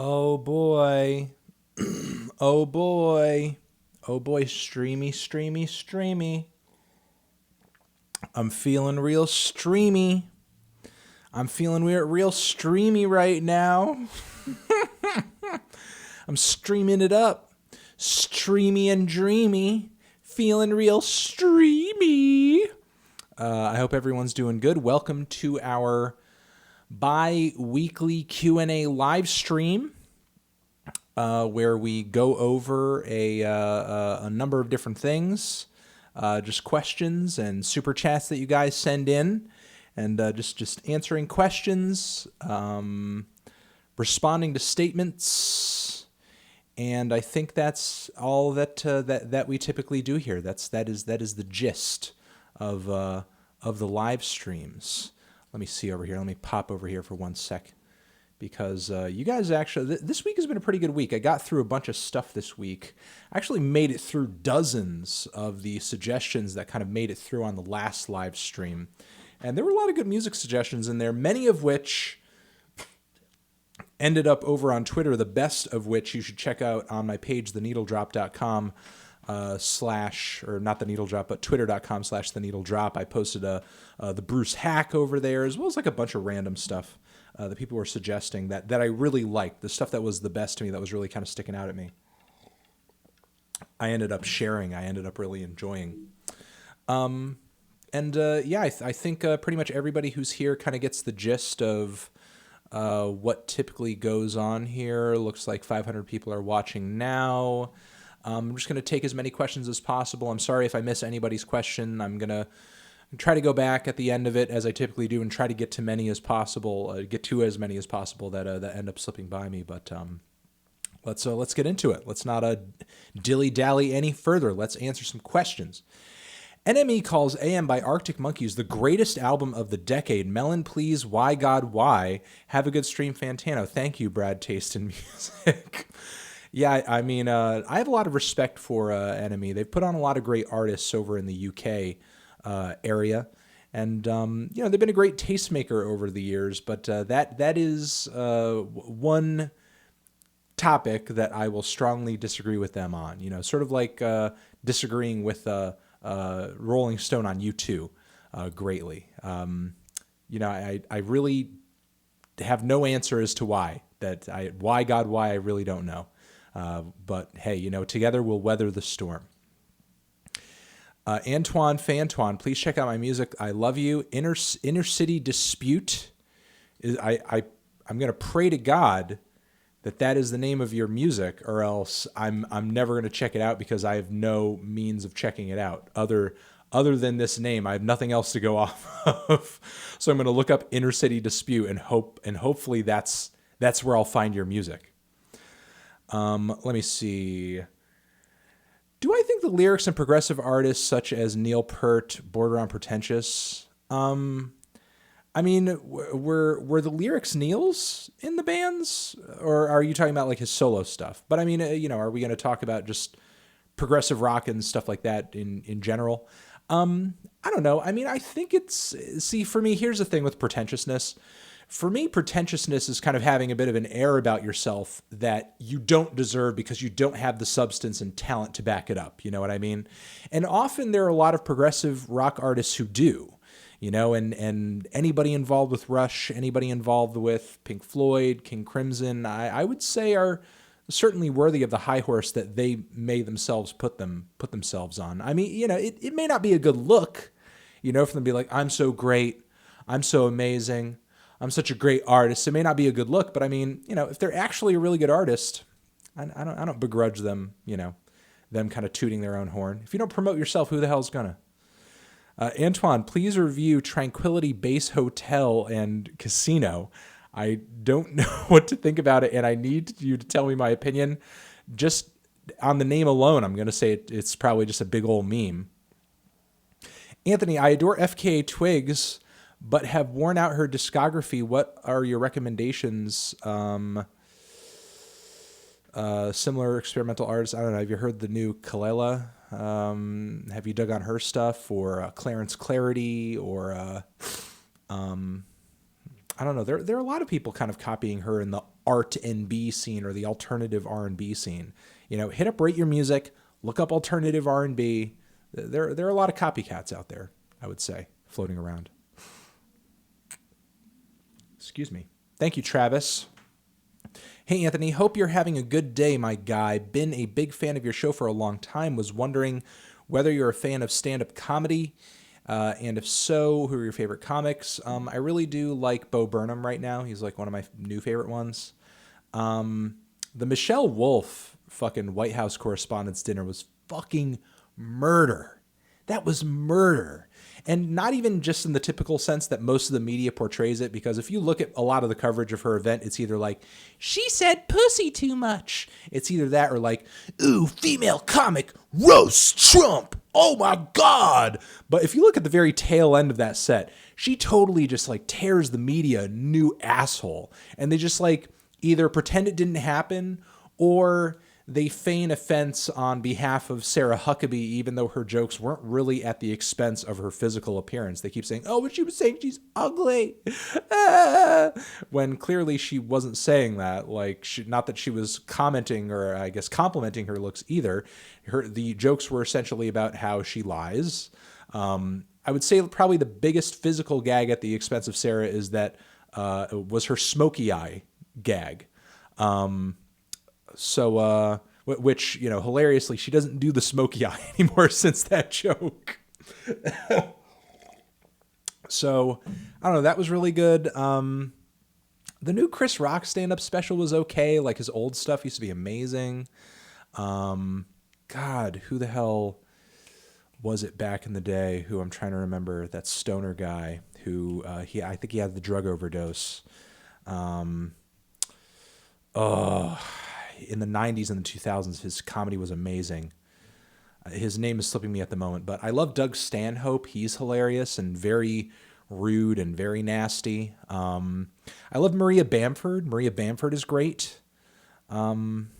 Oh boy. Oh boy. Oh boy, streamy, streamy, streamy. I'm feeling real streamy. I'm feeling real streamy right now. I'm streaming it up. Streamy and dreamy. Feeling real streamy. I hope everyone's doing good. Welcome to our bi-weekly Q&A live stream. Where we go over a number of different things, just questions and super chats that you guys send in, and just answering questions, responding to statements, and I think that's all that we typically do here. That is the gist of the live streams. Let me see over here. Let me pop over here for 1 sec. Because you guys actually, this week has been a pretty good week. I got through a bunch of stuff this week. I actually made it through dozens of the suggestions that kind of made it through on the last live stream. And there were a lot of good music suggestions in there, many of which ended up over on Twitter, the best of which you should check out on my page, theneedledrop.com or not the needle drop, but twitter.com/the needle drop. I posted the Bruce hack over there, as well as like a bunch of random stuff that people were suggesting that I really liked. The stuff that was the best to me, that was really kind of sticking out at me, I ended up sharing. I ended up really enjoying. I think pretty much everybody who's here kind of gets the gist of what typically goes on here. Looks like 500 people are watching now. I'm just going to take as many questions as possible. I'm sorry if I miss anybody's question. I'm going to try to go back at the end of it, as I typically do, and try to get to many as possible, get to as many as possible that end up slipping by me. But let's get into it. Let's not dilly-dally any further. Let's answer some questions. NME calls AM by Arctic Monkeys the greatest album of the decade. Melon, please. Why, God, why? Have a good stream, Fantano. Thank you, Brad Taste in Music. Yeah, I mean, I have a lot of respect for NME. They've put on a lot of great artists over in the UK area, and they've been a great tastemaker over the years. But that is one topic that I will strongly disagree with them on. Sort of like disagreeing with Rolling Stone on U2 greatly. I really have no answer as to why. Why, God, why, I really don't know. But hey, together we'll weather the storm. Antoine Fantoine, please check out my music. I love you. Inner City Dispute. I'm gonna pray to God that is the name of your music, or else I'm never gonna check it out, because I have no means of checking it out other than this name. I have nothing else to go off of. So I'm gonna look up Inner City Dispute and hopefully that's where I'll find your music. Let me see. Do I think the lyrics in progressive artists such as Neil Peart border on pretentious? I mean, were the lyrics Neil's in the bands, or are you talking about like his solo stuff? But I mean, are we going to talk about just progressive rock and stuff like that in general? I don't know. I mean, I think for me, here's the thing with pretentiousness. For me, pretentiousness is kind of having a bit of an air about yourself that you don't deserve because you don't have the substance and talent to back it up. You know what I mean? And often there are a lot of progressive rock artists who do, and anybody involved with Rush, anybody involved with Pink Floyd, King Crimson, I would say are certainly worthy of the high horse that they may themselves put themselves on. I mean, it may not be a good look, for them to be like, I'm so great, I'm so amazing, I'm such a great artist. It may not be a good look, but I mean, if they're actually a really good artist, I don't begrudge them, them kind of tooting their own horn. If you don't promote yourself, who the hell's gonna? Antoine, please review Tranquility Base Hotel and Casino. I don't know what to think about it, and I need you to tell me my opinion. Just on the name alone, I'm going to say it's probably just a big old meme. Anthony, I adore FKA Twigs, but have worn out her discography. What are your recommendations? Similar experimental artists. I don't know. Have you heard the new Kalela? Have you dug on her stuff, or Clarence Clarity, or I don't know. There are a lot of people kind of copying her in the art and B scene or the alternative R&B scene. You know, hit up Rate Your Music, look up alternative R&B. There are a lot of copycats out there, I would say, floating around. Excuse me. Thank you, Travis. Hey, Anthony, hope you're having a good day, my guy. Been a big fan of your show for a long time. Was wondering whether you're a fan of stand-up comedy, and if so, who are your favorite comics? I really do like Bo Burnham right now. He's like one of my new favorite ones. The Michelle Wolf fucking White House Correspondents' Dinner was fucking murder. That was murder. And not even just in the typical sense that most of the media portrays it, because if you look at a lot of the coverage of her event, it's either like, she said pussy too much. It's either that or like, ooh, female comic roasts Trump. Oh my God. But if you look at the very tail end of that set, she totally just like tears the media a new asshole. And they just like either pretend it didn't happen or they feign offense on behalf of Sarah Huckabee, even though her jokes weren't really at the expense of her physical appearance. They keep saying, oh, but she was saying she's ugly. When clearly she wasn't saying that. Like, not that she was commenting or I guess complimenting her looks either. The jokes were essentially about how she lies. I would say probably the biggest physical gag at the expense of Sarah is that was her smoky eye gag. Which, you know, hilariously, she doesn't do the smoky eye anymore since that joke. So, I don't know, that was really good. The new Chris Rock stand-up special was okay. Like, his old stuff used to be amazing. God, who the hell was it back in the day who I'm trying to remember? That stoner guy who, I think he had the drug overdose. In the 90s and the 2000s, his comedy was amazing. His name is slipping me at the moment, but I love Doug Stanhope. He's hilarious and very rude and very nasty. I love Maria Bamford. Maria Bamford is great. I'm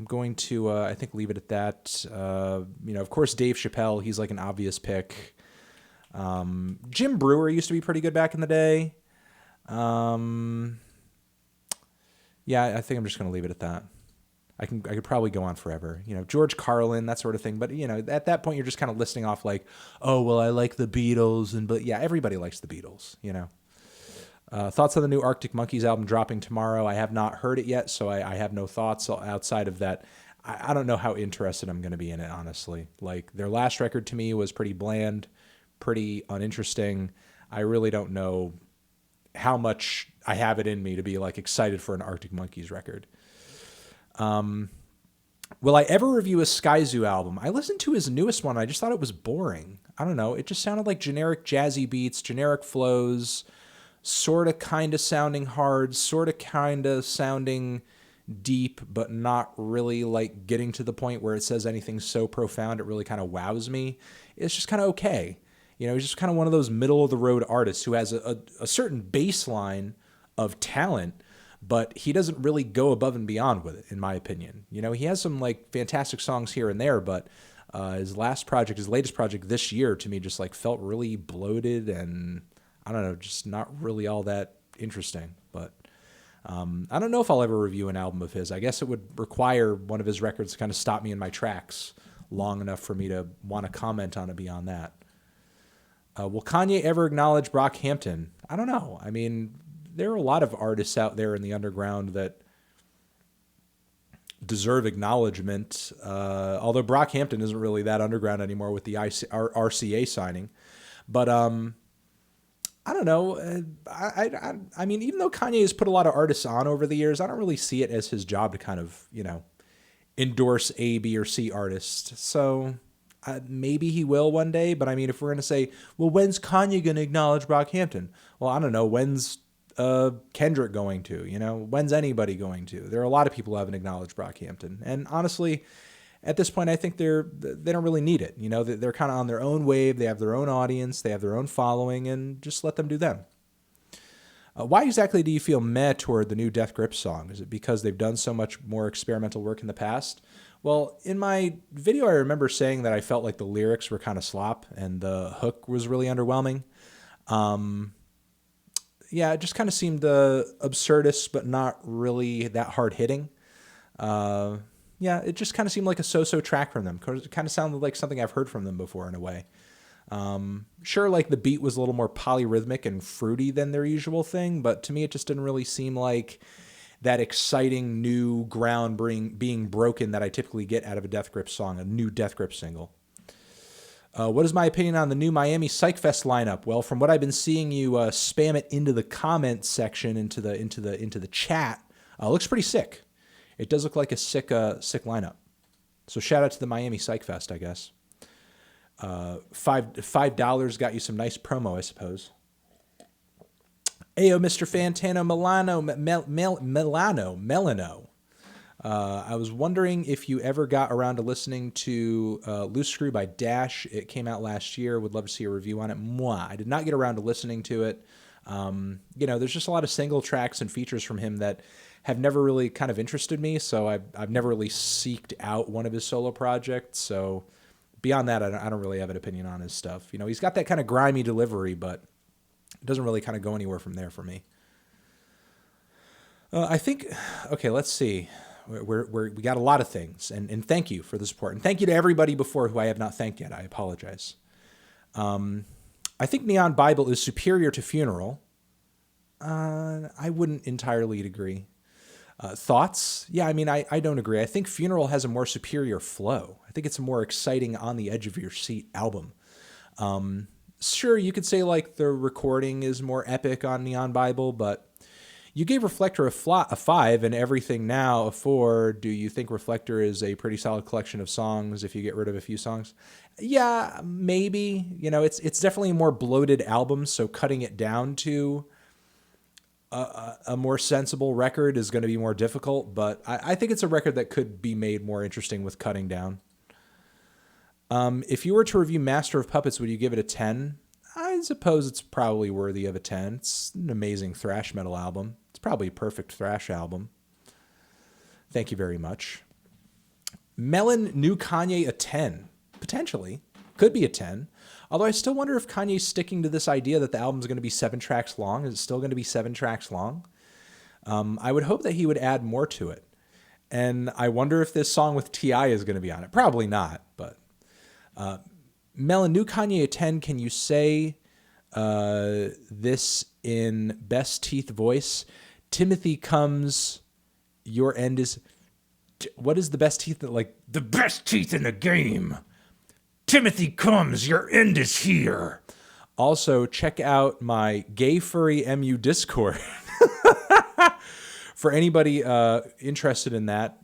going to, I think, leave it at that. You know, of course, Dave Chappelle, he's like an obvious pick. Jim Breuer used to be pretty good back in the day. Yeah, I think I'm just going to leave it at that. I could probably go on forever, you know, George Carlin, that sort of thing. But, you know, at that point, you're just kind of listing off like, oh, well, I like the Beatles. But yeah, everybody likes the Beatles, you know. Thoughts on the new Arctic Monkeys album dropping tomorrow? I have not heard it yet, so I have no thoughts outside of that. I don't know how interested I'm going to be in it, honestly. Like, their last record to me was pretty bland, pretty uninteresting. I really don't know how much I have it in me to be like excited for an Arctic Monkeys record. Will I ever review a Sky Zoo album? I listened to his newest one. I just thought it was boring. I don't know. It just sounded like generic jazzy beats, generic flows, sort of kind of sounding hard, sort of kind of sounding deep, but not really like getting to the point where it says anything so profound it really kind of wows me. It's just kind of okay. You know, he's just kind of one of those middle of the road artists who has a certain baseline of talent, but he doesn't really go above and beyond with it, in my opinion. You know, he has some like fantastic songs here and there, but his latest project this year to me just like felt really bloated and I don't know, just not really all that interesting. But I don't know if I'll ever review an album of his. I guess it would require one of his records to kind of stop me in my tracks long enough for me to want to comment on it beyond that. Will Kanye ever acknowledge Brockhampton? I don't know. I mean, there are a lot of artists out there in the underground that deserve acknowledgement, although Brockhampton isn't really that underground anymore with the RCA signing. But I don't know. I mean, even though Kanye has put a lot of artists on over the years, I don't really see it as his job to kind of, you know, endorse A, B, or C artists. So maybe he will one day. But I mean, if we're going to say, well, when's Kanye going to acknowledge Brockhampton? Well, I don't know. When's Kendrick going to? You know, when's anybody going to? There are a lot of people who haven't acknowledged Brockhampton. And honestly, at this point, I think they don't really need it. You know, they're kind of on their own wave. They have their own audience. They have their own following, and just let them do them. Why exactly do you feel meh toward the new Death Grip song? Is it because they've done so much more experimental work in the past? Well, in my video, I remember saying that I felt like the lyrics were kind of slop and the hook was really underwhelming. Yeah, it just kind of seemed absurdist, but not really that hard hitting. Yeah, it just kind of seemed like a so-so track from them. It kind of sounded like something I've heard from them before in a way. Sure, like the beat was a little more polyrhythmic and fruity than their usual thing, but to me it just didn't really seem like that exciting new ground being broken that I typically get out of a Death Grip song, a new Death Grip single. What is my opinion on the new Miami Psych Fest lineup? Well, from what I've been seeing you spam it into the comments section, into the chat, looks pretty sick. It does look like a sick lineup. So shout out to the Miami Psych Fest, I guess. $5 got you some nice promo, I suppose. Ayo, Mr. Fantano Melano. I was wondering if you ever got around to listening to Loose Screw by Dash. It came out last year. Would love to see a review on it. Mwah. I did not get around to listening to it. There's just a lot of single tracks and features from him that have never really kind of interested me, so I've never really seeked out one of his solo projects. So beyond that, I don't really have an opinion on his stuff. He's got that kind of grimy delivery, but it doesn't really kind of go anywhere from there for me. I think, okay, let's see. We got a lot of things, and thank you for the support. And thank you to everybody before who I have not thanked yet. I apologize. I think Neon Bible is superior to Funeral. I wouldn't entirely agree. Thoughts? Yeah, I mean, I don't agree. I think Funeral has a more superior flow. I think it's a more exciting, on the edge of your seat album. Sure, you could say like the recording is more epic on Neon Bible, but you gave Reflector a 5 and Everything Now a 4. Do you think Reflector is a pretty solid collection of songs if you get rid of a few songs? Yeah, maybe. It's definitely a more bloated album, so cutting it down to a more sensible record is going to be more difficult, but I think it's a record that could be made more interesting with cutting down. If you were to review Master of Puppets, would you give it a 10? I suppose it's probably worthy of a 10. It's an amazing thrash metal album. It's probably a perfect thrash album. Thank you very much. Melon, new Kanye, a 10. Potentially. Could be a 10. Although I still wonder if Kanye's sticking to this idea that the album's going to be 7 tracks long. Is it still going to be 7 tracks long? I would hope that he would add more to it. And I wonder if this song with T.I. is going to be on it. Probably not, but... Melon, new Kanye a 10. Can you say this in best teeth voice? Timothy comes, your end is... What is the best teeth? Like, the best teeth in the game. Timothy comes, your end is here. Also, check out my Gay Furry MU Discord. For anybody interested in that,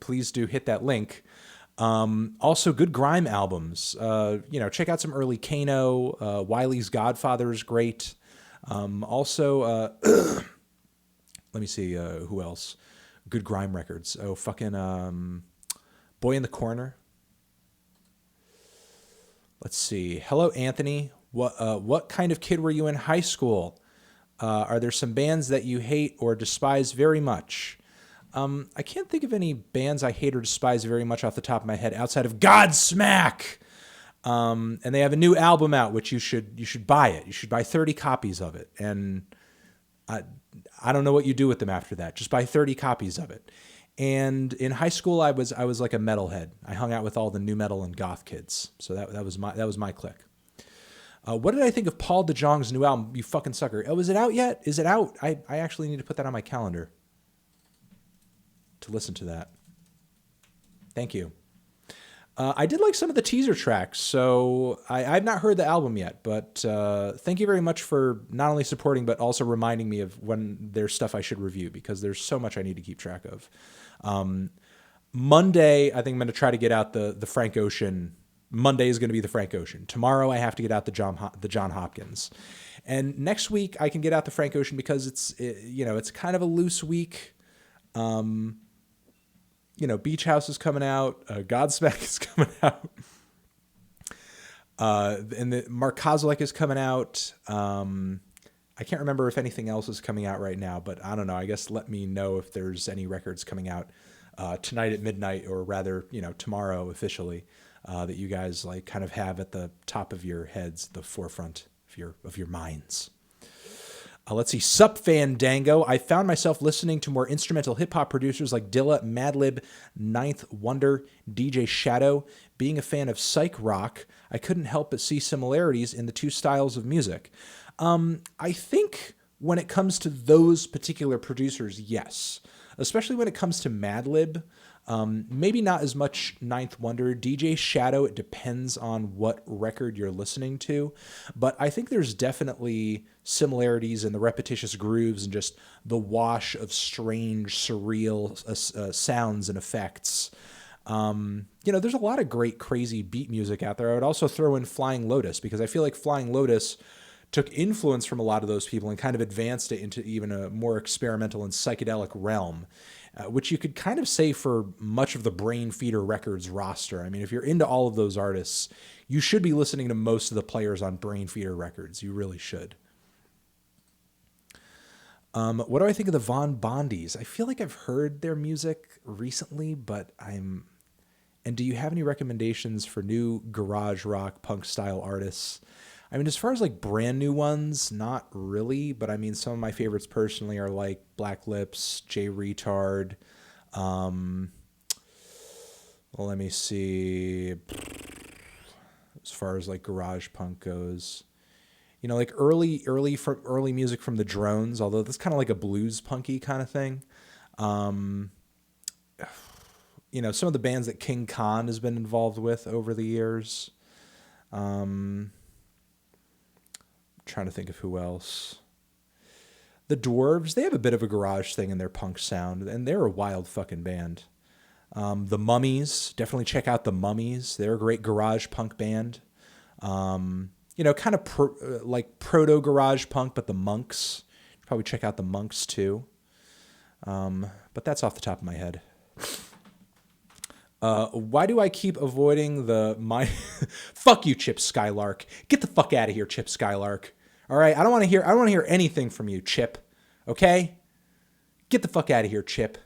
please do hit that link. Also, good grime albums. Check out some early Kano. Wiley's Godfather is great. Also, let me see who else. Good grime records. Oh, fucking Boy in the Corner. Let's see. Hello, Anthony. What kind of kid were you in high school? Are there some bands that you hate or despise very much? I can't think of any bands I hate or despise very much off the top of my head outside of Godsmack. And they have a new album out, which you should buy it. You should buy 30 copies of it. And I don't know what you do with them after that. Just buy 30 copies of it. And in high school, I was like a metalhead. I hung out with all the new metal and goth kids. So that was my clique. What did I think of Paul DeJong's new album, You Fucking Sucker? Oh, is it out yet? Is it out? I actually need to put that on my calendar to listen to that. Thank you. I did like some of the teaser tracks, so I've not heard the album yet, but thank you very much for not only supporting, but also reminding me of when there's stuff I should review, because there's so much I need to keep track of. Monday, I think I'm going to try to get out the Frank Ocean. Monday is going to be the Frank Ocean. Tomorrow, I have to get out the John Hopkins. And next week, I can get out the Frank Ocean because it's kind of a loose week. Beach House is coming out. Godsmack is coming out. And the Mark Kozlek is coming out. I can't remember if anything else is coming out right now, but I don't know. I guess let me know if there's any records coming out tonight at midnight, or rather, tomorrow officially, that you guys like kind of have at the top of your heads, the forefront of your minds. Let's see. Sup, Fandango. I found myself listening to more instrumental hip hop producers like Dilla, Madlib, Ninth Wonder, DJ Shadow. Being a fan of psych rock, I couldn't help but see similarities in the two styles of music. I think when it comes to those particular producers, yes. Especially when it comes to Madlib. Maybe not as much Ninth Wonder. DJ Shadow, it depends on what record you're listening to. But I think there's definitely similarities in the repetitious grooves and just the wash of strange, surreal sounds and effects. There's a lot of great, crazy beat music out there. I would also throw in Flying Lotus because I feel like Flying Lotus took influence from a lot of those people and kind of advanced it into even a more experimental and psychedelic realm. Which you could kind of say for much of the Brain Feeder Records roster. I mean, if you're into all of those artists, you should be listening to most of the players on Brain Feeder Records. You really should. What do I think of the Von Bondies? I feel like I've heard their music recently, but And do you have any recommendations for new garage rock punk style artists? I mean, as far as like brand new ones, not really, but I mean, some of my favorites personally are like Black Lips, Jay Retard. Let me see. As far as like garage punk goes, like early music from the Drones, although that's kind of like a blues punky kind of thing. Some of the bands that King Khan has been involved with over the years. Trying to think of who else. The Dwarves, they have a bit of a garage thing in their punk sound, and they're a wild fucking band. The Mummies, definitely check out the Mummies. They're a great garage punk band. Kind of like proto garage punk, but the Monks. Probably check out the Monks too. But that's off the top of my head. Why do I keep avoiding fuck you, Chip Skylark. Get the fuck out of here, Chip Skylark. All right, I don't want to hear anything from you, Chip. Okay? Get the fuck out of here, Chip.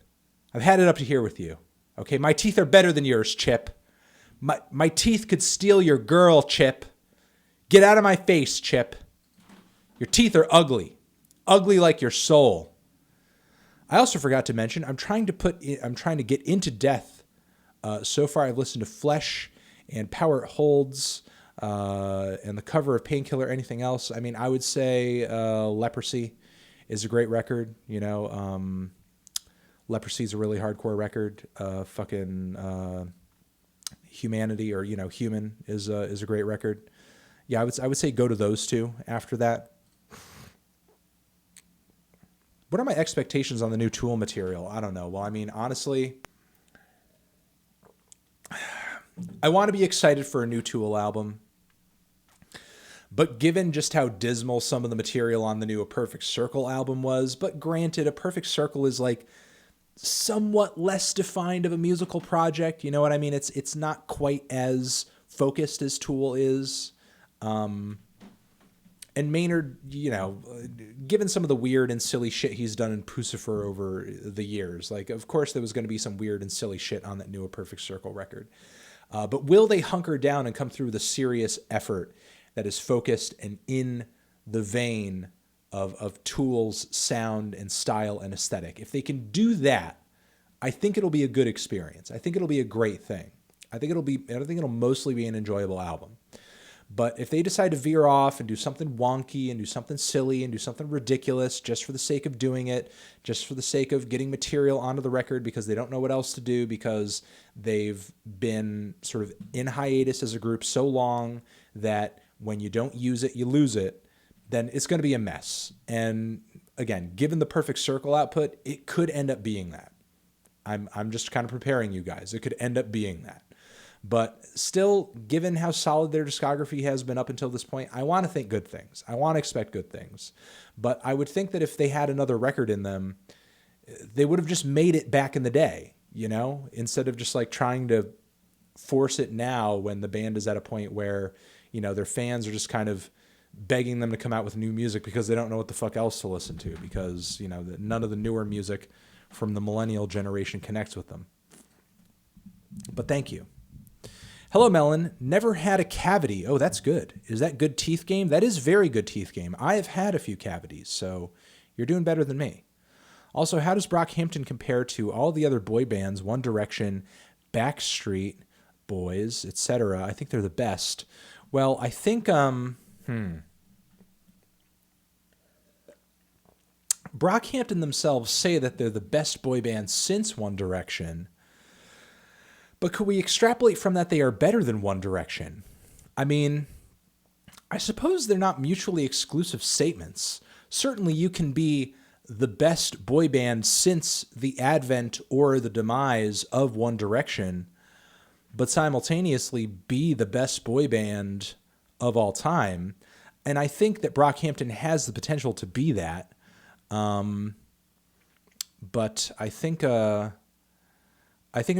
I've had it up to here with you. Okay, my teeth are better than yours, Chip. My teeth could steal your girl, Chip. Get out of my face, Chip. Your teeth are ugly. Ugly like your soul. I also forgot to mention, I'm trying to get into Death. So far, I've listened to Flesh and Power It Holds, and the cover of Painkiller. Anything else? I mean, I would say Leprosy is a great record. Leprosy is a really hardcore record. Humanity or Human is a great record. Yeah, I would say go to those two after that. What are my expectations on the new Tool material? I don't know. Well, I mean, honestly, I want to be excited for a new Tool album. But given just how dismal some of the material on the new A Perfect Circle album was, but granted, A Perfect Circle is like somewhat less defined of a musical project. You know what I mean? It's not quite as focused as Tool is. And Maynard, given some of the weird and silly shit he's done in Pucifer over the years, like, of course there was going to be some weird and silly shit on that new A Perfect Circle record. But will they hunker down and come through with a serious effort that is focused and in the vein of Tool's sound and style and aesthetic? If they can do that, I think it'll be a good experience. I think it'll be a great thing. I think it'll mostly be an enjoyable album. But if they decide to veer off and do something wonky and do something silly and do something ridiculous just for the sake of doing it, just for the sake of getting material onto the record because they don't know what else to do because they've been sort of in hiatus as a group so long that when you don't use it, you lose it, then it's going to be a mess. And again, given the Perfect Circle output, it could end up being that. I'm just kind of preparing you guys. It could end up being that. But still, given how solid their discography has been up until this point, I want to think good things. I want to expect good things. But I would think that if they had another record in them, they would have just made it back in the day, instead of just like trying to force it now when the band is at a point where, their fans are just kind of begging them to come out with new music because they don't know what the fuck else to listen to because, none of the newer music from the millennial generation connects with them. But thank you. Hello, Melon. Never had a cavity. Oh, that's good. Is that good teeth game? That is very good teeth game. I have had a few cavities, so You're doing better than me. Also, how does Brockhampton compare to all the other boy bands, One Direction, Backstreet Boys, etc.? I think they're the best. Well, I think Brockhampton themselves say that they're the best boy band since One Direction. But could we extrapolate from that they are better than One Direction? I mean, I suppose they're not mutually exclusive statements. Certainly you can be the best boy band since the advent or the demise of One Direction, but simultaneously be the best boy band of all time. And I think that Brockhampton has the potential to be that. But I think in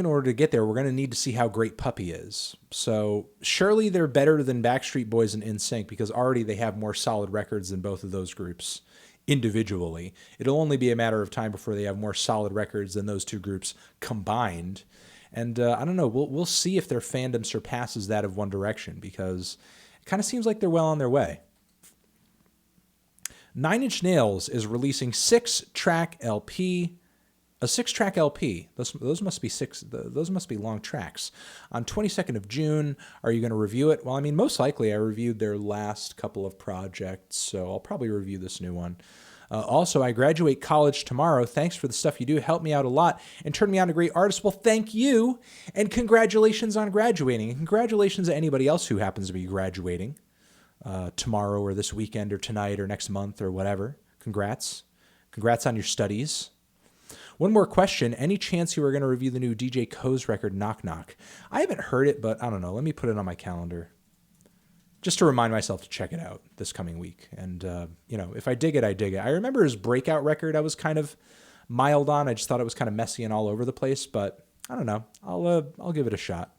order to get there, we're going to need to see how great Puppy is. So surely they're better than Backstreet Boys and NSYNC because already they have more solid records than both of those groups individually. It'll only be a matter of time before they have more solid records than those two groups combined. And I don't know, we'll see if their fandom surpasses that of One Direction because it kind of seems like they're well on their way. Nine Inch Nails is releasing a 6-track LP. Those must be those must be long tracks. On 22nd of June, are you going to review it? Well, I mean, most likely I reviewed their last couple of projects, so I'll probably review this new one. Also, I graduate college tomorrow. Thanks for the stuff you do. Help me out a lot and turn me on to great artists. Well, thank you, and congratulations on graduating. And congratulations to anybody else who happens to be graduating tomorrow or this weekend or tonight or next month or whatever. Congrats. Congrats on your studies. One more question. Any chance you were going to review the new DJ Co's record, Knock Knock? I haven't heard it, but I don't know. Let me put it on my calendar just to remind myself to check it out this coming week. And, if I dig it, I dig it. I remember his breakout record I was kind of mild on. I just thought it was kind of messy and all over the place, but I don't know. I'll give it a shot.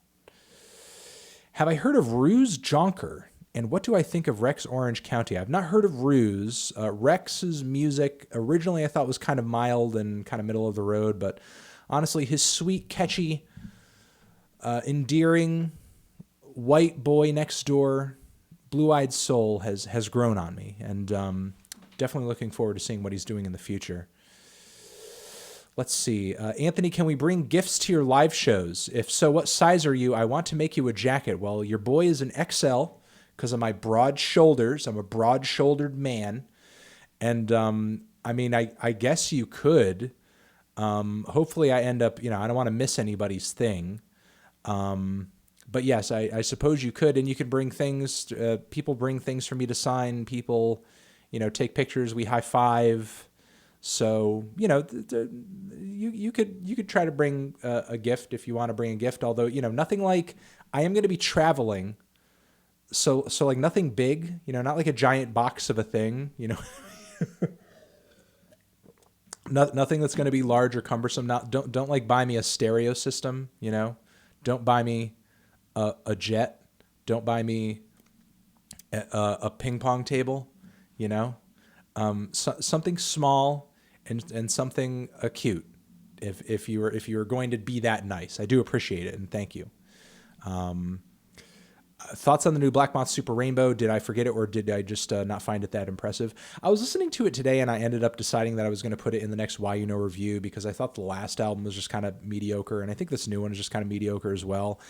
Have I heard of Ruse Jonker? And what do I think of Rex Orange County? I've not heard of Ruse. Rex's music originally I thought was kind of mild and kind of middle of the road, but honestly, his sweet, catchy, endearing, white boy next door, blue-eyed soul has grown on me, and definitely looking forward to seeing what he's doing in the future. Let's see. Anthony, can we bring gifts to your live shows? If so, what size are you? I want to make you a jacket. Well, your boy is an XL. Because of my broad shoulders. I'm a broad-shouldered man. And, I guess you could. Hopefully I end up, I don't want to miss anybody's thing. But yes, I suppose you could. And you could bring things, people bring things for me to sign. People, take pictures. We high-five. So, you could try to bring a gift if you want to bring a gift. Although, nothing like, I am going to be traveling. So like nothing big, not like a giant box of a thing, nothing that's going to be large or cumbersome. Don't like buy me a stereo system, don't buy me a jet. Don't buy me a ping pong table, something small and something cute. If you were going to be that nice, I do appreciate it. And thank you. Thoughts on the new Black Moth Super Rainbow? Did I forget it or did I just not find it that impressive? I was listening to it today and I ended up deciding that I was going to put it in the next Why You Know review because I thought the last album was just kind of mediocre and I think this new one is just kind of mediocre as well.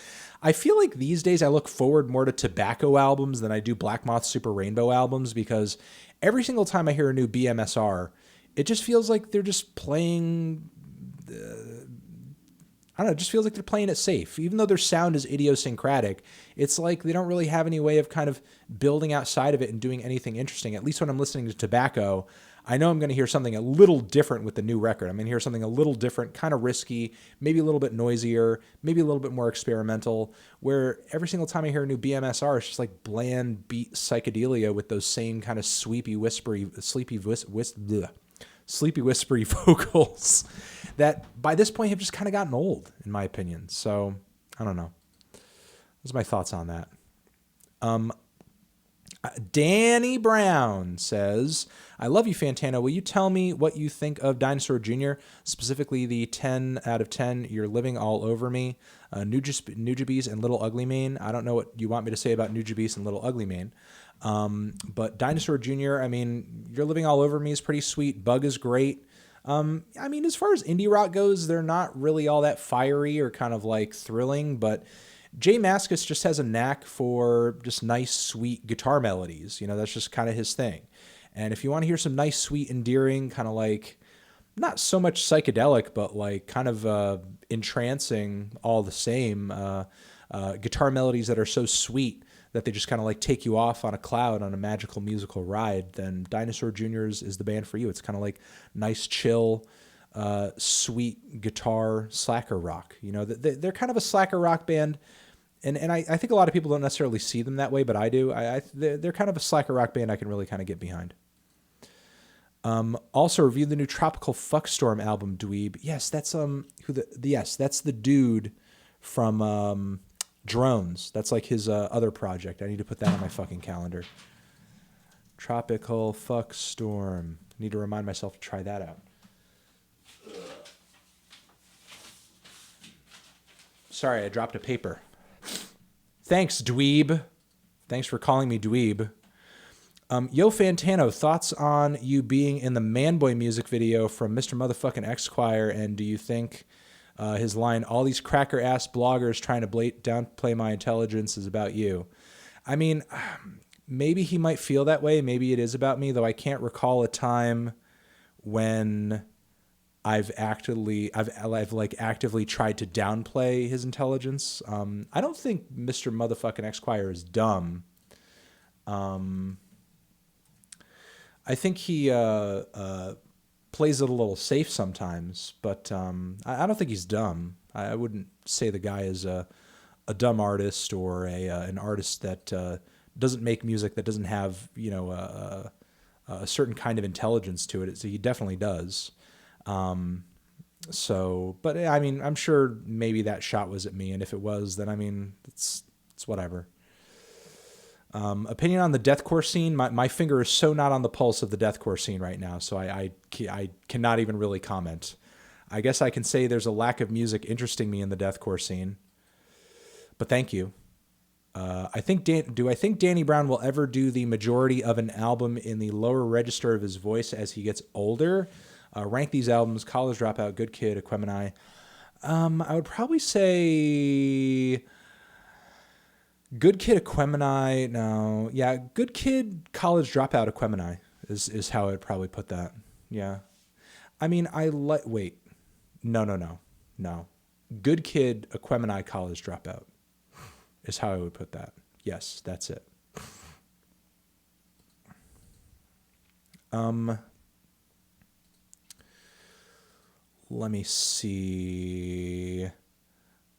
I feel like these days I look forward more to Tobacco albums than I do Black Moth Super Rainbow albums because every single time I hear a new BMSR, it just feels like they're just playing... I don't know, it just feels like they're playing it safe. Even though their sound is idiosyncratic, it's like they don't really have any way of kind of building outside of it and doing anything interesting. At least when I'm listening to Tobacco, I know I'm going to hear something a little different with the new record. I'm going to hear something a little different, kind of risky, maybe a little bit noisier, maybe a little bit more experimental, where every single time I hear a new BMSR, it's just like bland beat psychedelia with those same kind of sleepy whispery vocals that by this point have just kind of gotten old, in my opinion. So I don't know. Those are my thoughts on that. Danny Brown says, I love you, Fantano. Will you tell me what you think of Dinosaur Jr., specifically the 10 out of 10, You're Living All Over Me, Nujabes, and Little Ugly Mane? I don't know what you want me to say about Nujabes and Little Ugly Mane. But Dinosaur Jr., I mean, You're Living All Over Me is pretty sweet. Bug is great. I mean, as far as indie rock goes, they're not really all that fiery or kind of like thrilling, but Jay Mascis just has a knack for just nice, sweet guitar melodies. You know, that's just kind of his thing. And if you want to hear some nice, sweet, endearing, kind of like, not so much psychedelic, but like kind of entrancing all the same guitar melodies that are so sweet that they just kind of like take you off on a cloud on a magical musical ride, then Dinosaur Jr.'s is the band for you. It's kind of like nice, chill, sweet guitar slacker rock. You know, they're kind of a slacker rock band. And I think a lot of people don't necessarily see them that way, but I do. They're kind of a slacker rock band I can really kind of get behind. Also review the new Tropical Fuckstorm album, Dweeb. Yes, that's that's the dude from Drones. That's like his other project. I need to put that on my fucking calendar. Tropical Fuckstorm. I need to remind myself to try that out. Sorry, I dropped a paper. Thanks, Dweeb. Thanks for calling me Dweeb. Yo, Fantano, thoughts on you being in the Manboy music video from Mr. Motherfucking Esquire, and do you think his line, all these cracker-ass bloggers trying to downplay my intelligence is about you? I mean, maybe he might feel that way. Maybe it is about me, though I can't recall a time when I've actively tried to downplay his intelligence. I don't think Mr. Motherfucking Esquire is dumb. I think he plays it a little safe sometimes, but I don't think he's dumb. I wouldn't say the guy is a dumb artist or an artist that doesn't make music that doesn't have a certain kind of intelligence to it. So he definitely does. But I mean, I'm sure maybe that shot was at me, and if it was, then I mean, it's whatever. Opinion on the deathcore scene. My finger is so not on the pulse of the deathcore scene right now, so I cannot even really comment. I guess I can say there's a lack of music interesting me in the deathcore scene, but thank you. I think Danny Brown will ever do the majority of an album in the lower register of his voice as he gets older? Rank these albums: College Dropout, Good Kid, Aquemini. I would probably say Good Kid, Aquemini. No, yeah, Good Kid, College Dropout, Aquemini is how I'd probably put that. Yeah, I mean, wait, no. Good Kid, Aquemini, College Dropout is how I would put that. Yes, that's it. Let me see.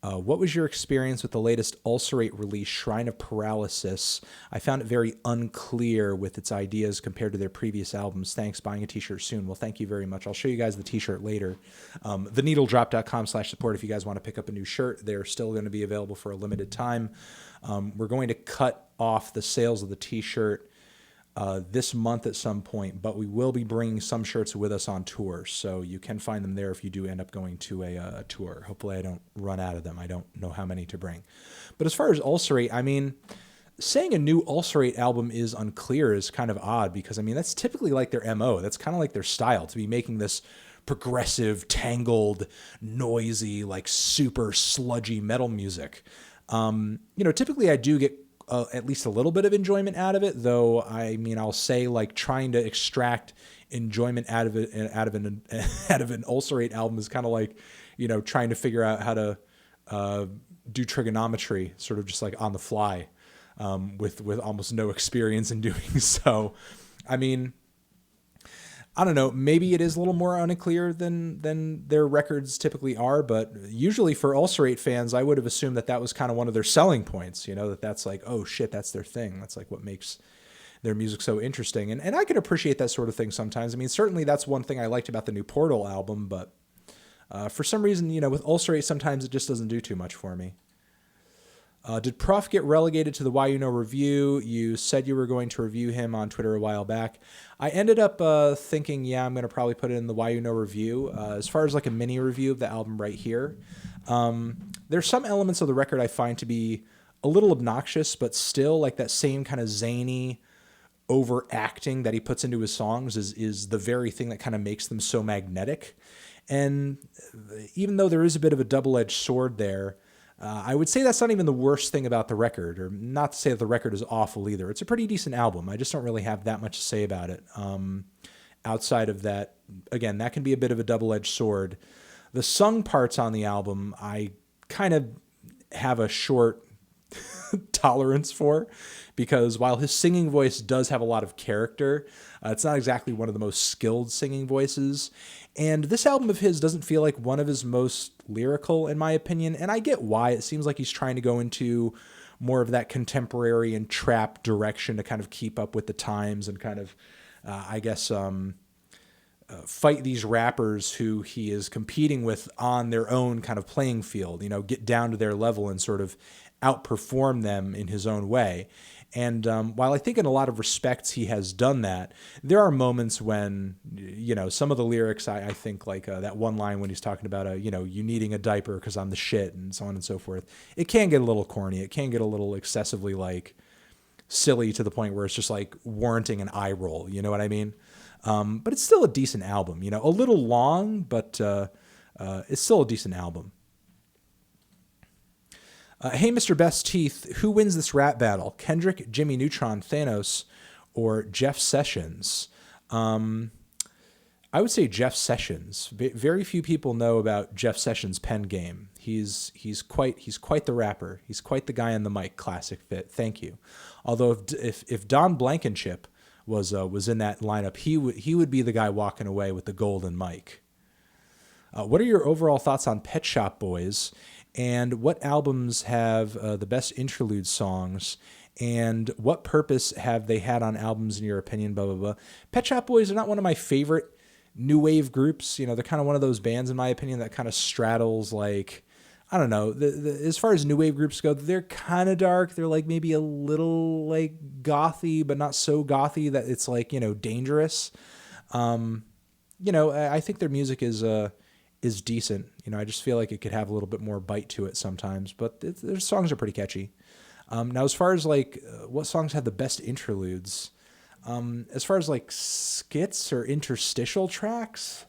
What was your experience with the latest Ulcerate release, Shrine of Paralysis? I found it very unclear with its ideas compared to their previous albums. Thanks. Buying a t-shirt soon. Well, thank you very much. I'll show you guys the t-shirt later. theneedledrop.com/support if you guys want to pick up a new shirt. They're still going to be available for a limited time. We're going to cut off the sales of the t-shirt this month at some point, but we will be bringing some shirts with us on tour, so you can find them there if you do end up going to a tour. Hopefully I don't run out of them. I don't know how many to bring. But as far as Ulcerate, I mean, saying a new Ulcerate album is unclear is kind of odd, because I mean, that's typically like their MO. That's kind of like their style, to be making this progressive, tangled, noisy, like super sludgy metal music. Typically I do get at least a little bit of enjoyment out of it, though. I mean, I'll say like trying to extract enjoyment out of an Ulcerate album is kind of like, trying to figure out how to do trigonometry, sort of just like on the fly, with almost no experience in doing so. I mean, I don't know, maybe it is a little more unclear than their records typically are, but usually for Ulcerate fans, I would have assumed that was kind of one of their selling points, that's like, oh shit, that's their thing. That's like what makes their music so interesting. And I can appreciate that sort of thing sometimes. I mean, certainly that's one thing I liked about the new Portal album, but for some reason, with Ulcerate, sometimes it just doesn't do too much for me. Did Prof get relegated to the Why You Know review? You said you were going to review him on Twitter a while back. I ended up thinking, yeah, I'm going to probably put it in the Why You Know review. As far as like a mini review of the album right here, there's some elements of the record I find to be a little obnoxious, but still like that same kind of zany overacting that he puts into his songs is the very thing that kind of makes them so magnetic. And even though there is a bit of a double-edged sword there, I would say that's not even the worst thing about the record, or not to say that the record is awful either. It's a pretty decent album. I just don't really have that much to say about it. Outside of that, again, that can be a bit of a double-edged sword. The sung parts on the album, I kind of have a short tolerance for, because while his singing voice does have a lot of character, it's not exactly one of the most skilled singing voices. And this album of his doesn't feel like one of his most lyrical, in my opinion. And I get why. It seems like he's trying to go into more of that contemporary and trap direction to kind of keep up with the times and kind of, fight these rappers who he is competing with on their own kind of playing field, get down to their level and sort of outperform them in his own way. And while I think in a lot of respects he has done that, there are moments when, some of the lyrics, I think like that one line when he's talking about, you needing a diaper because I'm the shit and so on and so forth. It can get a little corny. It can get a little excessively like silly to the point where it's just like warranting an eye roll. You know what I mean? But it's still a decent album, a little long, but it's still a decent album. Hey, Mr. Best Teeth, who wins this rap battle? Kendrick, Jimmy Neutron, Thanos, or Jeff Sessions? I would say Jeff Sessions. Very few people know about Jeff Sessions' pen game. He's quite the rapper. He's quite the guy on the mic. Classic fit. Thank you. Although if Don Blankenship was in that lineup, he would be the guy walking away with the golden mic. What are your overall thoughts on Pet Shop Boys? And what albums have the best interlude songs? And what purpose have they had on albums in your opinion? Blah, blah, blah. Pet Shop Boys are not one of my favorite new wave groups. They're kind of one of those bands, in my opinion, that kind of straddles like, I don't know. As far as new wave groups go, they're kind of dark. They're like maybe a little like gothy, but not so gothy that it's like, dangerous. I think their music is decent. I just feel like it could have a little bit more bite to it sometimes, but their songs are pretty catchy. Now, as far as like what songs have the best interludes, as far as like skits or interstitial tracks,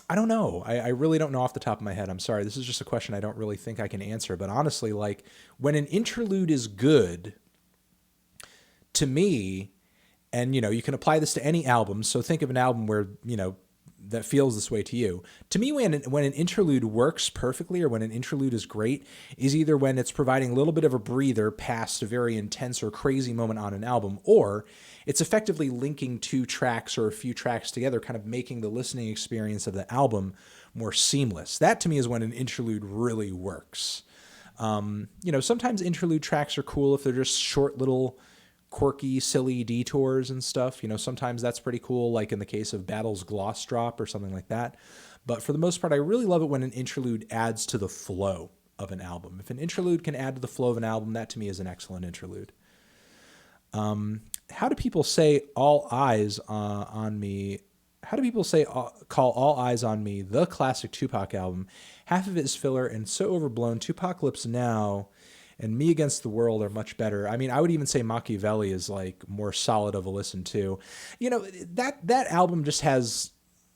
I don't know. I really don't know off the top of my head. I'm sorry. This is just a question I don't really think I can answer. But honestly, like when an interlude is good, to me, and you can apply this to any album. So think of an album where that feels this way to you. To me, when an interlude works perfectly, or when an interlude is great, is either when it's providing a little bit of a breather past a very intense or crazy moment on an album, or it's effectively linking two tracks or a few tracks together, kind of making the listening experience of the album more seamless. That to me is when an interlude really works. Sometimes interlude tracks are cool if they're just short little quirky, silly detours and stuff. Sometimes that's pretty cool, like in the case of Battle's Gloss Drop or something like that. But for the most part, I really love it when an interlude adds to the flow of an album. If an interlude can add to the flow of an album, that to me is an excellent interlude. How do people say All Eyes on Me? How do people call All Eyes on Me the classic Tupac album? Half of it is filler and so overblown. Tupacalypse Now and Me Against the World are much better. I mean, I would even say Machiavelli is like more solid of a listen too. That album just has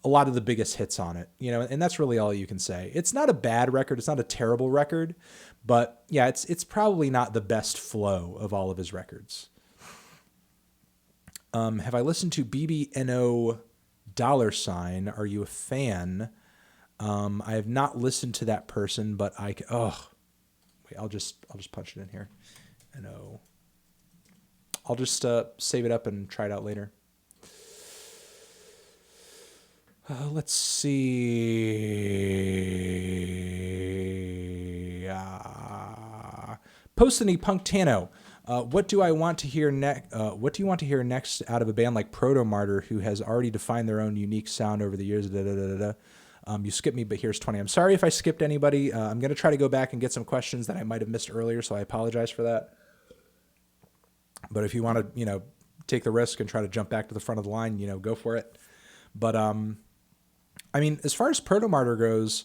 a lot of the biggest hits on it, and that's really all you can say. It's not a bad record. It's not a terrible record, but yeah, it's probably not the best flow of all of his records. Have I listened to BBNO $? Are you a fan? I have not listened to that person, but I'll just punch it in here. NO. I'll just save it up and try it out later. Let's see. Postany Punktano. What do you want to hear next out of a band like Proto Martyr, who has already defined their own unique sound over the years? You skipped me, but here's 20. I'm sorry if I skipped anybody. I'm going to try to go back and get some questions that I might have missed earlier, so I apologize for that. But if you want to, take the risk and try to jump back to the front of the line, go for it. But as far as Proto-Martyr goes,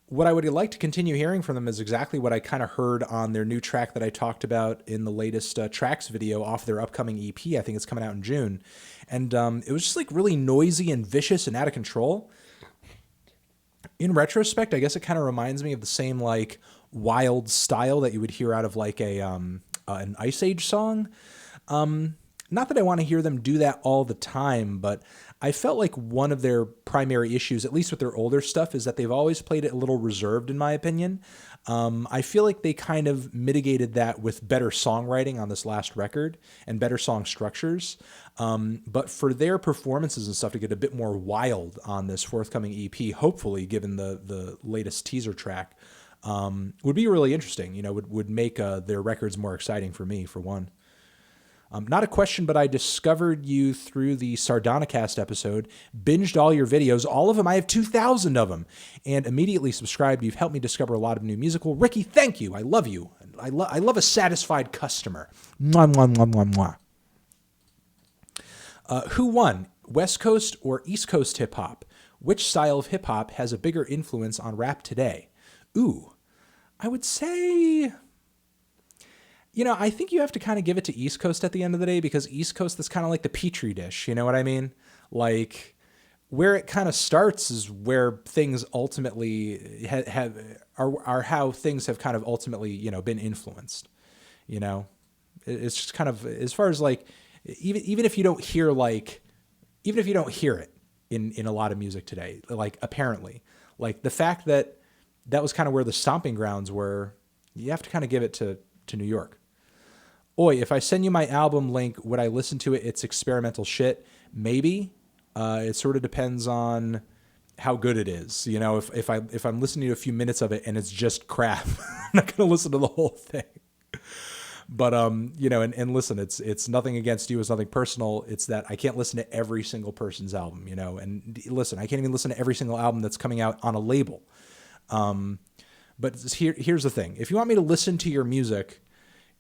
what I would like to continue hearing from them is exactly what I kind of heard on their new track that I talked about in the latest tracks video off their upcoming EP. I think it's coming out in June. And it was just like really noisy and vicious and out of control. In retrospect, I guess it kind of reminds me of the same like wild style that you would hear out of like an Ice Age song. Not that I want to hear them do that all the time, but I felt like one of their primary issues, at least with their older stuff, is that they've always played it a little reserved, in my opinion. I feel like they kind of mitigated that with better songwriting on this last record and better song structures. But for their performances and stuff to get a bit more wild on this forthcoming EP, hopefully, given the latest teaser track, would be really interesting. Would make their records more exciting for me, for one. Not a question, but I discovered you through the Sardonicast episode, binged all your videos, all of them. I have 2,000 of them, and immediately subscribed. You've helped me discover a lot of new musical. Ricky, thank you. I love you. I love a satisfied customer. Mwah, mwah, mwah, mwah, mwah. Who won, West Coast or East Coast hip-hop? Which style of hip-hop has a bigger influence on rap today? Ooh, I would say... I think you have to kind of give it to East Coast at the end of the day, because East Coast is kind of like the Petri dish. You know what I mean? Like, where it kind of starts is where things ultimately are how things have kind of ultimately, been influenced. It's just kind of, as far as like, even if you don't hear it in a lot of music today, like apparently, like the fact that was kind of where the stomping grounds were, you have to kind of give it to New York. Oi, if I send you my album link, would I listen to it? It's experimental shit. Maybe. It sort of depends on how good it is. If I'm listening to a few minutes of it and it's just crap, I'm not going to listen to the whole thing. But and listen, it's nothing against you. It's nothing personal. It's that I can't listen to every single person's album. And listen, I can't even listen to every single album that's coming out on a label. But here's the thing: if you want me to listen to your music,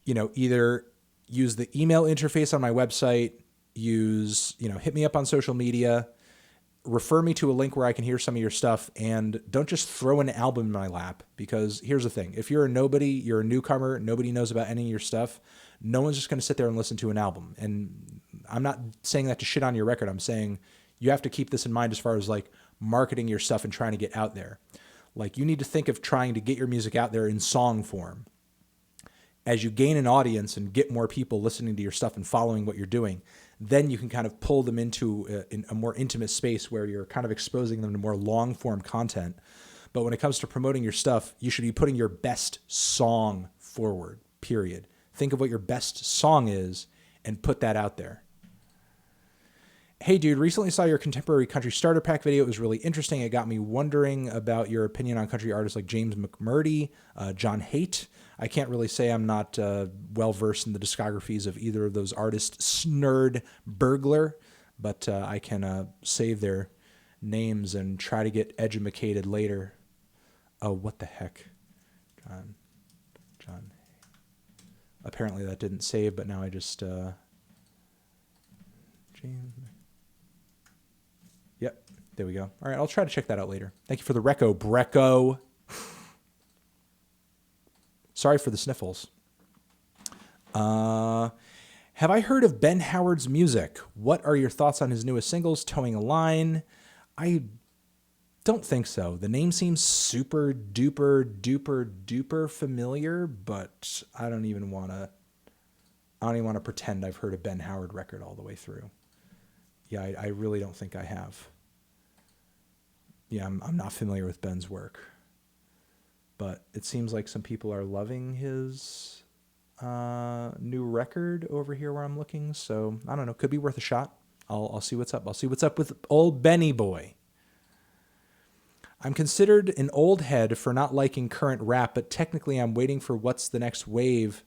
either use the email interface on my website, hit me up on social media, refer me to a link where I can hear some of your stuff, and don't just throw an album in my lap, because here's the thing. If you're a nobody, you're a newcomer, nobody knows about any of your stuff, no one's just going to sit there and listen to an album. And I'm not saying that to shit on your record. I'm saying you have to keep this in mind as far as like marketing your stuff and trying to get out there. Like, you need to think of trying to get your music out there in song form. As you gain an audience and get more people listening to your stuff and following what you're doing, then you can kind of pull them into a more intimate space where you're kind of exposing them to more long-form content. But when it comes to promoting your stuff, you should be putting your best song forward, period. Think of what your best song is and put that out there. Hey, dude, recently saw your contemporary country starter pack video. It was really interesting. It got me wondering about your opinion on country artists like James McMurdy, John Haidt. I can't really say I'm not well-versed in the discographies of either of those artists. Snerd Burglar, but I can save their names and try to get edumacated later. Oh, what the heck? John. Apparently that didn't save, but now I just... James... Yep, there we go. All right, I'll try to check that out later. Thank you for the reco, Brecco. Sorry for the sniffles. Have I heard of Ben Howard's music? What are your thoughts on his newest singles, Towing a Line? I don't think so. The name seems super duper duper duper familiar, but I don't even want to pretend I've heard a Ben Howard record all the way through. Yeah, I really don't think I have. Yeah, I'm not familiar with Ben's work. But it seems like some people are loving his new record over here where I'm looking. So, I don't know. Could be worth a shot. I'll see what's up. I'll see what's up with old Benny boy. I'm considered an old head for not liking current rap, but technically I'm waiting for what's the next wave.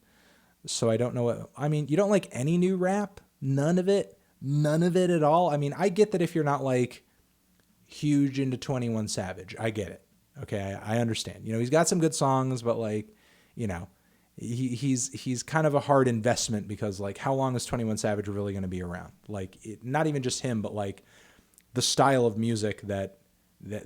So I don't know what... I mean, you don't like any new rap? None of it? None of it at all? I mean, I get that if you're not like... huge into 21 Savage. I get it. Okay, I understand. You know, he's got some good songs, but like, you know, he's kind of a hard investment because like, how long is 21 Savage really going to be around? Like, not even just him, but like the style of music that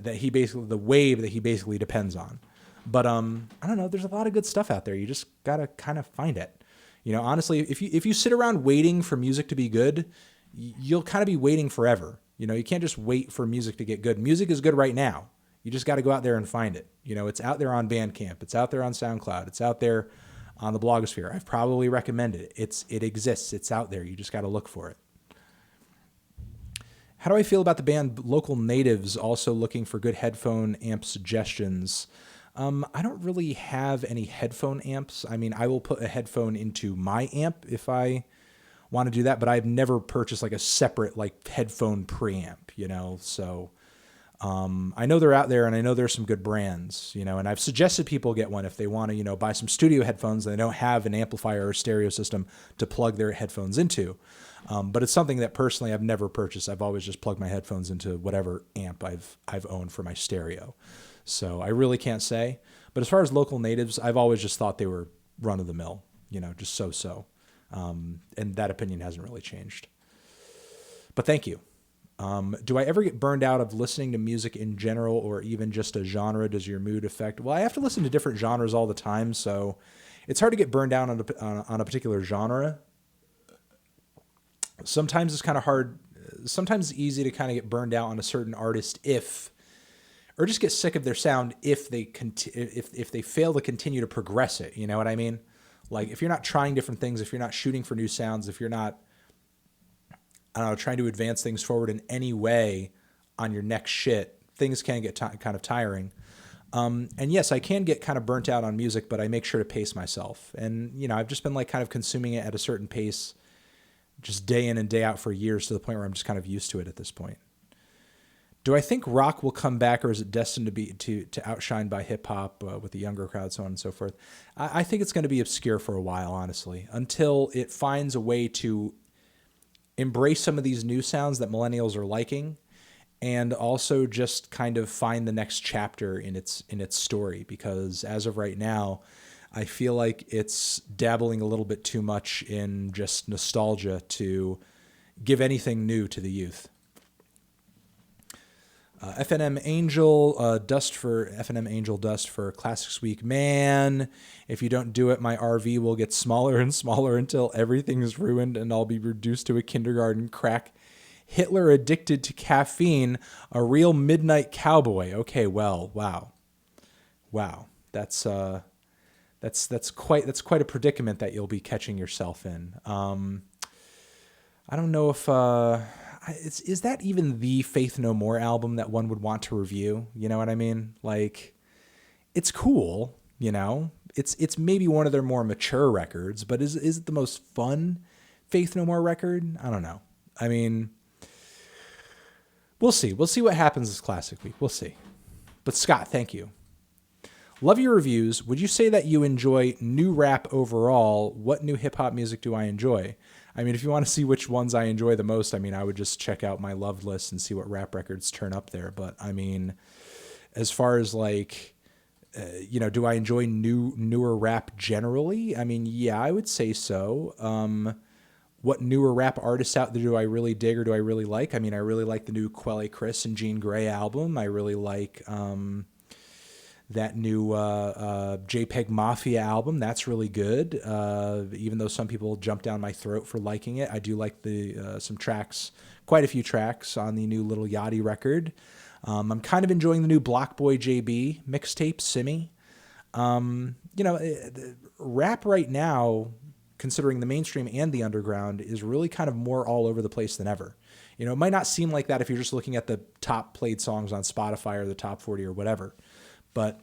he basically, the wave that he basically depends on. But I don't know. There's a lot of good stuff out there. You just gotta kind of find it. You know, honestly, if you sit around waiting for music to be good, you'll kind of be waiting forever. You know, you can't just wait for music to get good. Music is good right now. You just got to go out there and find it. You know, it's out there on Bandcamp. It's out there on SoundCloud. It's out there on the blogosphere. I've probably recommended it. It exists. It's out there. You just got to look for it. How do I feel about the band Local Natives also looking for good headphone amp suggestions? I don't really have any headphone amps. I mean, I will put a headphone into my amp if I want to do that, but I've never purchased like a separate like headphone preamp, you know? So I know they're out there and I know there's some good brands, you know, and I've suggested people get one if they want to, you know, buy some studio headphones and they don't have an amplifier or stereo system to plug their headphones into. But it's something that personally I've never purchased. I've always just plugged my headphones into whatever amp I've owned for my stereo. So I really can't say. But as far as Local Natives, I've always just thought they were run of the mill, you know, just so. And that opinion hasn't really changed. But thank you. Do I ever get burned out of listening to music in general or even just a genre? Does your mood affect? Well, I have to listen to different genres all the time, so it's hard to get burned out on a particular genre. Sometimes it's kind of hard. Sometimes it's easy to kind of get burned out on a certain artist or just get sick of their sound if they if they fail to continue to progress it. You know what I mean? Like if you're not trying different things, if you're not shooting for new sounds, if you're not, I don't know, trying to advance things forward in any way on your next shit, things can get kind of tiring. And yes, I can get kind of burnt out on music, but I make sure to pace myself. And, you know, I've just been like kind of consuming it at a certain pace, just day in and day out for years to the point where I'm just kind of used to it at this point. Do I think rock will come back, or is it destined to be to outshine by hip hop with the younger crowd, so on and so forth? I think it's going to be obscure for a while, honestly, until it finds a way to embrace some of these new sounds that millennials are liking, and also just kind of find the next chapter in its story. Because as of right now, I feel like it's dabbling a little bit too much in just nostalgia to give anything new to the youth. FNM Angel Dust for Classics Week. Man, if you don't do it, my RV will get smaller and smaller until everything is ruined and I'll be reduced to a kindergarten crack Hitler addicted to caffeine, a real midnight cowboy. Okay, well, wow, that's quite a predicament that you'll be catching yourself in. I don't know if is that even the Faith No More album that one would want to review? You know what I mean? Like, it's cool, you know. It's maybe one of their more mature records, but is it the most fun Faith No More record? I don't know. I mean, we'll see. We'll see what happens this Classic Week. We'll see. But Scott, thank you. Love your reviews. Would you say that you enjoy new rap overall? What new hip-hop music do I enjoy? I mean, if you want to see which ones I enjoy the most, I mean, I would just check out my loved list and see what rap records turn up there. But I mean, as far as like, you know, do I enjoy newer rap generally? I mean, yeah, I would say so. What newer rap artists out there do I really dig or do I really like? I mean, I really like the new Quelle Chris and Jean Grey album. I really like that new JPEG Mafia album. That's really good. Even though some people jump down my throat for liking it, I do like the some tracks, quite a few tracks on the new Little Yachty record. I'm kind of enjoying the new Block Boy JB mixtape, Simi. You know, rap right now, considering the mainstream and the underground, is really kind of more all over the place than ever. You know, it might not seem like that if you're just looking at the top played songs on Spotify or the top 40 or whatever. But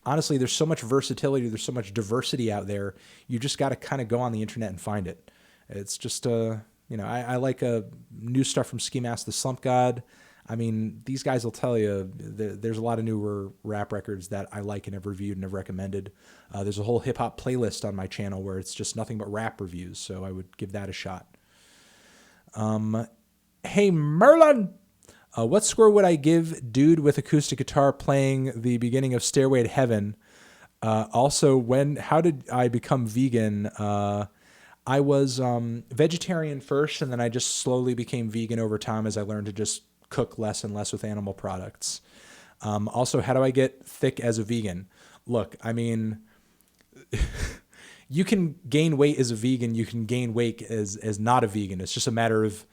honestly, there's so much versatility, there's so much diversity out there. You just got to kind of go on the internet and find it. It's just, you know, I like new stuff from Ski Mask the Slump God. I mean, these guys will tell you there's a lot of newer rap records that I like and have reviewed and have recommended. There's a whole hip hop playlist on my channel where it's just nothing but rap reviews. So I would give that a shot. Hey, Merlin. What score would I give dude with acoustic guitar playing the beginning of Stairway to Heaven? Also, how did I become vegan? I was vegetarian first, and then I just slowly became vegan over time as I learned to just cook less and less with animal products. Also, how do I get thick as a vegan? Look, I mean, you can gain weight as a vegan. You can gain weight as not a vegan. It's just a matter of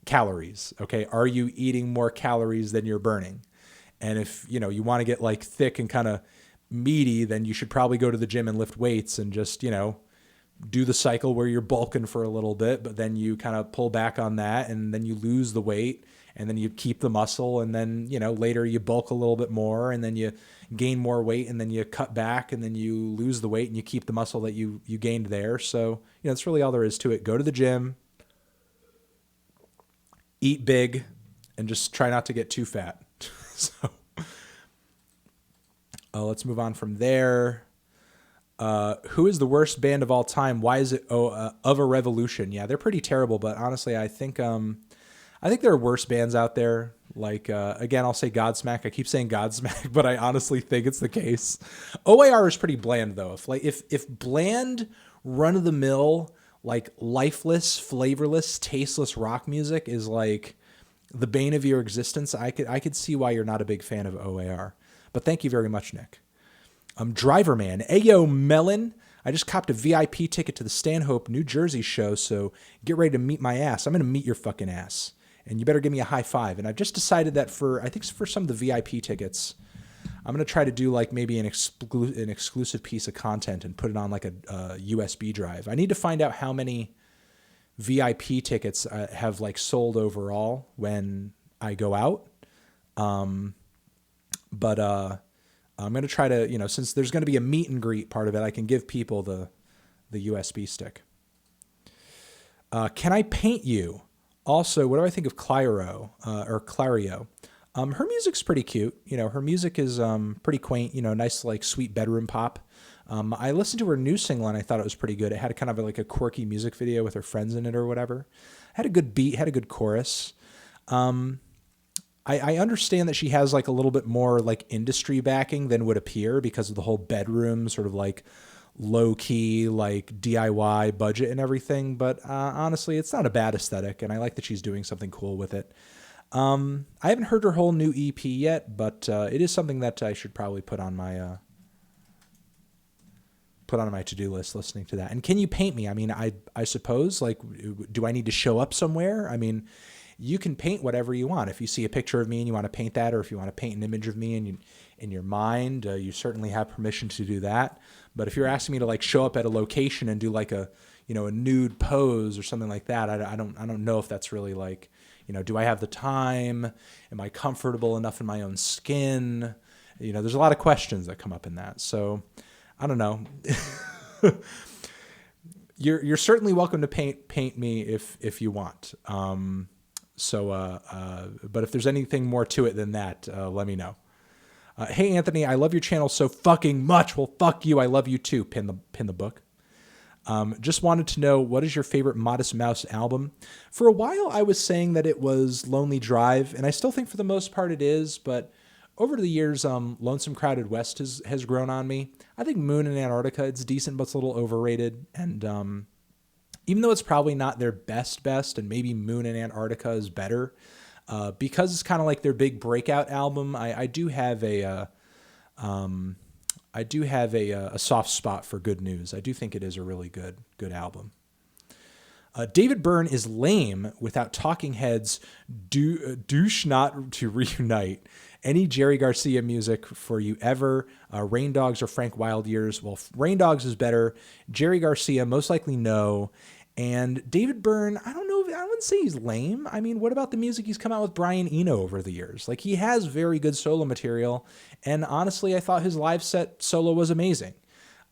calories. Okay. Are you eating more calories than you're burning? And if, you want to get like thick and kind of meaty, then you should probably go to the gym and lift weights and just, do the cycle where you're bulking for a little bit, but then you kind of pull back on that and then you lose the weight and then you keep the muscle. And then, later you bulk a little bit more and then you gain more weight and then you cut back and then you lose the weight and you keep the muscle that you gained there. So, that's really all there is to it. Go to the gym, eat big, and just try not to get too fat. So let's move on from there. Who is the worst band of all time? Why is it Of a Revolution? Yeah, they're pretty terrible, but honestly, I think there are worse bands out there. Like again, I'll say Godsmack. I keep saying Godsmack, but I honestly think it's the case. OAR is pretty bland though. If bland, run of the mill, like lifeless, flavorless, tasteless rock music is like the bane of your existence, I could see why you're not a big fan of OAR. But thank you very much, Nick. Driver Man. Ayo, Melon. I just copped a VIP ticket to the Stanhope, New Jersey show, so get ready to meet my ass. I'm going to meet your fucking ass. And you better give me a high five. And I've just decided that for some of the VIP tickets, I'm going to try to do like maybe an exclusive piece of content and put it on like a USB drive. I need to find out how many VIP tickets have like sold overall when I go out. But I'm going to try to, since there's going to be a meet and greet part of it, I can give people the USB stick. Can I paint you? Also, what do I think of Clario? Her music's pretty cute. Her music is pretty quaint, nice, like sweet bedroom pop. I listened to her new single and I thought it was pretty good. It had kind of like a quirky music video with her friends in it or whatever. Had a good beat, had a good chorus. I understand that she has like a little bit more like industry backing than would appear because of the whole bedroom sort of like low key, like DIY budget and everything. But honestly, it's not a bad aesthetic. And I like that she's doing something cool with it. I haven't heard her whole new EP yet, but it is something that I should probably put on my to-do list, listening to that. And can you paint me? I mean, I suppose, like, do I need to show up somewhere? I mean, you can paint whatever you want. If you see a picture of me and you want to paint that, or if you want to paint an image of me in your mind, you certainly have permission to do that. But if you're asking me to like show up at a location and do like a nude pose or something like that, I don't know if that's really like, do I have the time? Am I comfortable enough in my own skin? There's a lot of questions that come up in that. So I don't know. You're certainly welcome to paint me if you want. But if there's anything more to it than that, let me know. Hey, Anthony, I love your channel so fucking much. Well, fuck you. I love you too. Pin the book. Just wanted to know, what is your favorite Modest Mouse album? For a while, I was saying that it was Lonely Drive, and I still think for the most part it is, but over the years, Lonesome Crowded West has grown on me. I think Moon in Antarctica, it's decent, but it's a little overrated. And even though it's probably not their best, and maybe Moon in Antarctica is better, because it's kind of like their big breakout album, I do have a soft spot for Good News. I do think it is a really good album. David Byrne is lame without Talking Heads. Douche not to reunite. Any Jerry Garcia music for you ever? Rain Dogs or Frank Wild Years? Well, Rain Dogs is better. Jerry Garcia, most likely no. And David Byrne, I don't know. I wouldn't say he's lame. I mean, what about the music he's come out with Brian Eno over the years? Like, he has very good solo material. And honestly, I thought his live set solo was amazing.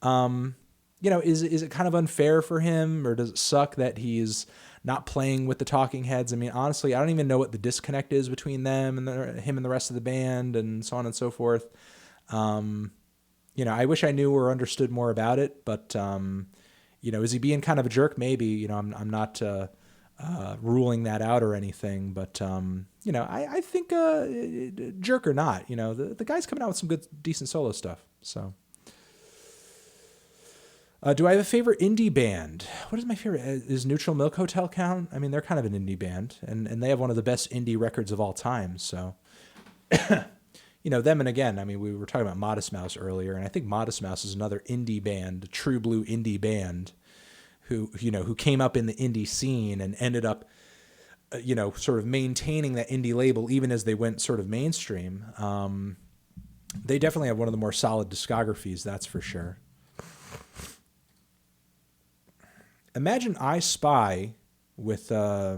Is it kind of unfair for him, or does it suck that he's not playing with the Talking Heads? I mean, honestly, I don't even know what the disconnect is between them and him and the rest of the band and so on and so forth. I wish I knew or understood more about it, but, is he being kind of a jerk? Maybe. I'm not ruling that out or anything, but I think jerk or not, the guy's coming out with some good, decent solo stuff. So, do I have a favorite indie band? What is my favorite? Is Neutral Milk Hotel count? I mean, they're kind of an indie band, and they have one of the best indie records of all time. So, them, and again, I mean, we were talking about Modest Mouse earlier, and I think Modest Mouse is another indie band, true blue indie band, who came up in the indie scene and ended up, sort of maintaining that indie label even as they went sort of mainstream. They definitely have one of the more solid discographies, that's for sure. Imagine I Spy with Amine,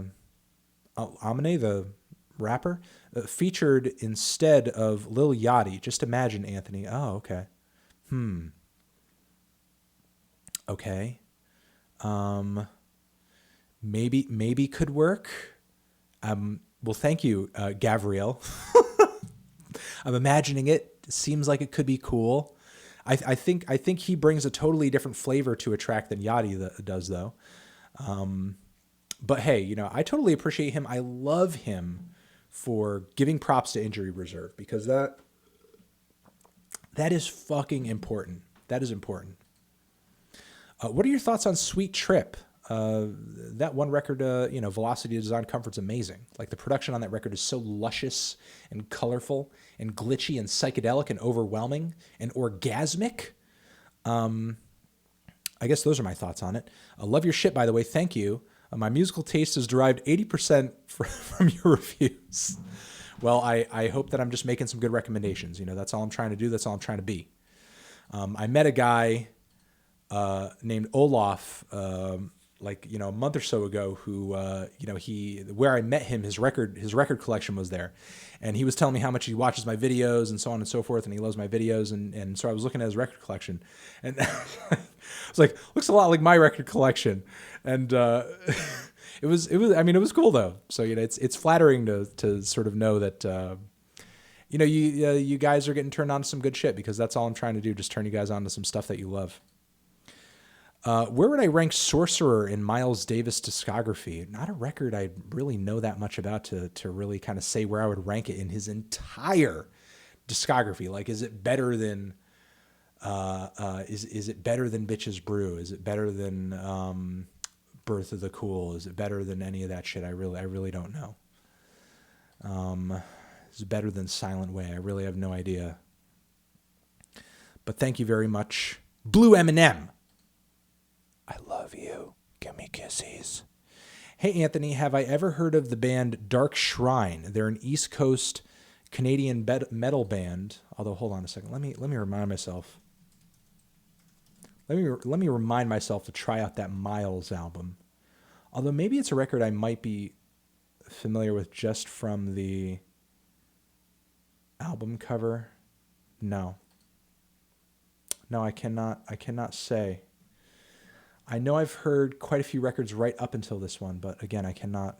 the rapper, featured instead of Lil Yachty. Just imagine, Anthony. Oh, okay. Okay. Maybe could work. Well, thank you, Gavriel. I'm imagining it. Seems like it could be cool. I think he brings a totally different flavor to a track than Yachty does, though. But hey, I totally appreciate him. I love him for giving props to Injury Reserve, because that is fucking important. That is important. What are your thoughts on Sweet Trip? That one record, Velocity Design Comfort's amazing. Like, the production on that record is so luscious and colorful and glitchy and psychedelic and overwhelming and orgasmic. I guess those are my thoughts on it. I love your shit, by the way. Thank you. My musical taste is derived 80% from your reviews. Well, I hope that I'm just making some good recommendations. That's all I'm trying to do. That's all I'm trying to be. I met a guy named Olaf, a month or so ago, who, where I met him, his record collection was there, and he was telling me how much he watches my videos and so on and so forth, and he loves my videos, and so I was looking at his record collection, and I was like, looks a lot like my record collection, and it was cool though. So it's flattering to sort of know that you guys are getting turned on to some good shit, because that's all I'm trying to do, just turn you guys on to some stuff that you love. Where would I rank Sorcerer in Miles Davis' discography? Not a record I really know that much about to really kind of say where I would rank it in his entire discography. Like, is it better than is it better than Bitches Brew? Is it better than Birth of the Cool? Is it better than any of that shit? I really don't know. Is it better than Silent Way? I really have no idea. But thank you very much, Blue M&M. I love you. Give me kisses. Hey, Anthony, have I ever heard of the band Dark Shrine? They're an East Coast Canadian metal band. Although, hold on a second. Let me remind myself. Let me remind myself to try out that Miles album. Although maybe it's a record I might be familiar with just from the album cover. No, I cannot say. I know I've heard quite a few records right up until this one, but again, I cannot.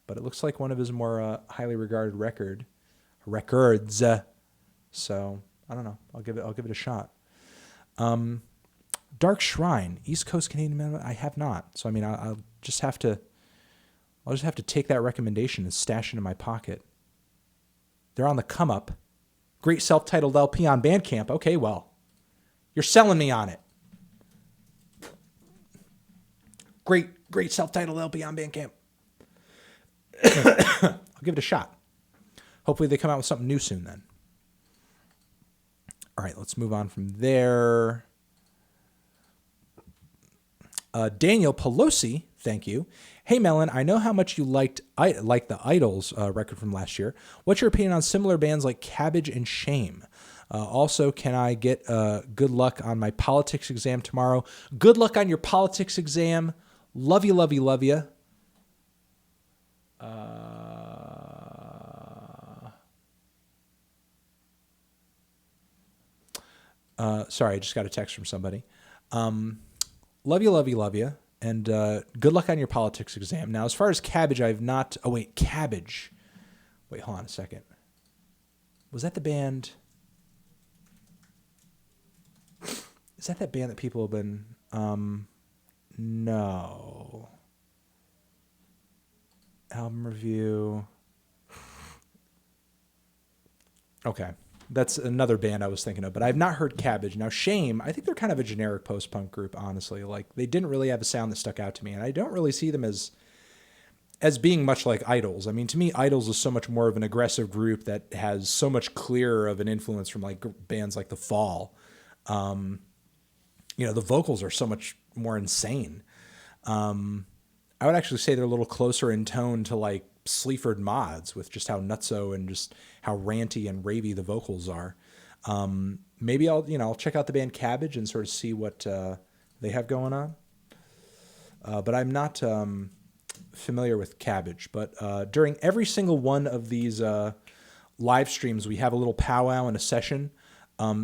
But it looks like one of his more highly regarded records. So I don't know. I'll give it a shot. Dark Shrine, East Coast Canadian metal. I have not. So I mean, I'll just have to take that recommendation and stash it in my pocket. They're on the come up. Great self-titled LP on Bandcamp. Okay, well, you're selling me on it. Great self-titled LP on Bandcamp. I'll give it a shot. Hopefully they come out with something new soon then. All right, let's move on from there. Daniel Pelosi, thank you. Hey, Melon, I know how much you liked the Idols record from last year. What's your opinion on similar bands like Cabbage and Shame? Also, can I get good luck on my politics exam tomorrow? Good luck on your politics exam. Love you, love you, love you. Sorry, I just got a text from somebody. Love you, love you, love you. And good luck on your politics exam. Now, as far as Cabbage, I've not... Oh, wait, Cabbage. Wait, hold on a second. Was that the band... Is that band that people have been... No. Album review. Okay. That's another band I was thinking of, but I've not heard Cabbage. Now, Shame, I think they're kind of a generic post-punk group, honestly. Like, they didn't really have a sound that stuck out to me, and I don't really see them as being much like Idols. I mean, to me, Idols is so much more of an aggressive group that has so much clearer of an influence from like bands like The Fall. The vocals are so much more insane. I would actually say they're a little closer in tone to like Sleaford Mods with just how nutso and just how ranty and ravey the vocals are. Maybe I'll check out the band Cabbage and sort of see what they have going on. But I'm not familiar with Cabbage. But during every single one of these live streams, we have a little powwow and a session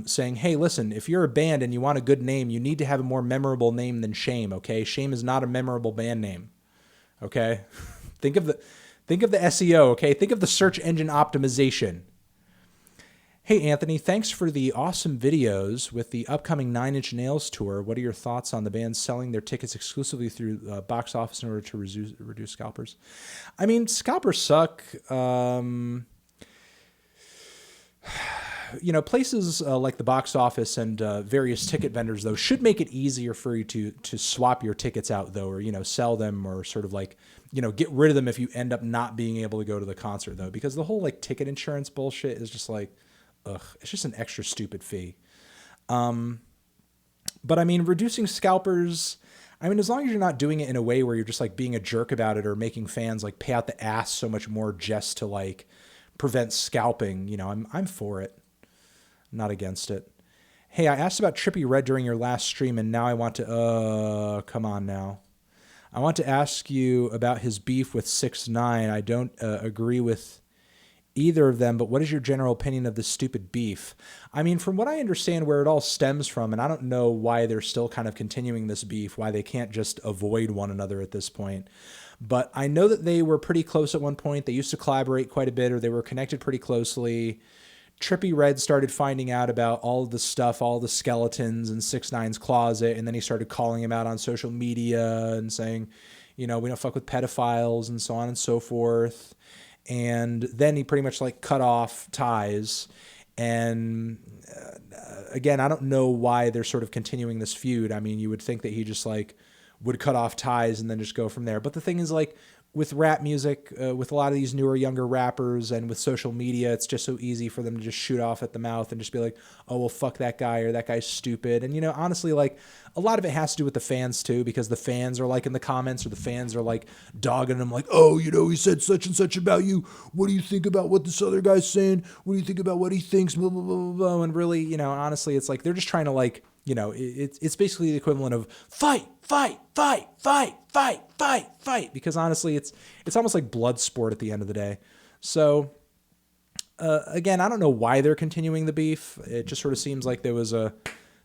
saying, hey, listen, if you're a band and you want a good name, you need to have a more memorable name than Shame, okay? Shame is not a memorable band name, okay? Think of the SEO, okay? Think of the search engine optimization. Hey, Anthony, thanks for the awesome videos with the upcoming Nine Inch Nails tour. What are your thoughts on the band selling their tickets exclusively through box office in order to reduce scalpers? I mean, scalpers suck. Places like the box office and various ticket vendors, though, should make it easier for you to swap your tickets out, though, or, sell them or sort of like, get rid of them if you end up not being able to go to the concert, though, because the whole like ticket insurance bullshit is just like, ugh, it's just an extra stupid fee. But I mean, reducing scalpers, I mean, as long as you're not doing it in a way where you're just like being a jerk about it or making fans like pay out the ass so much more just to like prevent scalping, I'm for it. I'm not against it. Hey, I asked about Trippie Redd during your last stream, and now I want to, come on now. I want to ask you about his beef with 6ix9ine. I don't agree with either of them, but what is your general opinion of this stupid beef? I mean, from what I understand where it all stems from, and I don't know why they're still kind of continuing this beef, why they can't just avoid one another at this point, but I know that they were pretty close at one point. They used to collaborate quite a bit, or they were connected pretty closely. Trippie Redd started finding out about all of the stuff, all the skeletons in 6ix9ine's closet, and then he started calling him out on social media and saying, we don't fuck with pedophiles and so on and so forth. And then he pretty much like cut off ties. And again, I don't know why they're sort of continuing this feud. I mean, you would think that he just like would cut off ties and then just go from there. But the thing is, like, with rap music, with a lot of these newer, younger rappers and with social media, it's just so easy for them to just shoot off at the mouth and just be like, oh, well, fuck that guy, or that guy's stupid. And, honestly, like, a lot of it has to do with the fans, too, because the fans are, like, in the comments, or the fans are, like, dogging them, like, oh, he said such and such about you. What do you think about what this other guy's saying? What do you think about what he thinks? Blah, blah, blah, blah, blah. And really, honestly, it's like they're just trying to, like, it's basically the equivalent of fight, because honestly, it's almost like blood sport at the end of the day. So, again, I don't know why they're continuing the beef. It just sort of seems like there was a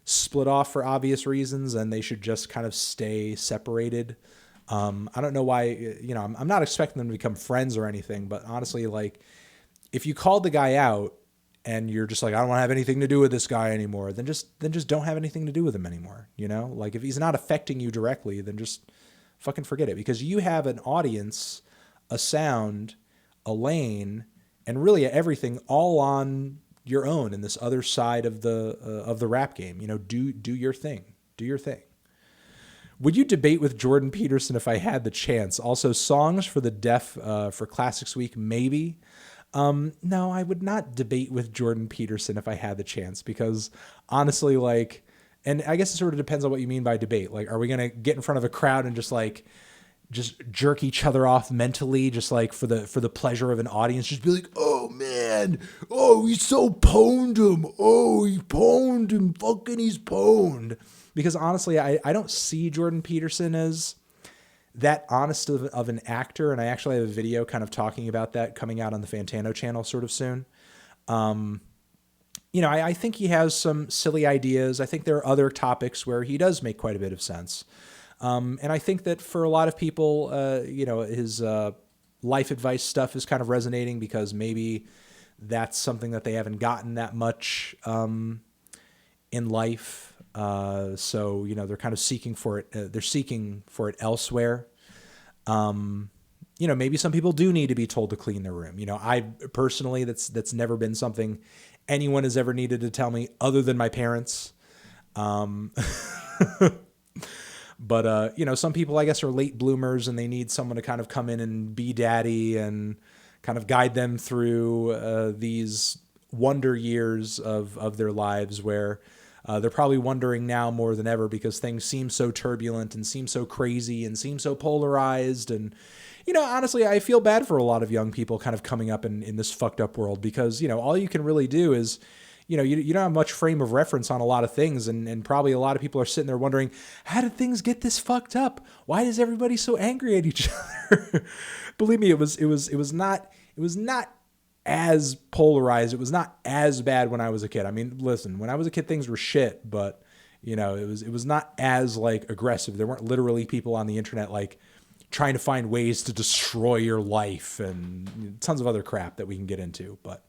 split off for obvious reasons, and they should just kind of stay separated. I don't know why, I'm not expecting them to become friends or anything, but honestly, like, if you called the guy out and you're just like, I don't want to have anything to do with this guy anymore, then just don't have anything to do with him anymore. Like, if he's not affecting you directly, then just fucking forget it, because you have an audience, a sound, a lane, and really everything all on your own in this other side of the rap game. Do your thing. Do your thing. Would you debate with Jordan Peterson if I had the chance? Also, songs for the deaf for Classics Week, maybe. No, I would not debate with Jordan Peterson if I had the chance, because honestly, like, and I guess it sort of depends on what you mean by debate. Like, are we going to get in front of a crowd and just jerk each other off mentally, just like for the pleasure of an audience, just be like, oh man, oh, he so pwned him. Oh, he pwned him. Fucking he's pwned. Because honestly, I don't see Jordan Peterson as that honest of an actor. And I actually have a video kind of talking about that coming out on the Fantano channel sort of soon. I think he has some silly ideas. I think there are other topics where he does make quite a bit of sense. And I think that for a lot of people, his life advice stuff is kind of resonating, because maybe that's something that they haven't gotten that much in life. They're kind of seeking for it. They're seeking for it elsewhere. maybe some people do need to be told to clean their room. I personally, that's never been something anyone has ever needed to tell me other than my parents. But, some people, I guess, are late bloomers and they need someone to kind of come in and be daddy and kind of guide them through these wonder years of their lives where they're probably wondering now more than ever because things seem so turbulent and seem so crazy and seem so polarized. And, honestly, I feel bad for a lot of young people kind of coming up in this fucked up world because, all you can really do is, you don't have much frame of reference on a lot of things. And probably a lot of people are sitting there wondering, how did things get this fucked up? Why is everybody so angry at each other? Believe me, it was not as polarized. It was not as bad when I was a kid. I mean, listen, when I was a kid, things were shit, but it was not as like aggressive. There weren't literally people on the internet, like trying to find ways to destroy your life and tons of other crap that we can get into. But,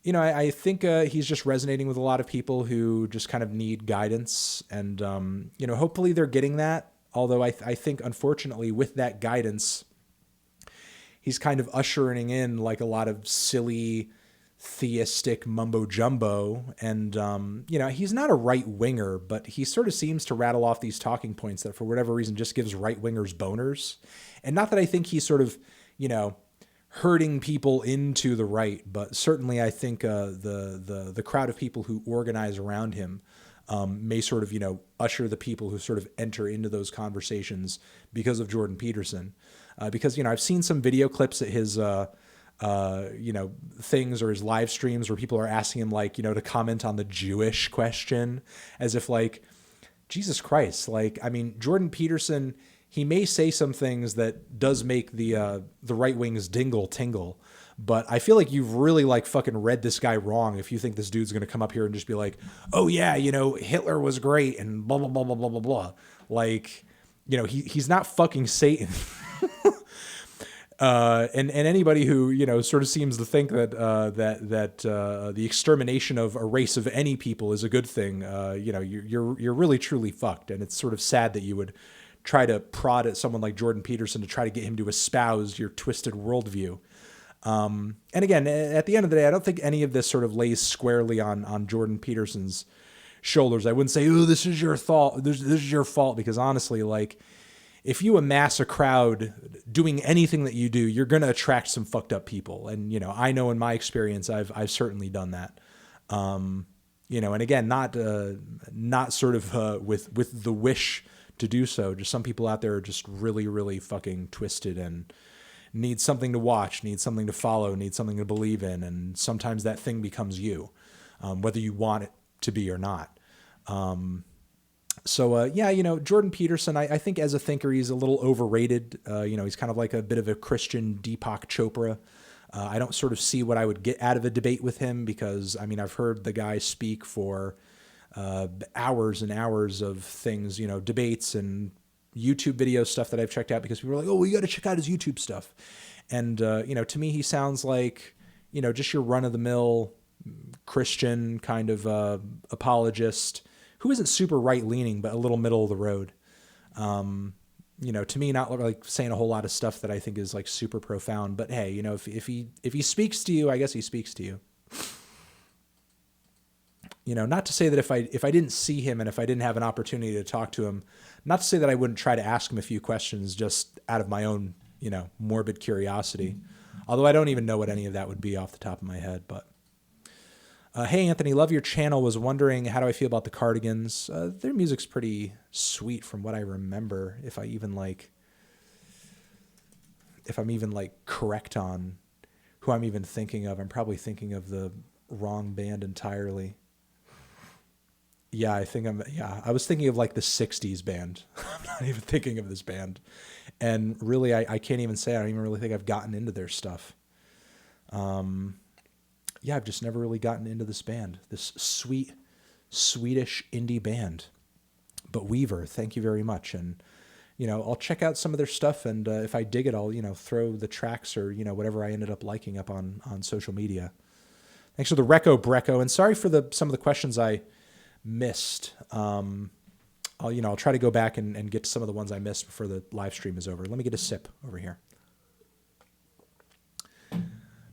I think he's just resonating with a lot of people who just kind of need guidance. And, hopefully they're getting that. Although I think, unfortunately, with that guidance, he's kind of ushering in like a lot of silly theistic mumbo jumbo. And, he's not a right winger, but he sort of seems to rattle off these talking points that for whatever reason just gives right wingers boners. And not that I think he's sort of, herding people into the right, but certainly I think the crowd of people who organize around him may sort of, usher the people who sort of enter into those conversations because of Jordan Peterson. Because, I've seen some video clips at his, things or his live streams where people are asking him like, to comment on the Jewish question as if like, Jesus Christ, like, I mean, Jordan Peterson, he may say some things that does make the right wings dingle tingle, but I feel like you've really like fucking read this guy wrong if you think this dude's going to come up here and just be like, oh yeah, Hitler was great and blah, blah, blah, blah, blah, blah, blah. Like, he's not fucking Satan. And anybody who, sort of seems to think that the extermination of a race of any people is a good thing, you're really truly fucked. And it's sort of sad that you would try to prod at someone like Jordan Peterson to try to get him to espouse your twisted worldview. And again, at the end of the day, I don't think any of this sort of lays squarely on Jordan Peterson's shoulders. I wouldn't say, oh, this is your fault. This is your fault. Because honestly, like, if you amass a crowd doing anything that you do, you're going to attract some fucked up people. And, I know in my experience, I've certainly done that. And again, not sort of with the wish to do so. Just some people out there are just really, really fucking twisted and need something to watch, need something to follow, need something to believe in. And sometimes that thing becomes you, whether you want it to be or not. Jordan Peterson, I think as a thinker, he's a little overrated. He's kind of like a bit of a Christian Deepak Chopra. I don't sort of see what I would get out of a debate with him because, I mean, I've heard the guy speak for hours and hours of things, debates and YouTube video stuff that I've checked out because people are like, oh, you got to check out his YouTube stuff. And, to me, he sounds like, just your run of the mill Christian kind of apologist who isn't super right leaning, but a little middle of the road. To me, not like saying a whole lot of stuff that I think is like super profound, but hey, if he speaks to you, I guess he speaks to you. Not to say that if I didn't see him and if I didn't have an opportunity to talk to him, not to say that I wouldn't try to ask him a few questions just out of my own, morbid curiosity. Although I don't even know what any of that would be off the top of my head. But hey, Anthony, love your channel. Was wondering, how do I feel about the Cardigans? Their music's pretty sweet from what I remember. If I'm even correct on who I'm even thinking of, I'm probably thinking of the wrong band entirely. Yeah, I was thinking of like the 60s band. I'm not even thinking of this band. And really, I can't even say, I don't even really think I've gotten into their stuff. I've just never really gotten into this band, this sweet Swedish indie band. But Weaver, thank you very much. And, I'll check out some of their stuff. And if I dig it, I'll, throw the tracks or, whatever I ended up liking up on social media. Thanks for the Reco Breco. And sorry for some of the questions I missed. I'll try to go back and get to some of the ones I missed before the live stream is over. Let me get a sip over here.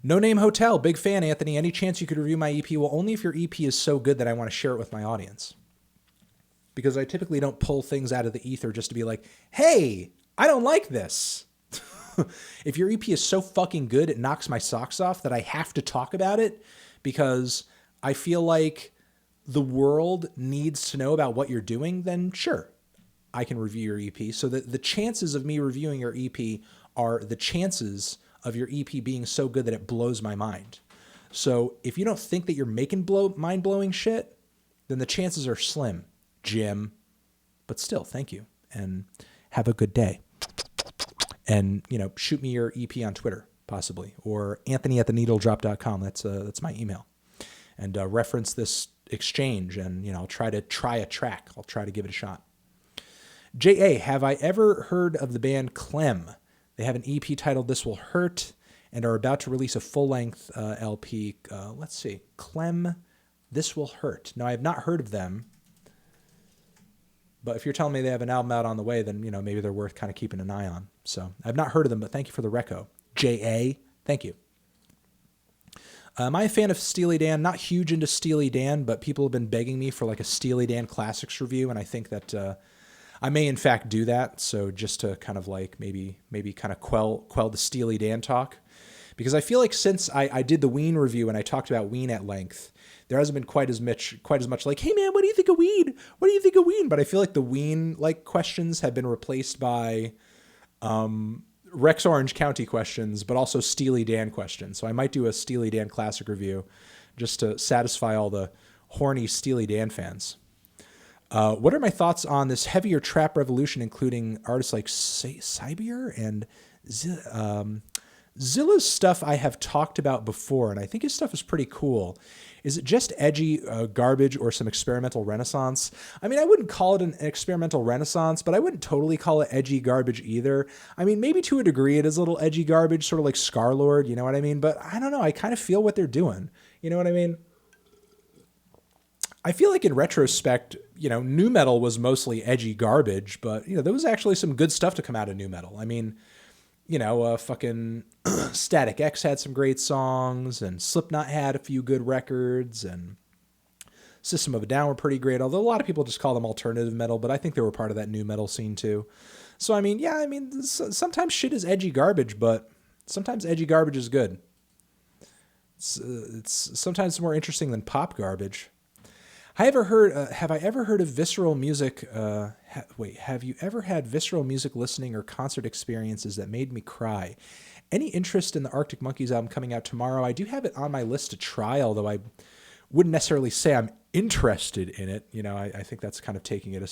No Name Hotel, big fan, Anthony. Any chance you could review my EP? Well, only if your EP is so good that I want to share it with my audience. Because I typically don't pull things out of the ether just to be like, hey, I don't like this. If your EP is so fucking good, it knocks my socks off that I have to talk about it because I feel like the world needs to know about what you're doing, then sure, I can review your EP. So the chances of me reviewing your EP are the chances of your EP being so good that it blows my mind. So if you don't think that you're making mind-blowing shit, then the chances are slim, Jim. But still, thank you, and have a good day. And, shoot me your EP on Twitter, possibly, or anthony@theneedledrop.com. That's my email. And reference this exchange, and, I'll try a track. I'll try to give it a shot. J.A., have I ever heard of the band Clem? They have an EP titled This Will Hurt and are about to release a full-length LP. Let's see. Clem, This Will Hurt. No, I have not heard of them. But if you're telling me they have an album out on the way, then, maybe they're worth kind of keeping an eye on. So I've not heard of them, but thank you for the reco. J.A., thank you. Am I a fan of Steely Dan? Not huge into Steely Dan, but people have been begging me for like a Steely Dan Classics review, and I think that I may in fact do that. So just to kind of like maybe kind of quell the Steely Dan talk. Because I feel like since I did the Ween review and I talked about Ween at length, there hasn't been quite as much like, hey man, what do you think of Ween? What do you think of Ween? But I feel like the Ween like questions have been replaced by Rex Orange County questions, but also Steely Dan questions. So I might do a Steely Dan classic review just to satisfy all the horny Steely Dan fans. What are my thoughts on this heavier trap revolution, including artists like Cybier and Zilla's stuff I have talked about before, and I think his stuff is pretty cool. Is it just edgy garbage or some experimental renaissance? I mean, I wouldn't call it an experimental renaissance, but I wouldn't totally call it edgy garbage either. I mean, maybe to a degree it is a little edgy garbage, sort of like Scarlord, you know what I mean? But I don't know, I kind of feel what they're doing. You know what I mean? I feel like in retrospect, nu metal was mostly edgy garbage, but, there was actually some good stuff to come out of nu metal. I mean, fucking Static X had some great songs, and Slipknot had a few good records, and System of a Down were pretty great, although a lot of people just call them alternative metal, but I think they were part of that nu metal scene too. So, sometimes shit is edgy garbage, but sometimes edgy garbage is good. It's sometimes more interesting than pop garbage. Have I ever heard of visceral music? Have you ever had visceral music listening or concert experiences that made me cry? Any interest in the Arctic Monkeys album coming out tomorrow? I do have it on my list to try, although I wouldn't necessarily say I'm interested in it. I think that's kind of taking it a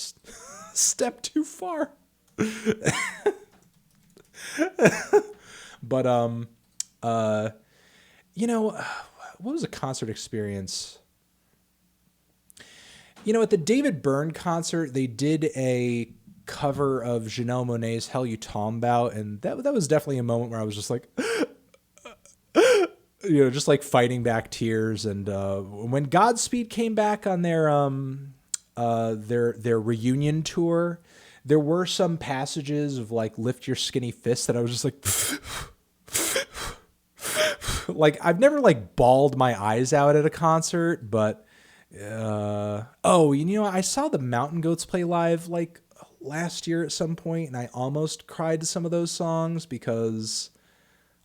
step too far. But, what was a concert experience? At the David Byrne concert, they did a cover of Janelle Monáe's Hell You Talking About, and that was definitely a moment where I was just like, just like fighting back tears. And when Godspeed came back on their reunion tour, there were some passages of like Lift Your Skinny Fist that I was just like, like I've never like bawled my eyes out at a concert, but I saw the Mountain Goats play live like last year at some point, and I almost cried to some of those songs because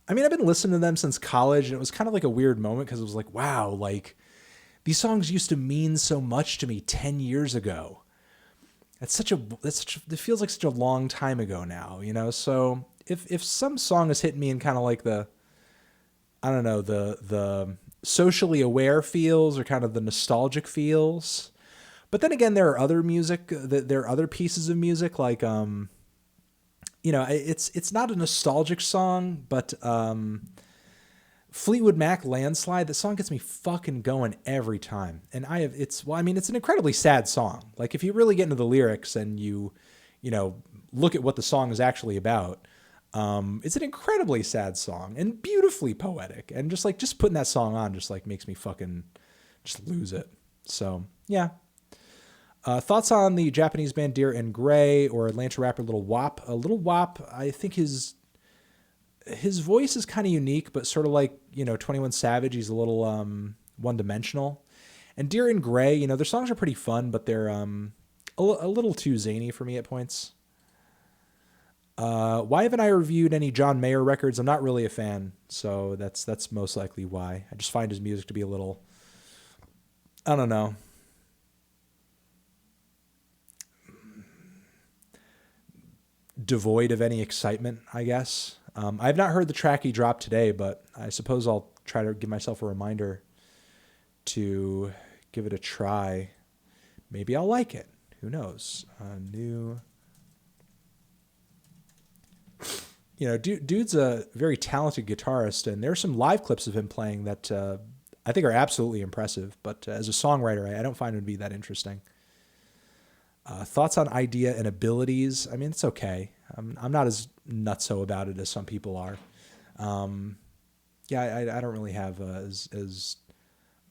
I've been listening to them since college, and it was kind of like a weird moment because it was like, wow, like these songs used to mean so much to me 10 years ago. It feels like such a long time ago now, so if some song is hitting me in kind of like the socially aware feels or kind of the nostalgic feels. But then again, there are other pieces of music like, it's not a nostalgic song, but Fleetwood Mac Landslide, that song gets me fucking going every time. And it's an incredibly sad song. Like if you really get into the lyrics and you look at what the song is actually about, it's an incredibly sad song and beautifully poetic, and just putting that song on just like makes me fucking just lose it. So yeah. Thoughts on the Japanese band Deer and Gray or Atlanta rapper Little Wop? Little Wop, I think his voice is kind of unique, but sort of like, 21 Savage. He's a little one-dimensional. And Deer and Gray, their songs are pretty fun, but they're a little too zany for me at points. Why haven't I reviewed any John Mayer records? I'm not really a fan, so that's most likely why. I just find his music to be a little, I don't know, devoid of any excitement, I guess. I've not heard the track he dropped today, but I suppose I'll try to give myself a reminder to give it a try. Maybe I'll like it. Who knows? Dude's a very talented guitarist, and there's some live clips of him playing that I think are absolutely impressive. But as a songwriter, I don't find him to be that interesting. Thoughts on idea and abilities? I mean, it's okay. I'm not as nutso about it as some people are. I don't really have as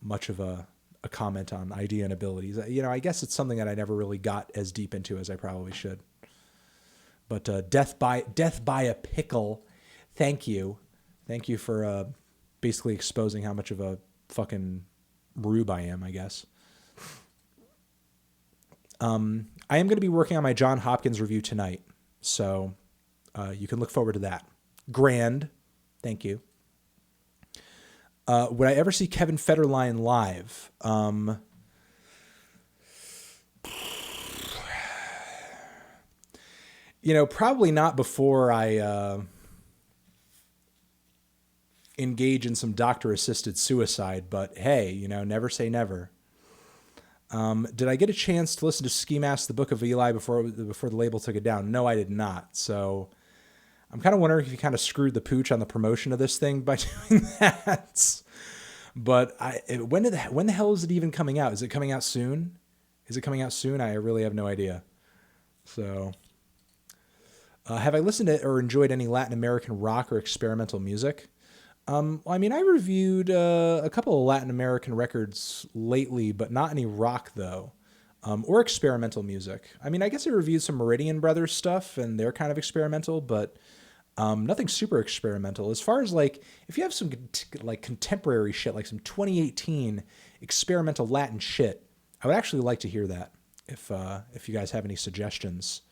much of a comment on idea and abilities. I guess it's something that I never really got as deep into as I probably should. But Death by a Pickle, thank you for basically exposing how much of a fucking rube I am, I guess. I am going to be working on my John Hopkins review tonight, so you can look forward to that. Grand, thank you. Would I ever see Kevin Federline live? Probably not before I engage in some doctor-assisted suicide, but hey, never say never. Did I get a chance to listen to Ski Mask, the Book of Eli before the label took it down? No, I did not. So I'm kind of wondering if you kind of screwed the pooch on the promotion of this thing by doing that. But when the hell is it even coming out? Is it coming out soon? I really have no idea. So have I listened to or enjoyed any Latin American rock or experimental music? I reviewed a couple of Latin American records lately, but not any rock, though, or experimental music. I guess I reviewed some Meridian Brothers stuff, and they're kind of experimental, but nothing super experimental. As far as, if you have some, contemporary shit, like some 2018 experimental Latin shit, I would actually like to hear that, if you guys have any suggestions.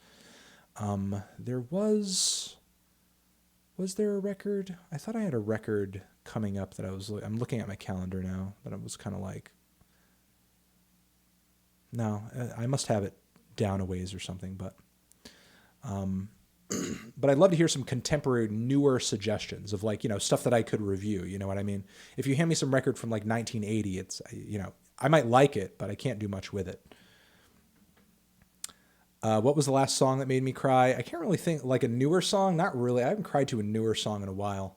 Was there a record? I thought I had a record coming up that I'm looking at my calendar now, that I was kind of like, no, I must have it down a ways or something, but I'd love to hear some contemporary, newer suggestions of stuff that I could review. You know what I mean? If you hand me some record from 1980, it's, I might like it, but I can't do much with it. What was the last song that made me cry? I can't really think, a newer song. Not really. I haven't cried to a newer song in a while.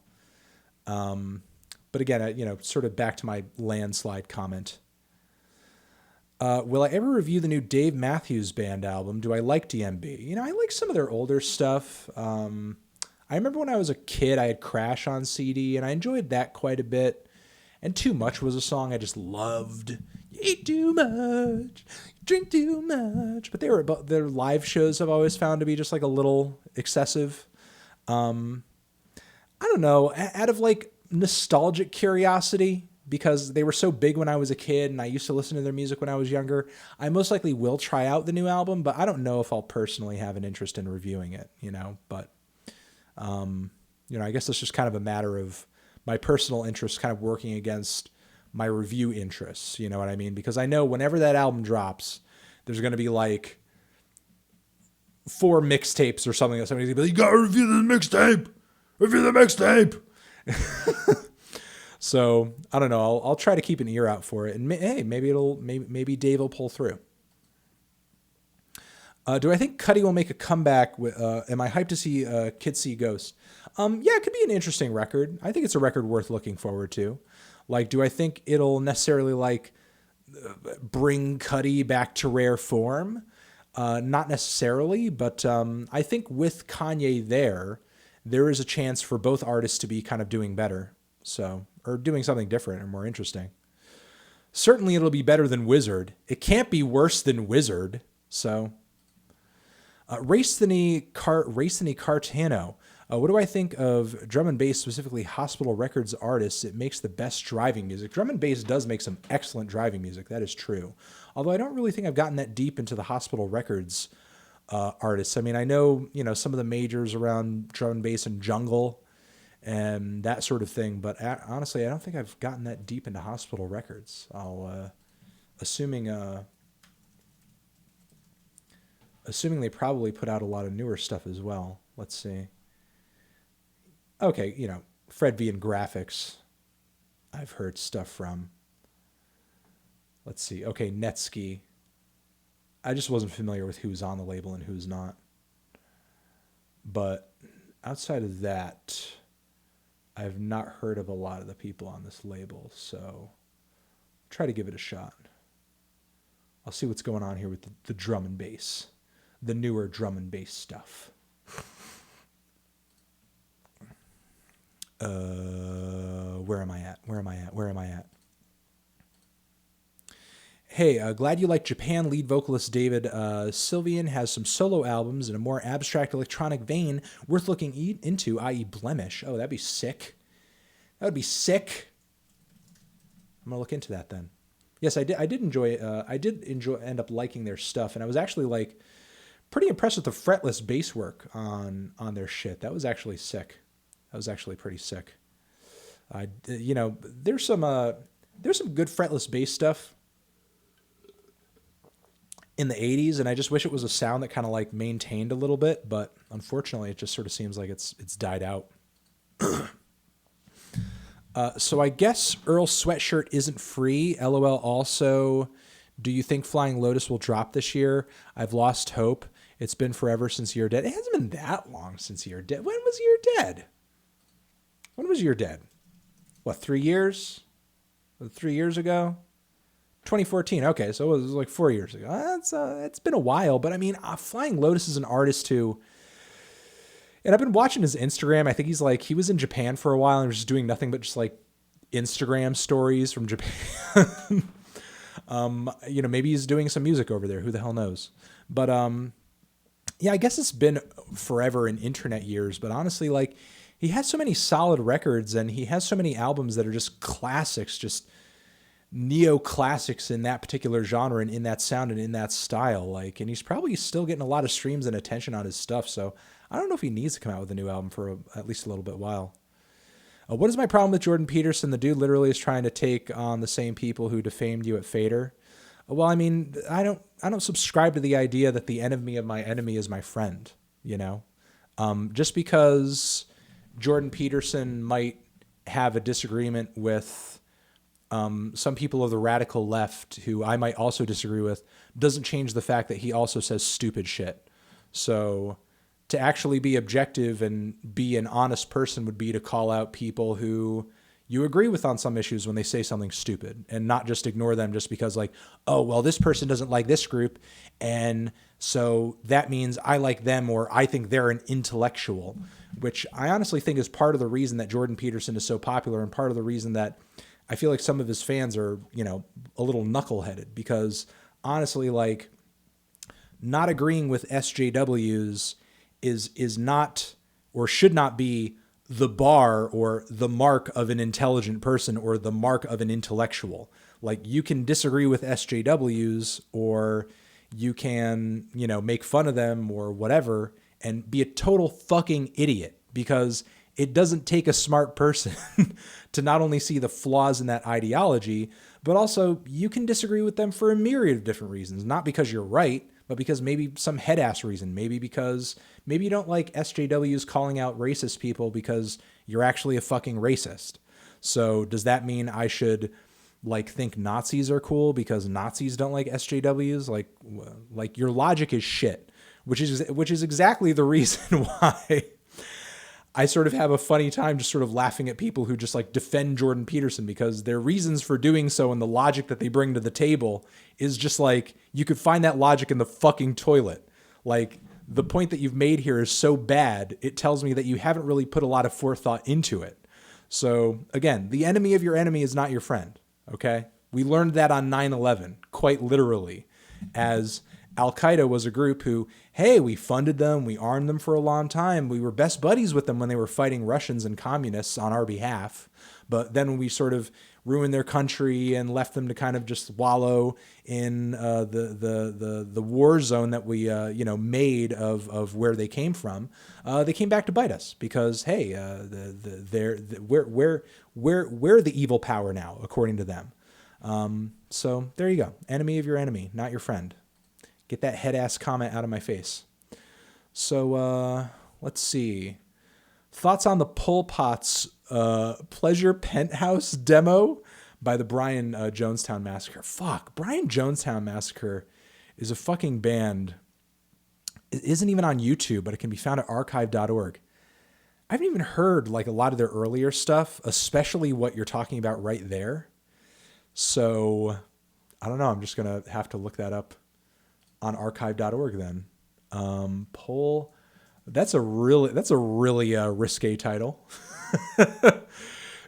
But again, sort of back to my landslide comment. Will I ever review the new Dave Matthews Band album? Do I like DMB? I like some of their older stuff. I remember when I was a kid, I had Crash on CD, and I enjoyed that quite a bit. And Too Much was a song I just loved. You eat too much, drink too much. But their live shows I've always found to be just a little excessive. I don't know, out of nostalgic curiosity, because they were so big when I was a kid and I used to listen to their music when I was younger, I most likely will try out the new album, but I don't know if I'll personally have an interest in reviewing it, but, I guess it's just kind of a matter of my personal interest kind of working against my review interests, you know what I mean? Because I know whenever that album drops, there's going to be 4 mixtapes or something that somebody's going to be like, you got to review the mixtape! Review the mixtape! So, I don't know. I'll try to keep an ear out for it. And hey, maybe Dave will pull through. Do I think Cuddy will make a comeback? Am I hyped to see Kids See Ghost? Yeah, it could be an interesting record. I think it's a record worth looking forward to. Do I think it'll necessarily bring Cuddy back to rare form? Not necessarily, but I think with Kanye there is a chance for both artists to be kind of doing better. So, or doing something different or more interesting. Certainly it'll be better than Wizard. It can't be worse than Wizard. So, Racini Cartano. What do I think of drum and bass, specifically Hospital Records artists? It makes the best driving music. Drum and bass does make some excellent driving music. That is true. Although I don't really think I've gotten that deep into the Hospital Records artists. I mean, I know, some of the majors around drum and bass and jungle and that sort of thing. But honestly, I don't think I've gotten that deep into Hospital Records. Assuming they probably put out a lot of newer stuff as well. Let's see. Okay, Fred V and Graphics, I've heard stuff from. Let's see. Okay, Netsky. I just wasn't familiar with who's on the label and who's not. But outside of that, I've not heard of a lot of the people on this label, so try to give it a shot. I'll see what's going on here with the drum and bass, the newer drum and bass stuff. Where am I at? Hey, glad you like Japan. Lead vocalist David Sylvian has some solo albums in a more abstract electronic vein worth looking into, i.e. Blemish. Oh, that'd be sick. That would be sick. I'm gonna look into that then. Yes, I did enjoy end up liking their stuff, and I was actually pretty impressed with the fretless bass work on their shit. That was actually sick. That was actually pretty sick. There's some good fretless bass stuff in the 80s, and I just wish it was a sound that kind of maintained a little bit, but unfortunately it just sort of seems like it's died out. So I guess Earl's Sweatshirt isn't free. LOL. Also, do you think Flying Lotus will drop this year? I've lost hope. It's been forever since You're Dead. It hasn't been that long since You're Dead. When was You're Dead? When was You're Dead? What, 3 years? 3 years ago? 2014. Okay, so it was 4 years ago. It's been a while, but I mean, Flying Lotus is an artist who, and I've been watching his Instagram. I think he was in Japan for a while and was just doing nothing but just Instagram stories from Japan. Maybe he's doing some music over there. Who the hell knows? But yeah, I guess it's been forever in internet years, but honestly, he has so many solid records and he has so many albums that are just classics, just neo-classics in that particular genre and in that sound and in that style. And he's probably still getting a lot of streams and attention on his stuff. So I don't know if he needs to come out with a new album for at least a little bit while. What is my problem with Jordan Peterson? The dude literally is trying to take on the same people who defamed you at Fader. Well, I mean, I don't subscribe to the idea that the enemy of my enemy is my friend, just because Jordan Peterson might have a disagreement with some people of the radical left who I might also disagree with doesn't change the fact that he also says stupid shit. So to actually be objective and be an honest person would be to call out people who you agree with on some issues when they say something stupid and not just ignore them just because oh, well, this person doesn't like this group. And so that means I like them or I think they're an intellectual, which I honestly think is part of the reason that Jordan Peterson is so popular and part of the reason that I feel like some of his fans are, a little knuckleheaded because honestly, not agreeing with SJWs is not or should not be the bar or the mark of an intelligent person or the mark of an intellectual. You can disagree with SJWs or you can, make fun of them or whatever and be a total fucking idiot because it doesn't take a smart person to not only see the flaws in that ideology, but also you can disagree with them for a myriad of different reasons. Not because you're right, but because maybe some head-ass reason. Maybe you don't like SJWs calling out racist people because you're actually a fucking racist. So does that mean I should think Nazis are cool because Nazis don't like SJWs? Your logic is shit, which is exactly the reason why I sort of have a funny time just sort of laughing at people who just defend Jordan Peterson because their reasons for doing so and the logic that they bring to the table is just you could find that logic in the fucking toilet. The point that you've made here is so bad, it tells me that you haven't really put a lot of forethought into it. So again, the enemy of your enemy is not your friend. Okay. We learned that on 9/11, quite literally, as Al-Qaeda was a group who, hey, we funded them, we armed them for a long time, we were best buddies with them when they were fighting Russians and communists on our behalf. But then when we sort of ruined their country and left them to kind of just wallow in the war zone that we made of where they came from, they came back to bite us because hey, we're the evil power now according to them. So there you go, enemy of your enemy, not your friend. Get that head ass comment out of my face. So let's see. Thoughts on the Pol Pot's Pleasure Penthouse demo by the Brian Jonestown Massacre. Fuck, Brian Jonestown Massacre is a fucking band. It isn't even on YouTube, but it can be found at archive.org. I haven't even heard like a lot of their earlier stuff, especially what you're talking about right there. So I don't know. I'm just going to have to look that up on archive.org then. Pol... That's a really risque title.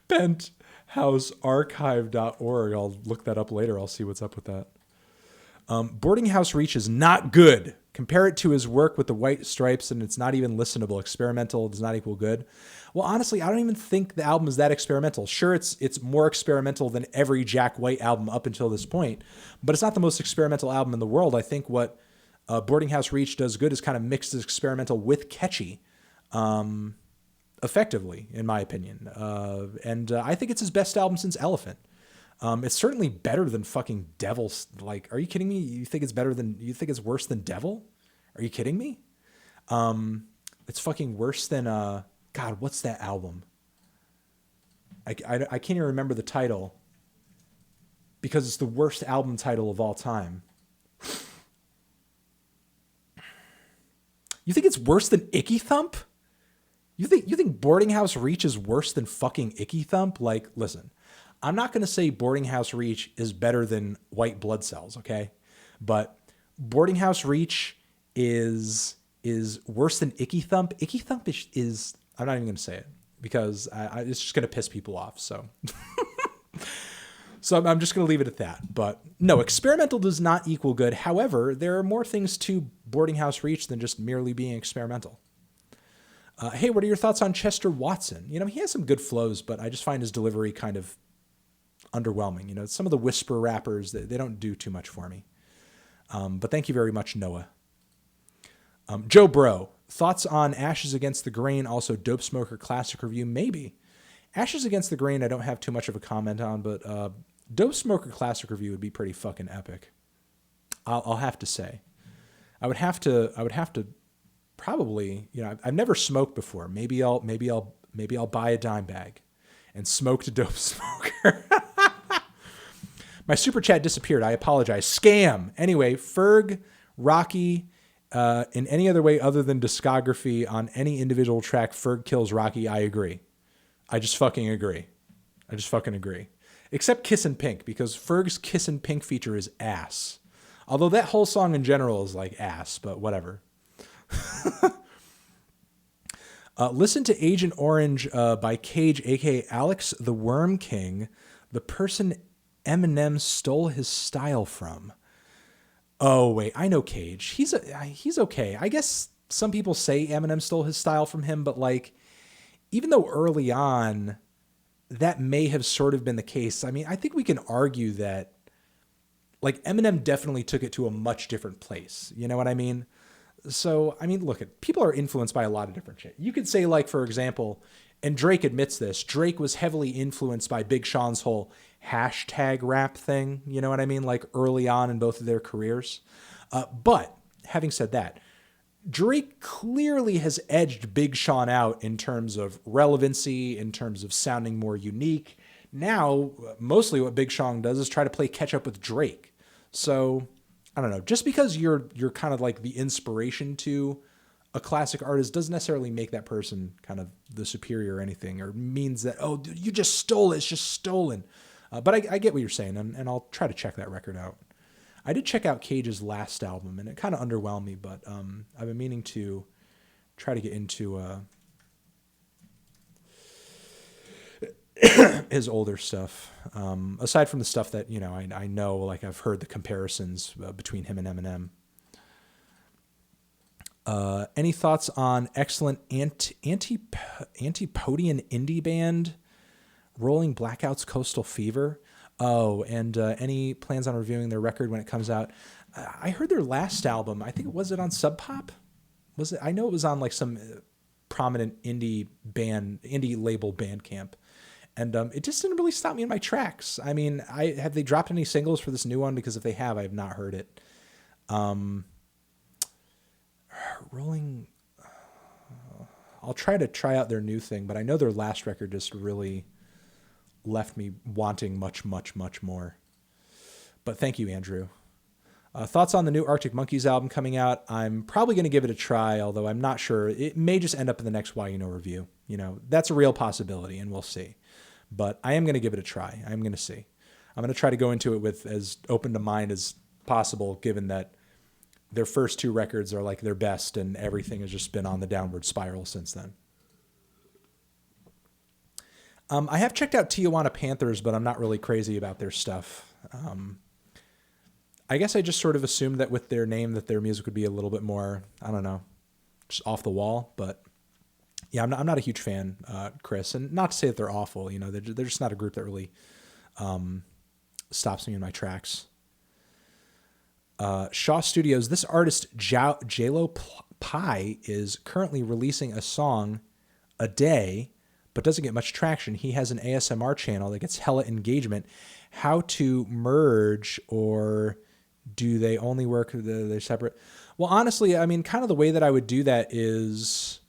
Penthousearchive.org. I'll look that up later. I'll see what's up with that. Boarding House Reach is not good. Compare it to his work with the White Stripes, and it's not even listenable. Experimental does not equal good. Well, honestly, I don't even think the album is that experimental. Sure, it's more experimental than every Jack White album up until this point, but it's not the most experimental album in the world. I think what Boarding House Reach does good is kind of mix experimental with catchy, effectively, in my opinion. And I think it's his best album since Elephant. It's certainly better than fucking Devil's. Like, are you kidding me? You think it's worse than Devil? Are you kidding me? It's fucking worse than, God, what's that album? I can't even remember the title because it's the worst album title of all time. You think it's worse than Icky Thump? You think Boarding House Reach is worse than fucking Icky Thump? Like, listen, I'm not going to say Boarding House Reach is better than White Blood Cells, okay? But Boarding House Reach is worse than Icky Thump. Icky Thump is I'm not even going to say it because it's just going to piss people off. So, so I'm just going to leave it at that. But no, experimental does not equal good. However, there are more things to Boarding House Reach than just merely being experimental. Hey, what are your thoughts on Chester Watson? You know, he has some good flows, but I just find his delivery kind of underwhelming. You know, some of the whisper rappers, they don't do too much for me. But thank you very much, Noah. Joe Bro, thoughts on Ashes Against the Grain, also Dope Smoker Classic Review? Maybe. Ashes Against the Grain I don't have too much of a comment on, but Dope Smoker Classic Review would be pretty fucking epic. I'll have to say. I would have to probably, you know, I've never smoked before. Maybe I'll buy a dime bag and smoke to Dope Smoker. My super chat disappeared. I apologize. Scam. Anyway, Ferg, Rocky, in any other way other than discography on any individual track, Ferg kills Rocky. I agree. I just fucking agree. Except Kissin' Pink, because Ferg's Kissin' Pink feature is ass. Although that whole song in general is like ass, but whatever. Listen to Agent Orange by Cage, aka Alex the Worm King, the person Eminem stole his style from. Oh wait, I know Cage. He's okay. I guess some people say Eminem stole his style from him, but like, even though early on that may have sort of been the case, I mean, I think we can argue that like Eminem definitely took it to a much different place. You know what I mean? So, I mean, look, people are influenced by a lot of different shit. You could say, like, for example, and Drake admits this, Drake was heavily influenced by Big Sean's whole hashtag rap thing. You know what I mean? Like early on in both of their careers. But having said that, Drake clearly has edged Big Sean out in terms of relevancy, in terms of sounding more unique. Now, mostly what Big Sean does is try to play catch up with Drake. So, I don't know. Just because you're kind of like the inspiration to a classic artist doesn't necessarily make that person kind of the superior or anything, or means that, oh, dude, you just stole it. It's just stolen. But I get what you're saying, and I'll try to check that record out. I did check out Cage's last album, and it kind of underwhelmed me, but I've been meaning to try to get into his older stuff. Aside from the stuff that, you know, I know, like I've heard the comparisons between him and Eminem. Any thoughts on excellent antipodian indie band Rolling Blackouts Coastal Fever? Oh, and any plans on reviewing their record when it comes out? I heard their last album. I think was it on Sub Pop? Was it? I know it was on like some prominent indie label Bandcamp, and it just didn't really stop me in my tracks. I mean, have they dropped any singles for this new one? Because if they have, I have not heard it. Rolling. I'll try out their new thing, but I know their last record just really left me wanting much, much, much more. But thank you, Andrew. Thoughts on the new Arctic Monkeys album coming out? I'm probably going to give it a try, although I'm not sure. It may just end up in the next Why You Know review. You know, that's a real possibility, and we'll see. But I am going to give it a try. I'm going to see. I'm going to try to go into it with as open to mind as possible, given that their first two records are like their best, and everything has just been on the downward spiral since then. I have checked out Tijuana Panthers, but I'm not really crazy about their stuff. I guess I just sort of assumed that with their name that their music would be a little bit more, I don't know, just off the wall. But yeah, I'm not a huge fan, Chris. And not to say that they're awful. You know, they're just not a group that really stops me in my tracks. Shaw Studios, this artist, JLo Pie, is currently releasing a song a day, but doesn't get much traction. He has an ASMR channel that gets hella engagement. How to merge, or do they only work? They're separate? Well, honestly, I mean, kind of the way that I would do that is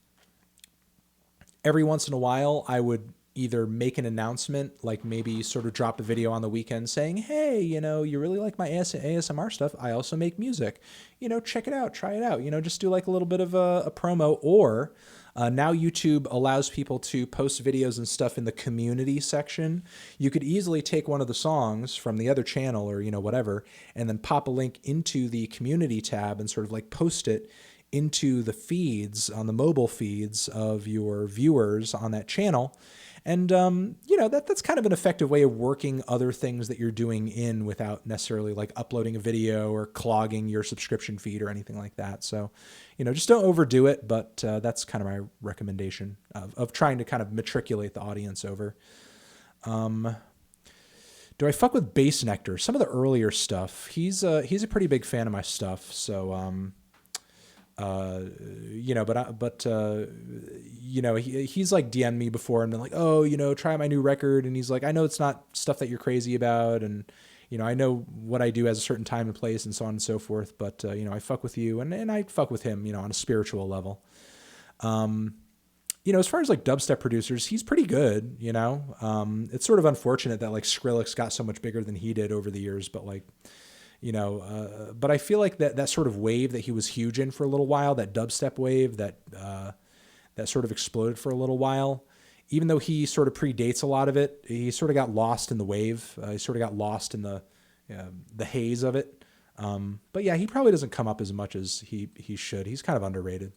every once in a while, I would either make an announcement, like maybe sort of drop a video on the weekend saying, hey, you know, you really like my ASMR stuff. I also make music, you know, check it out, try it out, you know, just do like a little bit of a promo. Or now YouTube allows people to post videos and stuff in the community section. You could easily take one of the songs from the other channel or, you know, whatever, and then pop a link into the community tab and sort of like post it into the feeds, on the mobile feeds of your viewers on that channel. And, you know, that's kind of an effective way of working other things that you're doing in without necessarily like uploading a video or clogging your subscription feed or anything like that. So, you know, just don't overdo it. But that's kind of my recommendation of trying to kind of matriculate the audience over. Do I fuck with Bass Nectar? Some of the earlier stuff. He's a pretty big fan of my stuff. So, you know, but you know, he's like DM'd me before and been like, oh, you know, try my new record. And he's like, I know it's not stuff that you're crazy about. And, you know, I know what I do has a certain time and place and so on and so forth. But, you know, I fuck with you and I fuck with him, you know, on a spiritual level. You know, as far as like dubstep producers, he's pretty good, you know. It's sort of unfortunate that like Skrillex got so much bigger than he did over the years, but like, you know, but I feel like that sort of wave that he was huge in for a little while, that dubstep wave that sort of exploded for a little while, even though he sort of predates a lot of it, he sort of got lost in the wave. He sort of got lost in the haze of it. But yeah, he probably doesn't come up as much as he should. He's kind of underrated.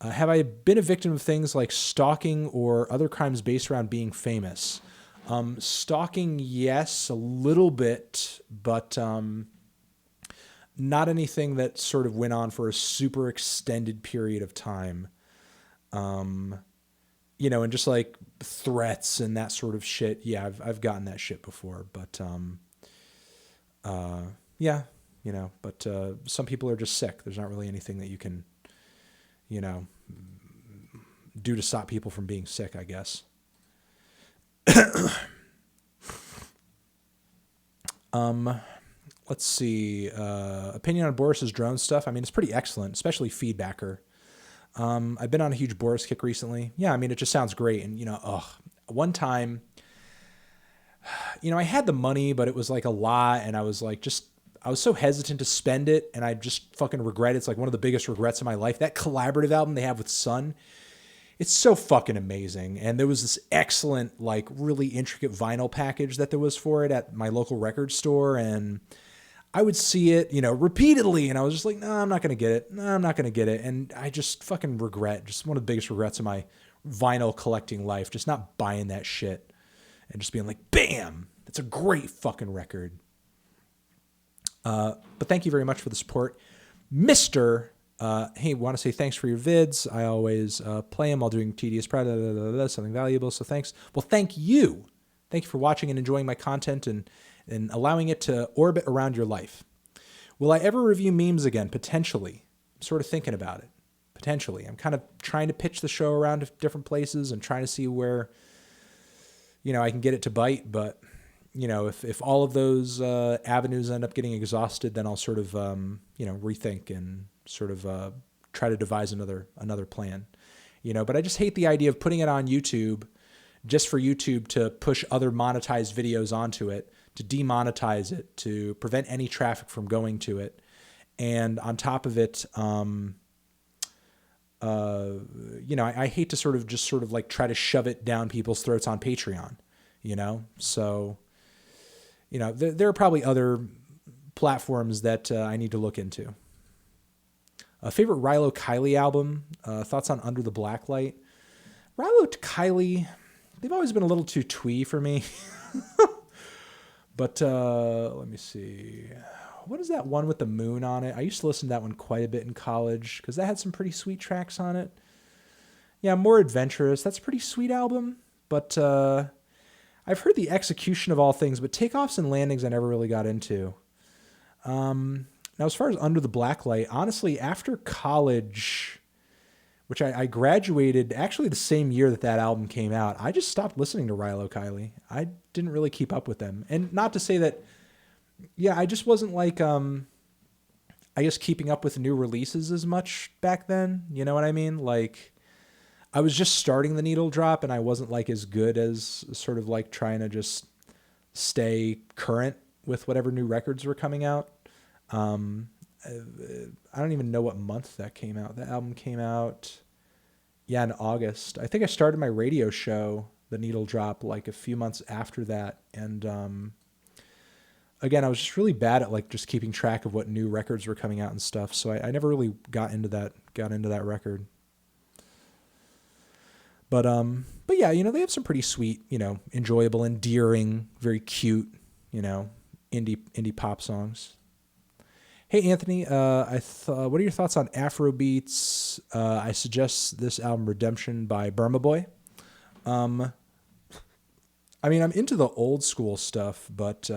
Have I been a victim of things like stalking or other crimes based around being famous? Stalking, yes, a little bit, but not anything that sort of went on for a super extended period of time. You know, and just like threats and that sort of shit. Yeah, I've gotten that shit before, but yeah, you know, but some people are just sick. There's not really anything that you can, you know, do to stop people from being sick, I guess. Let's see. Opinion on Boris's drone stuff. I mean, it's pretty excellent, especially Feedbacker. I've been on a huge Boris kick recently. Yeah, I mean, it just sounds great. And, you know, one time, you know, I had the money, but it was like a lot. And I was like, I was so hesitant to spend it. And I just fucking regret it. It's like one of the biggest regrets of my life. That collaborative album they have with Sun, it's so fucking amazing. And there was this excellent, like really intricate vinyl package that there was for it at my local record store. And I would see it, you know, repeatedly. And I was just like, no, I'm not going to get it. No, I'm not going to get it. And I just fucking regret, just one of the biggest regrets of my vinyl collecting life, just not buying that shit and just being like, bam, that's a great fucking record. But thank you very much for the support. Mr. Hey, want to say thanks for your vids. I always play them while doing tedious something valuable. So thanks. Well, thank you. Thank you for watching and enjoying my content and allowing it to orbit around your life. Will I ever review memes again? Potentially. I'm sort of thinking about it. Potentially. I'm kind of trying to pitch the show around to different places and trying to see where, I can get it to bite. But, if all of those avenues end up getting exhausted, then I'll sort of, rethink and sort of try to devise another plan. But I just hate the idea of putting it on YouTube just for YouTube to push other monetized videos onto it, to demonetize it, to prevent any traffic from going to it. And on top of it, I hate to sort of like try to shove it down people's throats on Patreon, So, there are probably other platforms that I need to look into. Favorite Rilo Kiley album? Thoughts on Under the Blacklight? Rilo Kiley, they've always been a little too twee for me. But let me see. What is that one with the moon on it? I used to listen to that one quite a bit in college because that had some pretty sweet tracks on it. Yeah, More Adventurous. That's a pretty sweet album. But I've heard The Execution of All Things, but Takeoffs and Landings I never really got into. Now, as far as Under the Blacklight, honestly, after college, which I graduated actually the same year that album came out, I just stopped listening to Rilo Kiley. I didn't really keep up with them. And not to say that, I just wasn't like, I guess keeping up with new releases as much back then. You know what I mean? Like, I was just starting the needle drop and I wasn't like as good as sort of like trying to just stay current with whatever new records were coming out. I don't even know what month that came out. That album came out, in August. I think I started my radio show, The Needle Drop, like a few months after that. And again, I was just really bad at like just keeping track of what new records were coming out and stuff. So I never really got into that record. But yeah, they have some pretty sweet, enjoyable, endearing, very cute, indie pop songs. Hey, Anthony, what are your thoughts on Afrobeats? I suggest this album, Redemption by Burma Boy. I'm into the old school stuff, but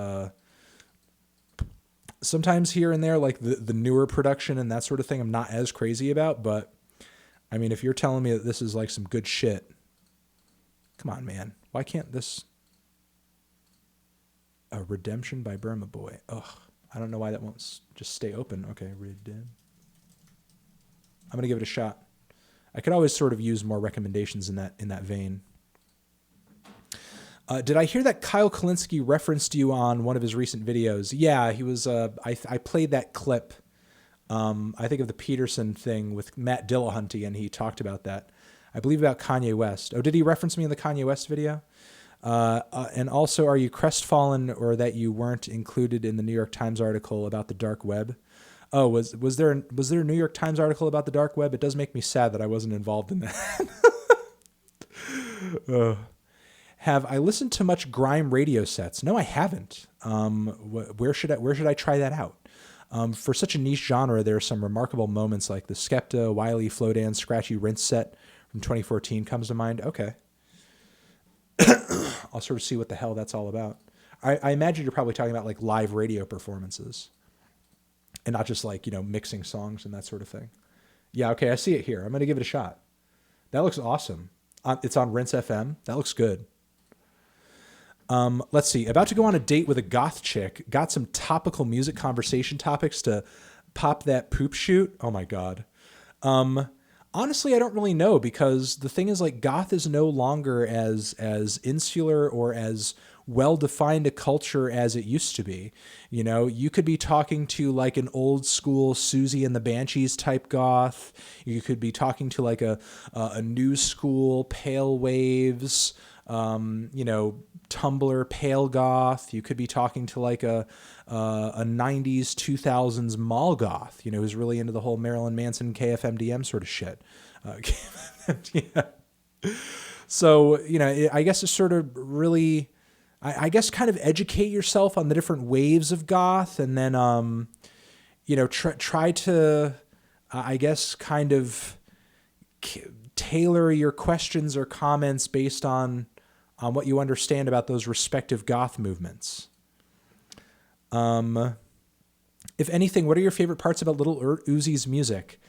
sometimes here and there, like the newer production and that sort of thing, I'm not as crazy about. But, if you're telling me that this is like some good shit, come on, man. Why can't this... Redemption by Burma Boy. Ugh. I don't know why that won't just stay open. Okay, I'm going to give it a shot. I could always sort of use more recommendations in that vein. Did I hear that Kyle Kalinske referenced you on one of his recent videos? Yeah, he was. I played that clip. I think of the Peterson thing with Matt Dillahunty, and he talked about that. I believe about Kanye West. Oh, did he reference me in the Kanye West video? And also, are you crestfallen or that you weren't included in the New York Times article about the dark web? Oh, was there a New York Times article about the dark web? It does make me sad that I wasn't involved in that. Have I listened to much grime radio sets? No, I haven't. Where should I try that out? For such a niche genre, there are some remarkable moments like the Skepta, Wiley, Flowdan, Scratchy Rinse set from 2014 comes to mind. Okay. I'll sort of see what the hell that's all about. I imagine you're probably talking about like live radio performances and not just like, mixing songs and that sort of thing. Yeah, okay, I see it here. I'm going to give it a shot. That looks awesome. It's on Rinse FM. That looks good. Let's see. About to go on a date with a goth chick. Got some topical music conversation topics to pop that poop shoot. Oh my God. Honestly, I don't really know because the thing is like goth is no longer as insular or as well-defined a culture as it used to be. You could be talking to like an old school Susie and the Banshees type goth. You could be talking to like a new school Pale Waves, Tumblr Pale Goth. You could be talking to like a 90s, 2000s mall goth, who's really into the whole Marilyn Manson KFMDM sort of shit. Yeah. So, I guess it's sort of really, I guess kind of educate yourself on the different waves of goth, and then, try to, I guess, kind of tailor your questions or comments based on what you understand about those respective goth movements. If anything, what are your favorite parts about Little Uzi's music?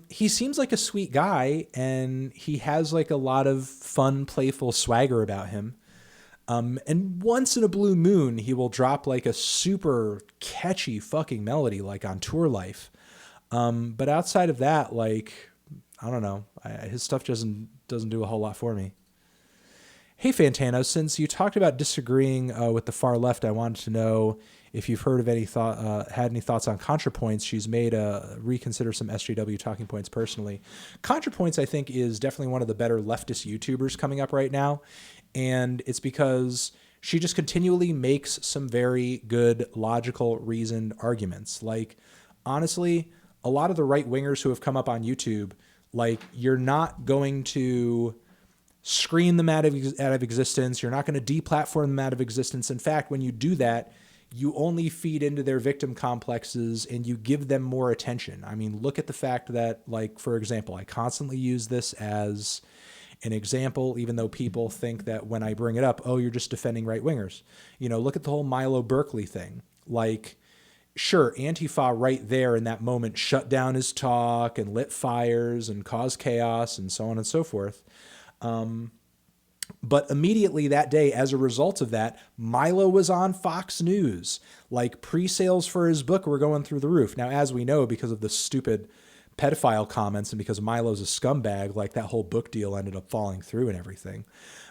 He seems like a sweet guy, and he has like a lot of fun, playful swagger about him. And once in a blue moon, he will drop like a super catchy fucking melody, like on Tour Life. But outside of that, like, I don't know, his stuff doesn't do a whole lot for me. Hey, Fantano, since you talked about disagreeing with the far left, I wanted to know if you've heard of had any thoughts on ContraPoints. She's made reconsider some SJW talking points personally. ContraPoints, I think, is definitely one of the better leftist YouTubers coming up right now. And it's because she just continually makes some very good, logical, reasoned arguments. Like, honestly, a lot of the right wingers who have come up on YouTube, like, you're not going to screen them out of existence. You're not going to deplatform them out of existence. In fact, when you do that, you only feed into their victim complexes and you give them more attention. I mean, look at the fact that, like, for example, I constantly use this as an example, even though people think that when I bring it up, oh, you're just defending right wingers. Look at the whole Milo Berkeley thing. Like, sure, Antifa right there in that moment shut down his talk and lit fires and caused chaos and so on and so forth. But immediately that day, as a result of that, Milo was on Fox News. Like, pre-sales for his book were going through the roof. Now, as we know, because of the stupid pedophile comments and because Milo's a scumbag, like, that whole book deal ended up falling through and everything.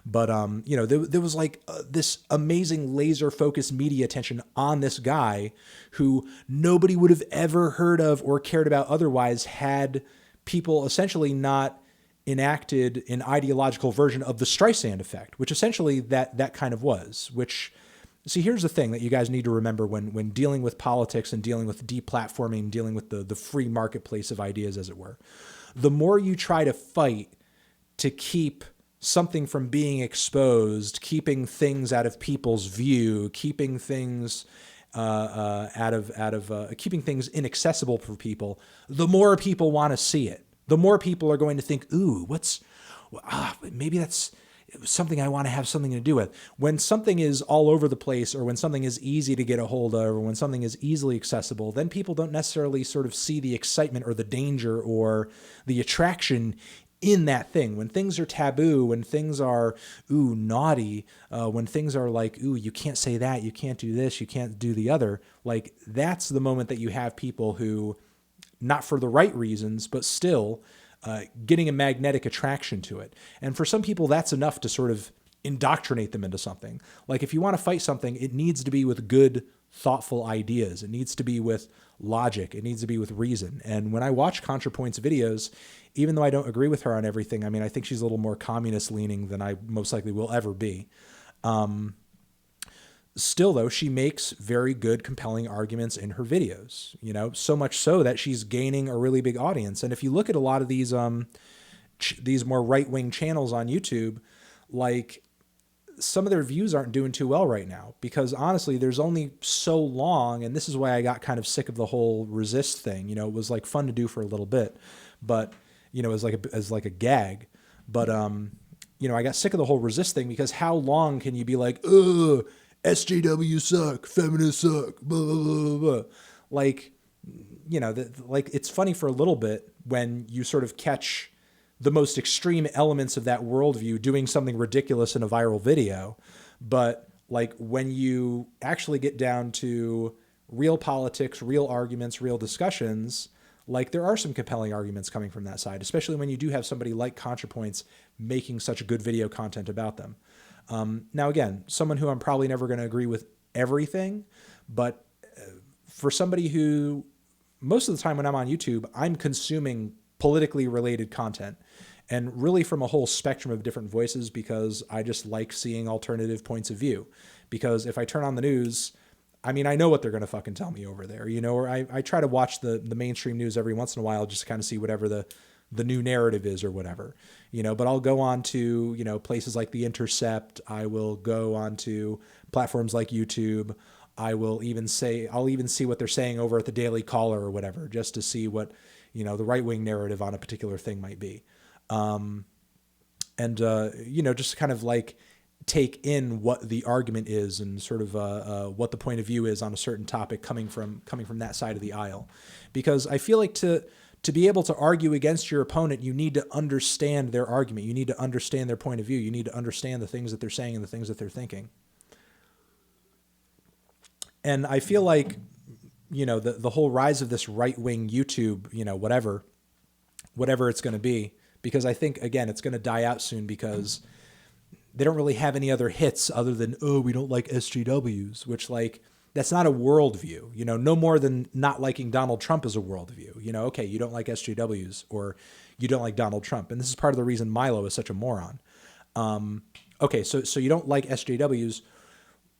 But, there was like this amazing laser focused media attention on this guy who nobody would have ever heard of or cared about otherwise had people essentially not enacted an ideological version of the Streisand effect, which essentially that kind of was. Which, see, here's the thing that you guys need to remember when dealing with politics and dealing with deplatforming, dealing with the free marketplace of ideas, as it were. The more you try to fight to keep something from being exposed, keeping things out of people's view, keeping things keeping things inaccessible for people, the more people want to see it. The more people are going to think, ooh, maybe that's something I want to have something to do with. When something is all over the place, or when something is easy to get a hold of, or when something is easily accessible, then people don't necessarily sort of see the excitement or the danger or the attraction in that thing. When things are taboo, when things are, ooh, naughty, when things are like, ooh, you can't say that, you can't do this, you can't do the other, like, that's the moment that you have people who, not for the right reasons, but still getting a magnetic attraction to it. And for some people, that's enough to sort of indoctrinate them into something. Like, if you want to fight something, it needs to be with good, thoughtful ideas. It needs to be with logic. It needs to be with reason. And when I watch ContraPoint's videos, even though I don't agree with her on everything, I mean, I think she's a little more communist leaning than I most likely will ever be. Still, though, she makes very good, compelling arguments in her videos, so much so that she's gaining a really big audience. And if you look at a lot of these more right-wing channels on YouTube, like, some of their views aren't doing too well right now, because honestly, there's only so long, and this is why I got kind of sick of the whole resist thing. It was like fun to do for a little bit, but, as like a gag. But, I got sick of the whole resist thing, because how long can you be like, ugh, SJW suck, feminists suck, blah, blah, blah, blah. Like, it's funny for a little bit when you sort of catch the most extreme elements of that worldview doing something ridiculous in a viral video. But, like, when you actually get down to real politics, real arguments, real discussions, like, there are some compelling arguments coming from that side, especially when you do have somebody like ContraPoints making such good video content about them. Now, again, someone who I'm probably never going to agree with everything, but for somebody who, most of the time when I'm on YouTube, I'm consuming politically related content, and really from a whole spectrum of different voices, because I just like seeing alternative points of view. Because if I turn on the news, I mean, I know what they're going to fucking tell me over there, or I try to watch the mainstream news every once in a while just to kind of see whatever the the new narrative is or whatever, but I'll go on to, places like The Intercept. I will go on to platforms like YouTube. I'll even see what they're saying over at the Daily Caller or whatever, just to see what, the right-wing narrative on a particular thing might be. Just kind of like take in what the argument is and sort of what the point of view is on a certain topic coming from that side of the aisle. Because I feel like to be able to argue against your opponent, you need to understand their argument. You need to understand their point of view. You need to understand the things that they're saying and the things that they're thinking. And I feel like, the whole rise of this right-wing YouTube, whatever it's going to be, because I think, again, it's going to die out soon because they don't really have any other hits other than, we don't like SJWs, which, like, that's not a worldview, no more than not liking Donald Trump is a worldview. Okay, you don't like SJWs or you don't like Donald Trump. And this is part of the reason Milo is such a moron. Okay, so you don't like SJWs.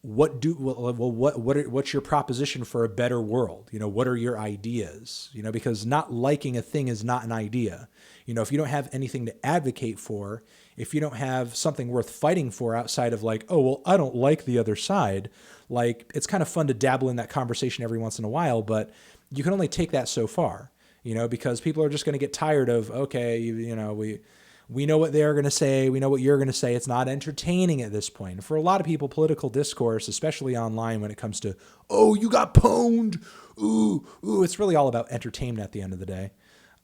What's your proposition for a better world? What are your ideas? Because not liking a thing is not an idea. If you don't have anything to advocate for, if you don't have something worth fighting for outside of like, I don't like the other side, like it's kind of fun to dabble in that conversation every once in a while, but you can only take that so far, because people are just going to get tired of, okay, we know what they're going to say. We know what you're going to say. It's not entertaining at this point. And for a lot of people, political discourse, especially online when it comes to, you got pwned. Ooh, it's really all about entertainment at the end of the day.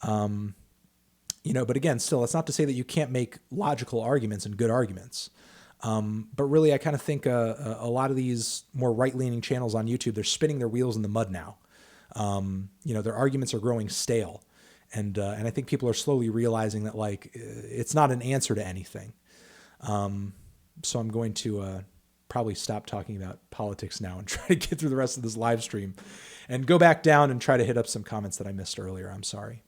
But again, still, it's not to say that you can't make logical arguments and good arguments. But really, I kind of think a lot of these more right-leaning channels on YouTube, they're spinning their wheels in the mud now. Their arguments are growing stale. And I think people are slowly realizing that, like, it's not an answer to anything. So I'm going to probably stop talking about politics now and try to get through the rest of this live stream and go back down and try to hit up some comments that I missed earlier. I'm sorry.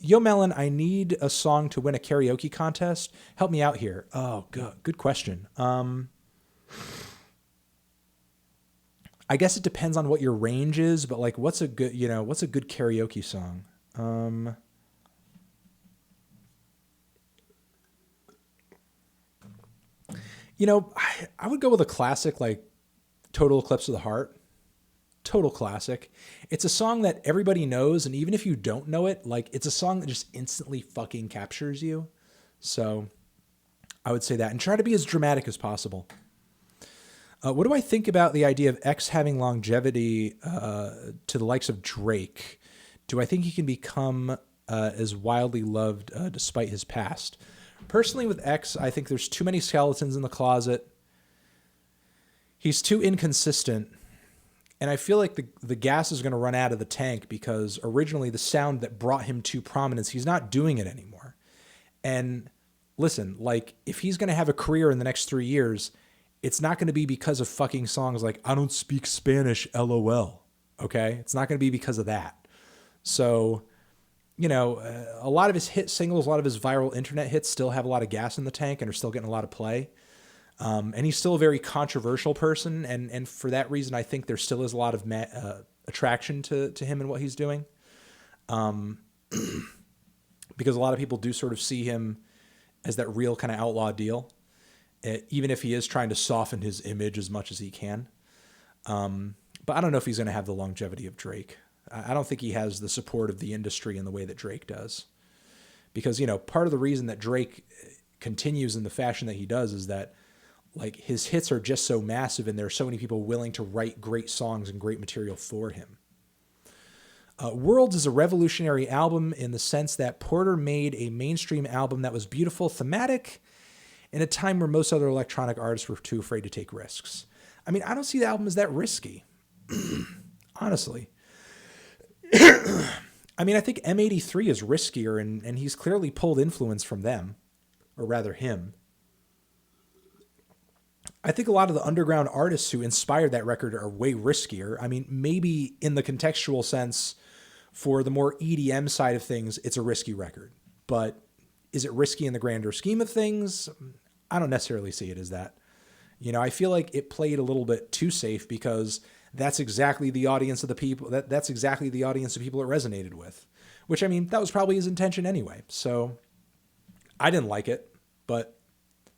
Yo, Melon, I need a song to win a karaoke contest. Help me out here. Oh, good question. I guess it depends on what your range is, but like, what's a good karaoke song? I would go with a classic, like Total Eclipse of the Heart. Total classic. It's a song that everybody knows, and even if you don't know it, like, it's a song that just instantly fucking captures you. So I would say that, and try to be as dramatic as possible. What do I think about the idea of X having longevity to the likes of Drake? Do I think he can become as wildly loved despite his past? Personally, with X, I think there's too many skeletons in the closet. He's too inconsistent. And I feel like the gas is going to run out of the tank because originally the sound that brought him to prominence, he's not doing it anymore. And listen, like, if he's going to have a career in the next 3 years, it's not going to be because of fucking songs like I Don't Speak Spanish, LOL. Okay? It's not going to be because of that. So, a lot of his hit singles, a lot of his viral internet hits still have a lot of gas in the tank and are still getting a lot of play. And he's still a very controversial person. And for that reason, I think there still is a lot of attraction to him and what he's doing. Because a lot of people do sort of see him as that real kind of outlaw deal. Even if he is trying to soften his image as much as he can. But I don't know if he's going to have the longevity of Drake. I don't think he has the support of the industry in the way that Drake does. Because, part of the reason that Drake continues in the fashion that he does is that, like, his hits are just so massive and there are so many people willing to write great songs and great material for him. Worlds is a revolutionary album in the sense that Porter made a mainstream album that was beautiful, thematic, in a time where most other electronic artists were too afraid to take risks. I mean, I don't see the album as that risky. Honestly. I mean, I think M83 is riskier, and he's clearly pulled influence from them. Or rather, him. I think a lot of the underground artists who inspired that record are way riskier. I mean, maybe in the contextual sense, for the more EDM side of things, it's a risky record. But is it risky in the grander scheme of things? I don't necessarily see it as that. I feel like it played a little bit too safe because that's exactly the audience of the people. That's exactly the audience of people it resonated with. which, I mean, that was probably his intention anyway. So I didn't like it, but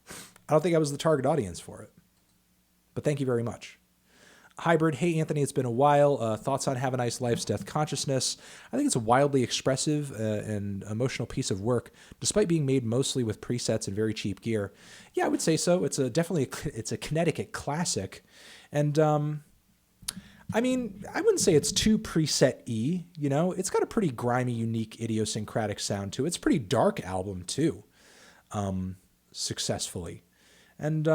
I don't think I was the target audience for it. But thank you very much. Hybrid, hey Anthony, it's been a while. Thoughts on Have a Nice Life's Death Consciousness? I think it's a wildly expressive and emotional piece of work, despite being made mostly with presets and very cheap gear. Yeah, I would say so. It's a Connecticut classic, and I mean, I wouldn't say it's too preset-y. You know, it's got a pretty grimy, unique, idiosyncratic sound to it. It's a pretty dark album too, successfully, and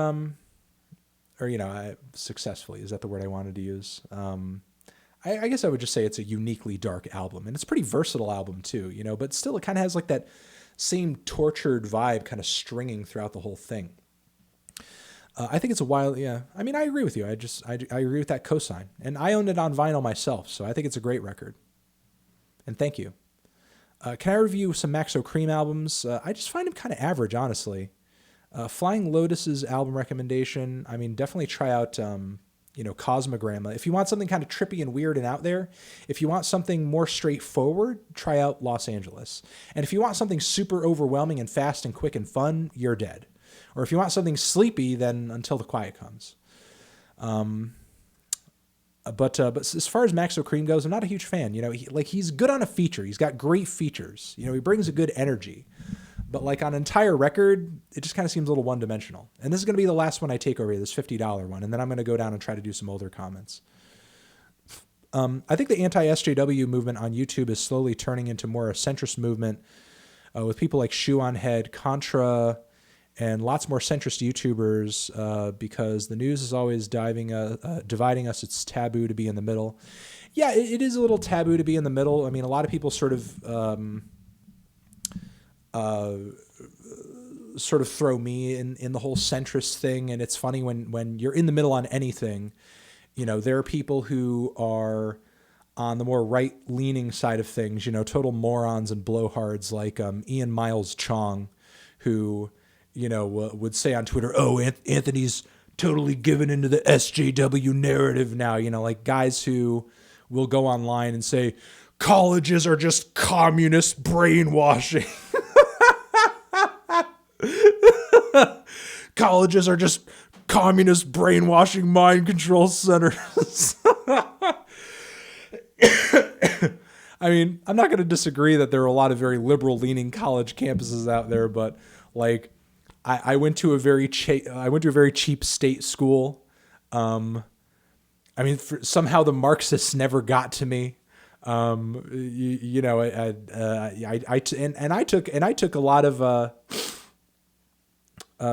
or, you know, successfully, is that the word I wanted to use? I guess I would just say it's a uniquely dark album, and it's a pretty versatile album too, you know, but still it kind of has like that same tortured vibe kind of stringing throughout the whole thing. I think it's a wild, yeah. I mean, I agree with you. I agree with that cosign, and I owned it on vinyl myself, so I think it's a great record. And thank you. Can I review some Maxo Cream albums? I just find them kind of average, honestly. Flying Lotus's album recommendation, I mean, definitely try out, you know, Cosmogramma. If you want something kind of trippy and weird and out there, if you want something more straightforward, try out Los Angeles. And if you want something super overwhelming and fast and quick and fun, You're Dead. Or if you want something sleepy, then Until the Quiet Comes. But as far as Maxo Cream goes, I'm not a huge fan. You know, he's good on a feature. He's got great features. You know, he brings a good energy. But like on an entire record, it just kind of seems a little one-dimensional. And this is going to be the last one I take over here, this $50 one. And then I'm going to go down and try to do some older comments. I think the anti-SJW movement on YouTube is slowly turning into more a centrist movement with people like Shoe on Head, Contra, and lots more centrist YouTubers because the news is always dividing us. It's taboo to be in the middle. Yeah, it is a little taboo to be in the middle. I mean, a lot of people sort of throw me in the whole centrist thing. And it's funny when you're in the middle on anything, you know, there are people who are on the more right-leaning side of things, you know, total morons and blowhards like Ian Miles Chong, who, you know, would say on Twitter, oh, Anthony's totally given into the SJW narrative now, you know, like guys who will go online and say, colleges are just communist brainwashing. Colleges are just communist brainwashing mind control centers. I mean, I'm not going to disagree that there are a lot of very liberal leaning college campuses out there, but like I went to a very cheap state school. I mean, somehow the Marxists never got to me. You know, I took a lot of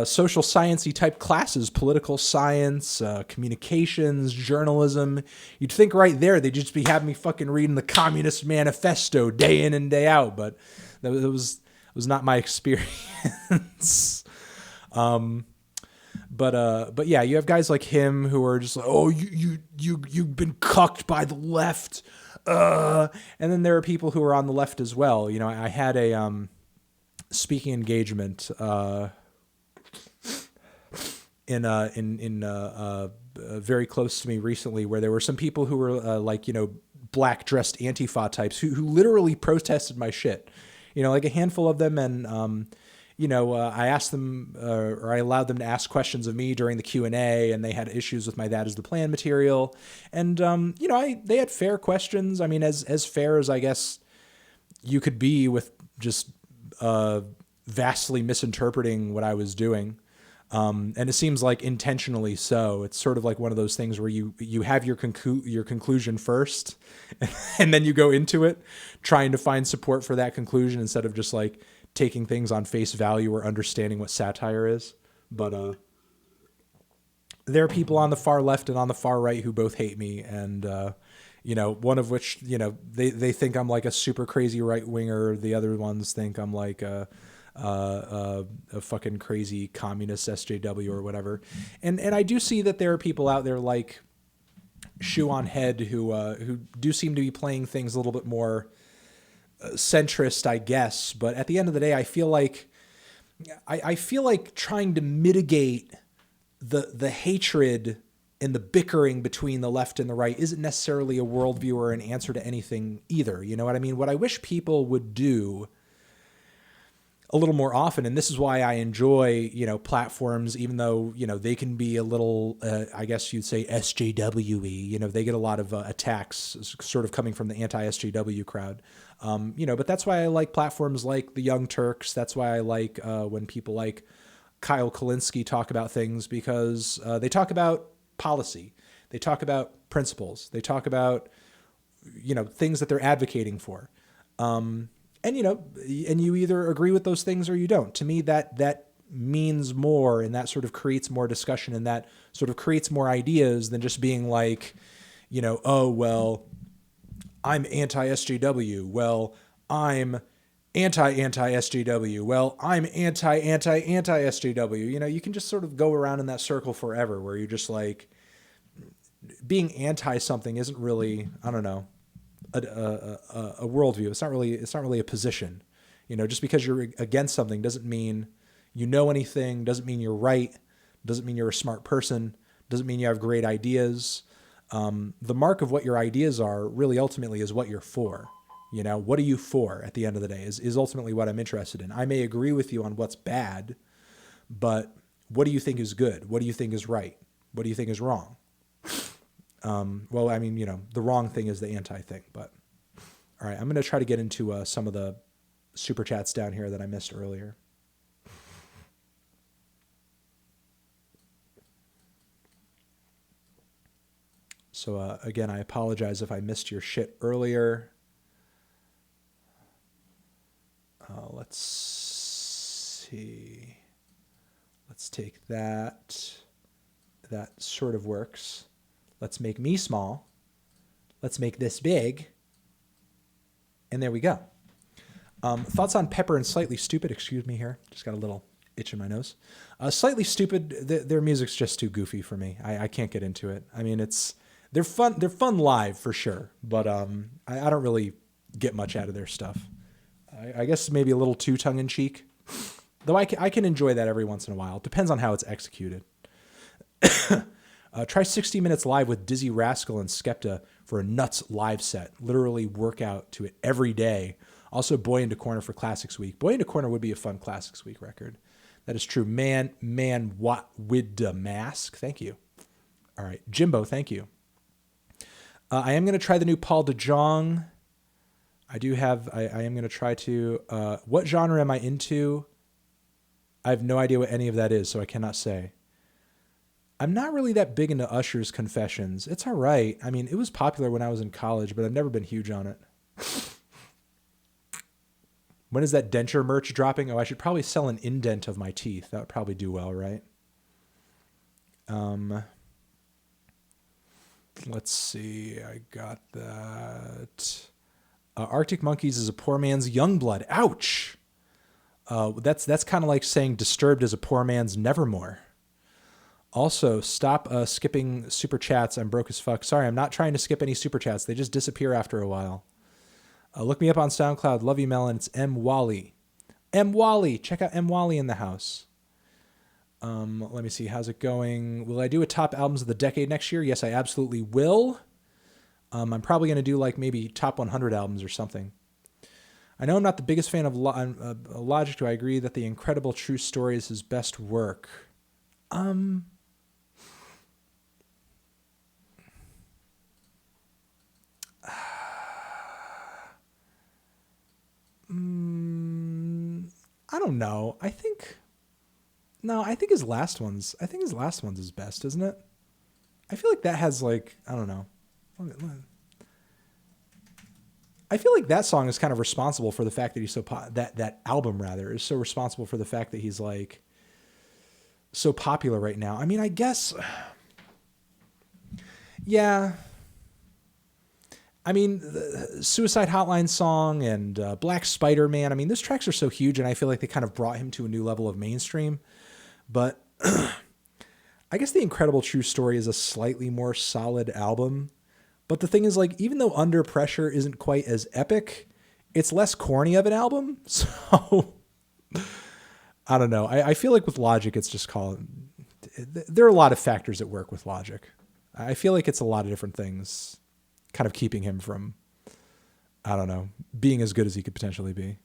social sciencey type classes, political science, communications, journalism. You'd think right there they'd just be having me fucking reading the Communist Manifesto day in and day out, but that was not my experience. But yeah, you have guys like him who are just like, oh, you've been cucked by the left. And then there are people who are on the left as well. You know, I had a speaking engagement very close to me recently, where there were some people who were like, you know, black dressed Antifa types who literally protested my shit. You know, like a handful of them, and you know, I asked them, or I allowed them to ask questions of me during the Q&A, and they had issues with my That Is the Plan material. And, you know, they had fair questions. I mean, as fair as I guess you could be with just vastly misinterpreting what I was doing. And it seems like intentionally so. It's sort of like one of those things where you have your conclusion first, and then you go into it trying to find support for that conclusion instead of just like taking things on face value or understanding what satire is. But there are people on the far left and on the far right who both hate me, and you know, one of which, you know, they think I'm like a super crazy right winger. The other ones think I'm like a fucking crazy communist SJW or whatever. And I do see that there are people out there like Shoe on Head who do seem to be playing things a little bit more centrist, I guess. But at the end of the day, I feel like trying to mitigate the hatred and the bickering between the left and the right isn't necessarily a worldview or an answer to anything either. You know what I mean? What I wish people would do a little more often, and this is why I enjoy, platforms, even though, they can be a little, I guess you'd say SJW-y, they get a lot of attacks sort of coming from the anti-SJW crowd. But that's why I like platforms like the Young Turks. That's why I like when people like Kyle Kalinske talk about things, because they talk about policy. They talk about principles. They talk about, things that they're advocating for. And you either agree with those things or you don't. To me, that means more, and that sort of creates more discussion, and that sort of creates more ideas than just being like, oh, well, I'm anti-SJW. Well, I'm anti-SJW. Well, I'm anti-SJW. You can just sort of go around in that circle forever, where you're just like, being anti something isn't really, I don't know, a worldview. It's not really a position. Just because you're against something doesn't mean you know anything, doesn't mean you're right, doesn't mean you're a smart person, doesn't mean you have great ideas. The mark of what your ideas are really ultimately is what you're for. What are you for at the end of the day is ultimately what I'm interested in. I may agree with you on what's bad, but what do you think is good? What do you think is right? What do you think is wrong? The wrong thing is the anti thing, but all right, I'm going to try to get into some of the super chats down here that I missed earlier. So again, I apologize if I missed your shit earlier. Let's see. Let's take that. That sort of works. Let's make me small. Let's make this big. And there we go. Thoughts on Pepper and Slightly Stupid? Excuse me here. Just got a little itch in my nose. Slightly Stupid, their music's just too goofy for me. I can't get into it. I mean, they're fun. They're fun live for sure. But I don't really get much out of their stuff. I guess maybe a little too tongue-in-cheek. Though I can enjoy that every once in a while. It depends on how it's executed. Try 60 Minutes Live with Dizzy Rascal and Skepta for a nuts live set. Literally work out to it every day. Also, Boy Into Corner for Classics Week. Boy Into Corner would be a fun Classics Week record. That is true. Man, what with the mask? Thank you. All right. Jimbo, thank you. I am going to try the new Paul DeJong. I am going to try to. What genre am I into? I have no idea what any of that is, so I cannot say. I'm not really that big into Usher's Confessions. It's all right. I mean, it was popular when I was in college, but I've never been huge on it. When is that denture merch dropping? Oh, I should probably sell an indent of my teeth. That would probably do well, right? Let's see. I got that. Arctic Monkeys is a poor man's Youngblood. Ouch. That's kind of like saying Disturbed is a poor man's Nevermore. Also, stop skipping super chats. I'm broke as fuck. Sorry, I'm not trying to skip any super chats. They just disappear after a while. Look me up on SoundCloud. Love you, Melon. It's M. Wally. M. Wally. Check out M. Wally in the house. Let me see. How's it going? Will I do a top albums of the decade next year? Yes, I absolutely will. I'm probably going to do like maybe top 100 albums or something. I know I'm not the biggest fan of Logic. Do I agree that The Incredible True Story is his best work? I don't know. I think his last one's his best, isn't it? I feel like that has like, I don't know. I feel like that song is kind of responsible for the fact that he's that album rather is so responsible for the fact that he's like so popular right now. I mean, I guess, yeah. I mean, the Suicide Hotline song and Black Spider Man. I mean, those tracks are so huge, and I feel like they kind of brought him to a new level of mainstream. But I guess The Incredible True Story is a slightly more solid album. But the thing is, like, even though Under Pressure isn't quite as epic, it's less corny of an album. So I don't know. I feel like with Logic, it's just called. There are a lot of factors at work with Logic. I feel like it's a lot of different things kind of keeping him from, I don't know, being as good as he could potentially be.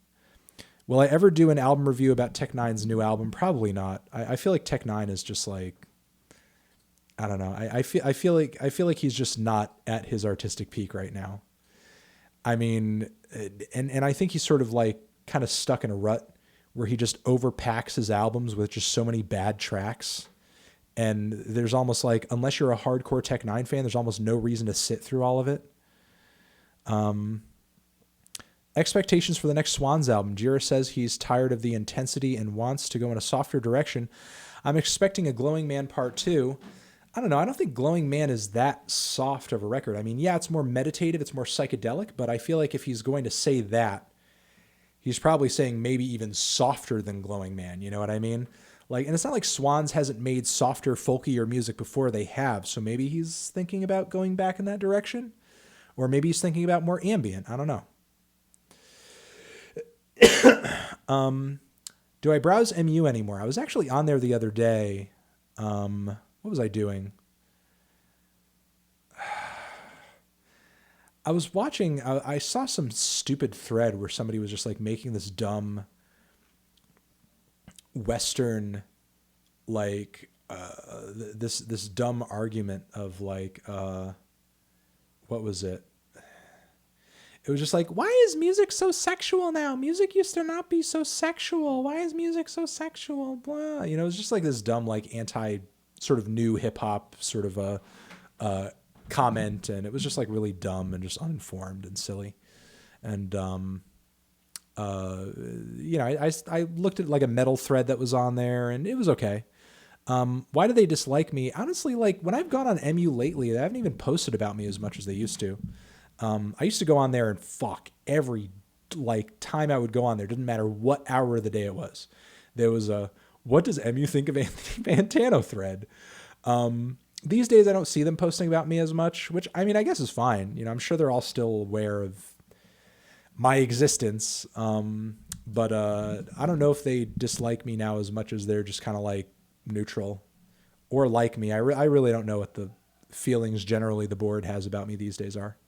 Will I ever do an album review about Tech Nine's new album? Probably not. I feel like Tech Nine is just like, I don't know. I feel like he's just not at his artistic peak right now. I mean, and I think he's sort of like kind of stuck in a rut where he just overpacks his albums with just so many bad tracks. And there's almost like, unless you're a hardcore Tech Nine fan, there's almost no reason to sit through all of it. Expectations for the next Swans album. Jira says he's tired of the intensity and wants to go in a softer direction. I'm expecting a Glowing Man Part 2. I don't know. I don't think Glowing Man is that soft of a record. I mean, yeah, it's more meditative, it's more psychedelic, but I feel like if he's going to say that, he's probably saying maybe even softer than Glowing Man. You know what I mean? Like, and it's not like Swans hasn't made softer, folkier music before. They have. So maybe he's thinking about going back in that direction, or maybe he's thinking about more ambient. I don't know. Do I browse MU anymore? I was actually on there the other day. What was I doing? I was watching, I saw some stupid thread where somebody was just like making this dumb Western, like, this dumb argument of like, what was it? It was just like, why is music so sexual now? Music used to not be so sexual. Why is music so sexual? Blah. You know, it was just like this dumb, like anti sort of new hip hop sort of a comment. And it was just like really dumb and just uninformed and silly. And, you know, I looked at like a metal thread that was on there and it was okay. Why do they dislike me? Honestly, like when I've gone on MU lately, they haven't even posted about me as much as they used to. I used to go on there and fuck every like time I would go on there. Didn't matter what hour of the day it was. There was a, what does MU think of Anthony Fantano thread? These days I don't see them posting about me as much, which I mean, I guess is fine. You know, I'm sure they're all still aware of my existence. But I don't know if they dislike me now as much as they're just kind of like neutral or like me. I really don't know what the feelings generally the board has about me these days are.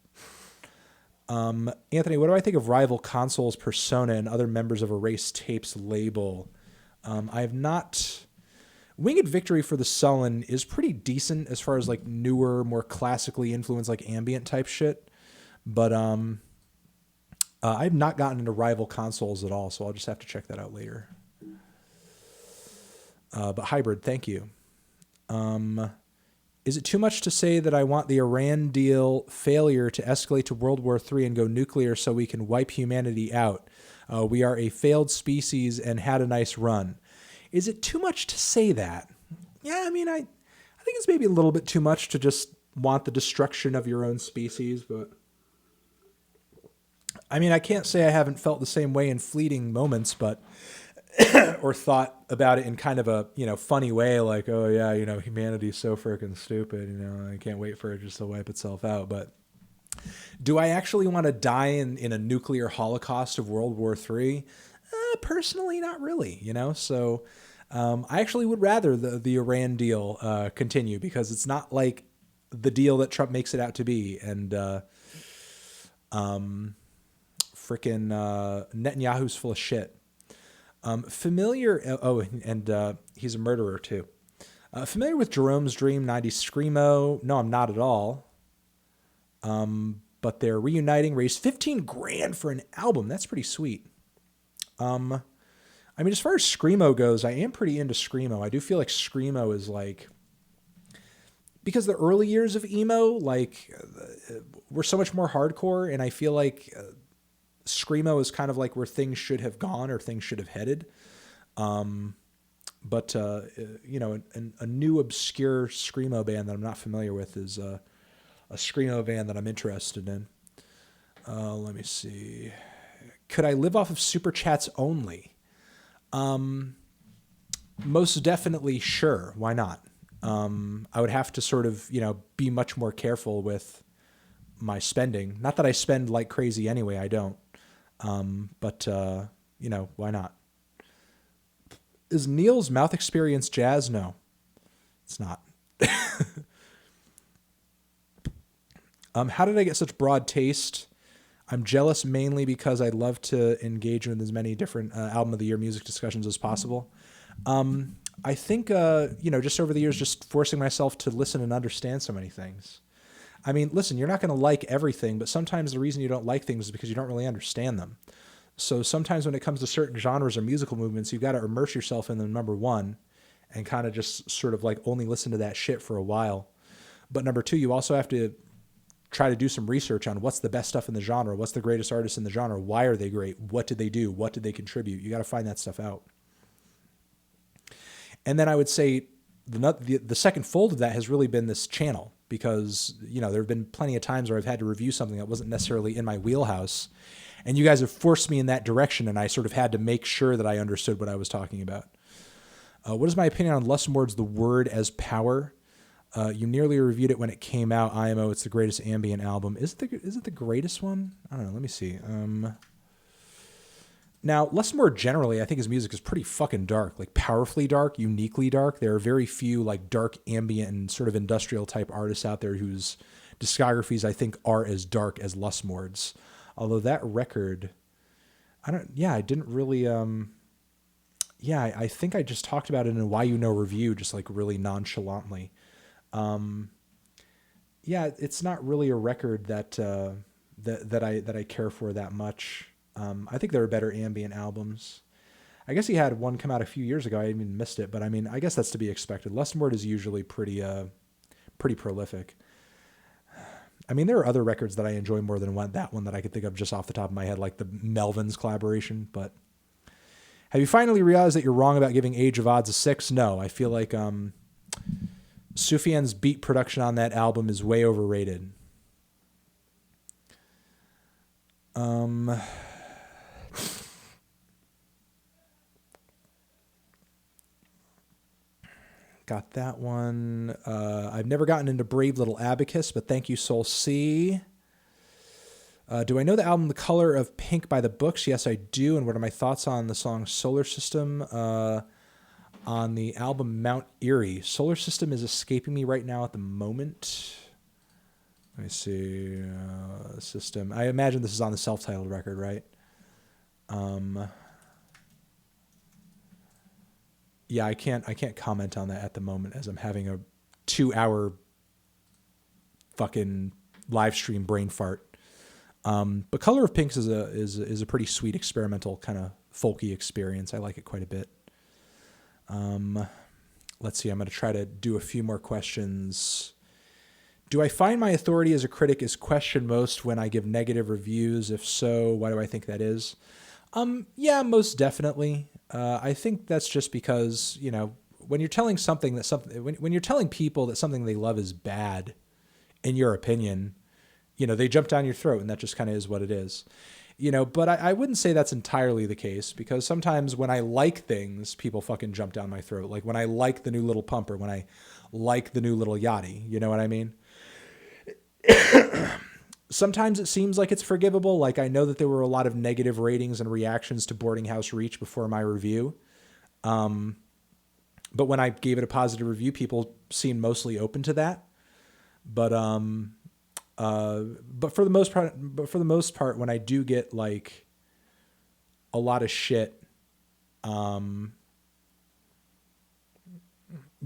Anthony, what do I think of Rival Consoles, Persona, and other members of Erase Tapes label? I have not... Winged Victory for the Sullen is pretty decent as far as like newer, more classically influenced like ambient type shit. But I've not gotten into Rival Consoles at all, so I'll just have to check that out later. But Hybrid, thank you. Is it too much to say that I want the Iran deal failure to escalate to World War III and go nuclear so we can wipe humanity out? We are a failed species and had a nice run. Is it too much to say that? Yeah, I mean, I think it's maybe a little bit too much to just want the destruction of your own species, but I mean, I can't say I haven't felt the same way in fleeting moments, but or thought about it in kind of a, you know, funny way, like, oh yeah, you know, humanity's so freaking stupid, you know, I can't wait for it just to wipe itself out. But do I actually want to die in a nuclear holocaust of World War III? Personally, not really, you know? So I actually would rather the Iran deal continue, because it's not like the deal that Trump makes it out to be. And frickin' Netanyahu's full of shit. Familiar, and he's a murderer too. Familiar with Jerome's Dream 90s Screamo? No, I'm not at all. But they're reuniting, raised $15,000 for an album. That's pretty sweet. I mean, as far as Screamo goes, I am pretty into Screamo. I do feel like Screamo is like, because the early years of emo, like, were so much more hardcore, and I feel like Screamo is kind of like where things should have gone or things should have headed. But you know, a new obscure Screamo band that I'm not familiar with is a Screamo band that I'm interested in. Let me see. Could I live off of super chats only? Most definitely, sure. Why not? I would have to sort of, you know, be much more careful with my spending. Not that I spend like crazy anyway. I don't. But you know, why not? Is Neil's mouth experience jazz? No, it's not. How did I get such broad taste? I'm jealous mainly because I love to engage with as many different album of the year music discussions as possible. I think, just over the years, just forcing myself to listen and understand so many things. I mean, listen, you're not going to like everything, but sometimes the reason you don't like things is because you don't really understand them. So sometimes when it comes to certain genres or musical movements, you've got to immerse yourself in them, number one, and kind of just sort of like only listen to that shit for a while. But number two, you also have to try to do some research on what's the best stuff in the genre, what's the greatest artists in the genre, why are they great, what did they do, what did they contribute. You got to find that stuff out. And then I would say the second fold of that has really been this channel, because, there have been plenty of times where I've had to review something that wasn't necessarily in my wheelhouse, and you guys have forced me in that direction, and I sort of had to make sure that I understood what I was talking about. What is my opinion on Les Moore's The Word as Power? You nearly reviewed it when it came out. IMO, it's the greatest ambient album. Is it the greatest one? I don't know. Let me see. Now, Les Moore generally, I think his music is pretty fucking dark, like powerfully dark, uniquely dark. There are very few like dark ambient and sort of industrial type artists out there whose discographies I think are as dark as Les Moore's. Although that record, I didn't really, I think I just talked about it in a Why You Know review, just like really nonchalantly. It's not really a record that I care for that much. I think there are better ambient albums. I guess he had one come out a few years ago. I even missed it, but I mean, I guess that's to be expected. Les Moore is usually pretty prolific. I mean, there are other records that I enjoy more than that one that I could think of just off the top of my head, like the Melvins collaboration. But have you finally realized that you're wrong about giving Age of Odds a 6? No, I feel like Sufjan's beat production on that album is way overrated. Got that one. I've never gotten into Brave Little Abacus, but thank you, Soul C. Do I know the album The Color of Pink by the Books? Yes, I do. And what are my thoughts on the song Solar System on the album Mount Erie? Solar System is escaping me right now at the moment. Let me see. System. I imagine this is on the self-titled record, right? Yeah, I can't comment on that at the moment as I'm having a 2-hour fucking live stream brain fart. But Color of Pinks is a pretty sweet experimental kind of folky experience. I like it quite a bit. Let's see. I'm going to try to do a few more questions. Do I find my authority as a critic is questioned most when I give negative reviews? If so, why do I think that is? Yeah, most definitely. I think that's just because, when you're telling when you're telling people that something they love is bad, in your opinion, they jump down your throat, and that just kind of is what it is. But I wouldn't say that's entirely the case, because sometimes when I like things, people fucking jump down my throat. Like when I like the new Little Pump, or when I like the new Little Yachty, you know what I mean? Sometimes it seems like it's forgivable. Like I know that there were a lot of negative ratings and reactions to Boarding House Reach before my review. But when I gave it a positive review, people seemed mostly open to that. But for the most part, when I do get like a lot of shit,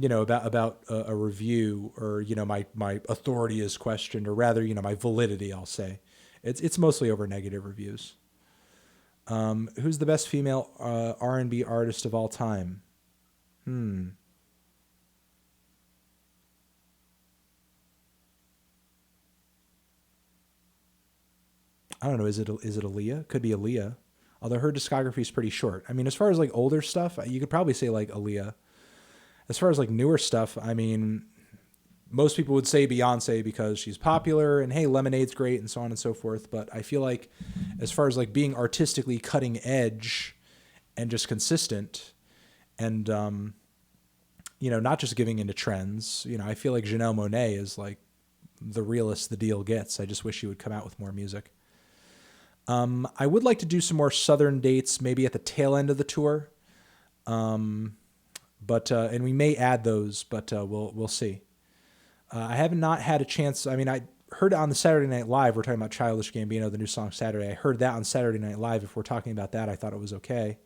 about a review, or, my authority is questioned, or rather, my validity, I'll say. It's mostly over negative reviews. Who's the best female R&B artist of all time? I don't know. Is it Aaliyah? Could be Aaliyah. Although her discography is pretty short. I mean, as far as like older stuff, you could probably say like Aaliyah. As far as like newer stuff, I mean, most people would say Beyonce because she's popular, and hey, Lemonade's great, and so on and so forth. But I feel like as far as like being artistically cutting edge and just consistent, and not just giving into trends, I feel like Janelle Monáe is like the realest the deal gets. I just wish she would come out with more music. I would like to do some more Southern dates, maybe at the tail end of the tour. But we may add those, but we'll see. I have not had a chance. I mean, heard it on the Saturday Night Live. We're talking about Childish Gambino, the new song Saturday. I heard that on Saturday Night Live. If we're talking about that, I thought it was okay.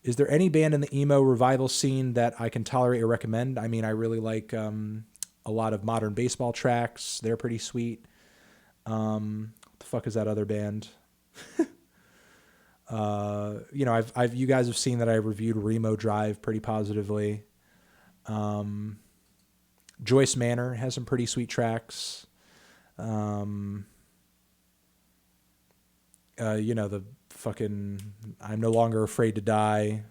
Is there any band in the emo revival scene that I can tolerate or recommend? I mean, I really like a lot of modern baseball tracks. They're pretty sweet. What the fuck is that other band? You know, you guys have seen that I reviewed Remo Drive pretty positively. Joyce Manor has some pretty sweet tracks. You know, the fucking I'm No Longer Afraid to Die,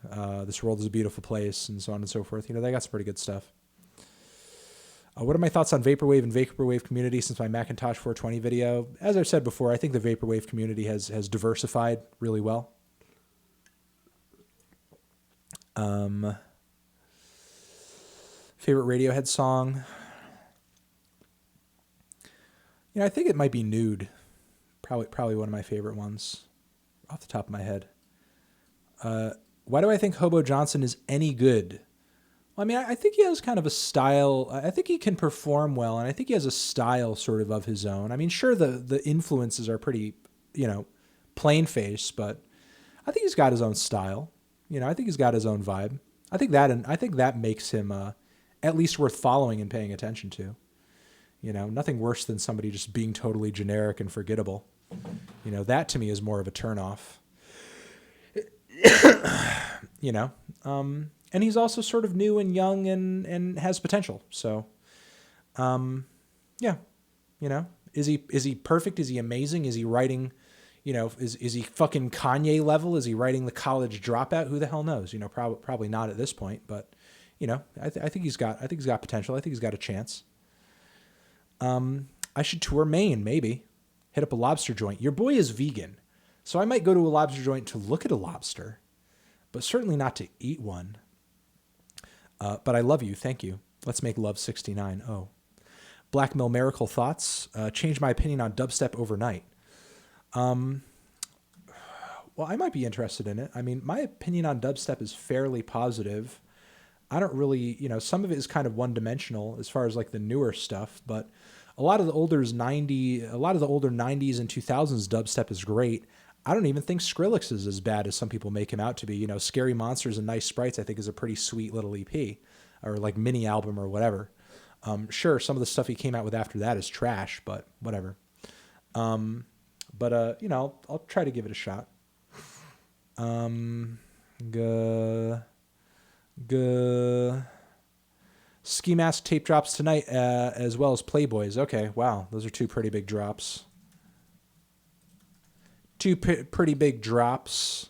This World is a Beautiful Place, and so on and so forth. You know, they got some pretty good stuff. What are my thoughts on Vaporwave and Vaporwave community since my Macintosh 420 video? As I've said before, I think the Vaporwave community has diversified really well. Favorite Radiohead song? You know, I think it might be Nude. Probably one of my favorite ones off the top of my head. Why do I think Hobo Johnson is any good? Well, I mean, I think he has kind of a style. I think he can perform well, and I think he has a style sort of his own. I mean, sure, the influences are pretty, you know, plain face, but I think he's got his own style. You know, I think he's got his own vibe. I think that makes him at least worth following and paying attention to. You know, nothing worse than somebody just being totally generic and forgettable. You know, that to me is more of a turnoff. You know, and he's also sort of new and young and has potential. So, yeah, you know, is he perfect? Is he amazing? Is he writing, you know, is he fucking Kanye level? Is he writing The College Dropout? Who the hell knows? You know, probably not at this point, but you know, I think he's got potential. I think he's got a chance. I should tour Maine, maybe. Hit up a lobster joint. Your boy is vegan, so I might go to a lobster joint to look at a lobster, but certainly not to eat one. But I love you. Thank you. Let's make love 69. Oh. Blackmill Miracle thoughts. Changed my opinion on dubstep overnight. Well, I might be interested in it. I mean, my opinion on dubstep is fairly positive. I don't really, you know, some of it is kind of one-dimensional as far as like the newer stuff, but a lot of the older 90s and 2000s dubstep is great. I don't even think Skrillex is as bad as some people make him out to be. You know, Scary Monsters and Nice Sprites, I think, is a pretty sweet little EP or like mini album or whatever. Sure, some of the stuff he came out with after that is trash, but whatever. You know, I'll try to give it a shot. Ski Mask tape drops tonight, as well as Playboys. Okay, wow, those are two pretty big drops. Pretty big drops.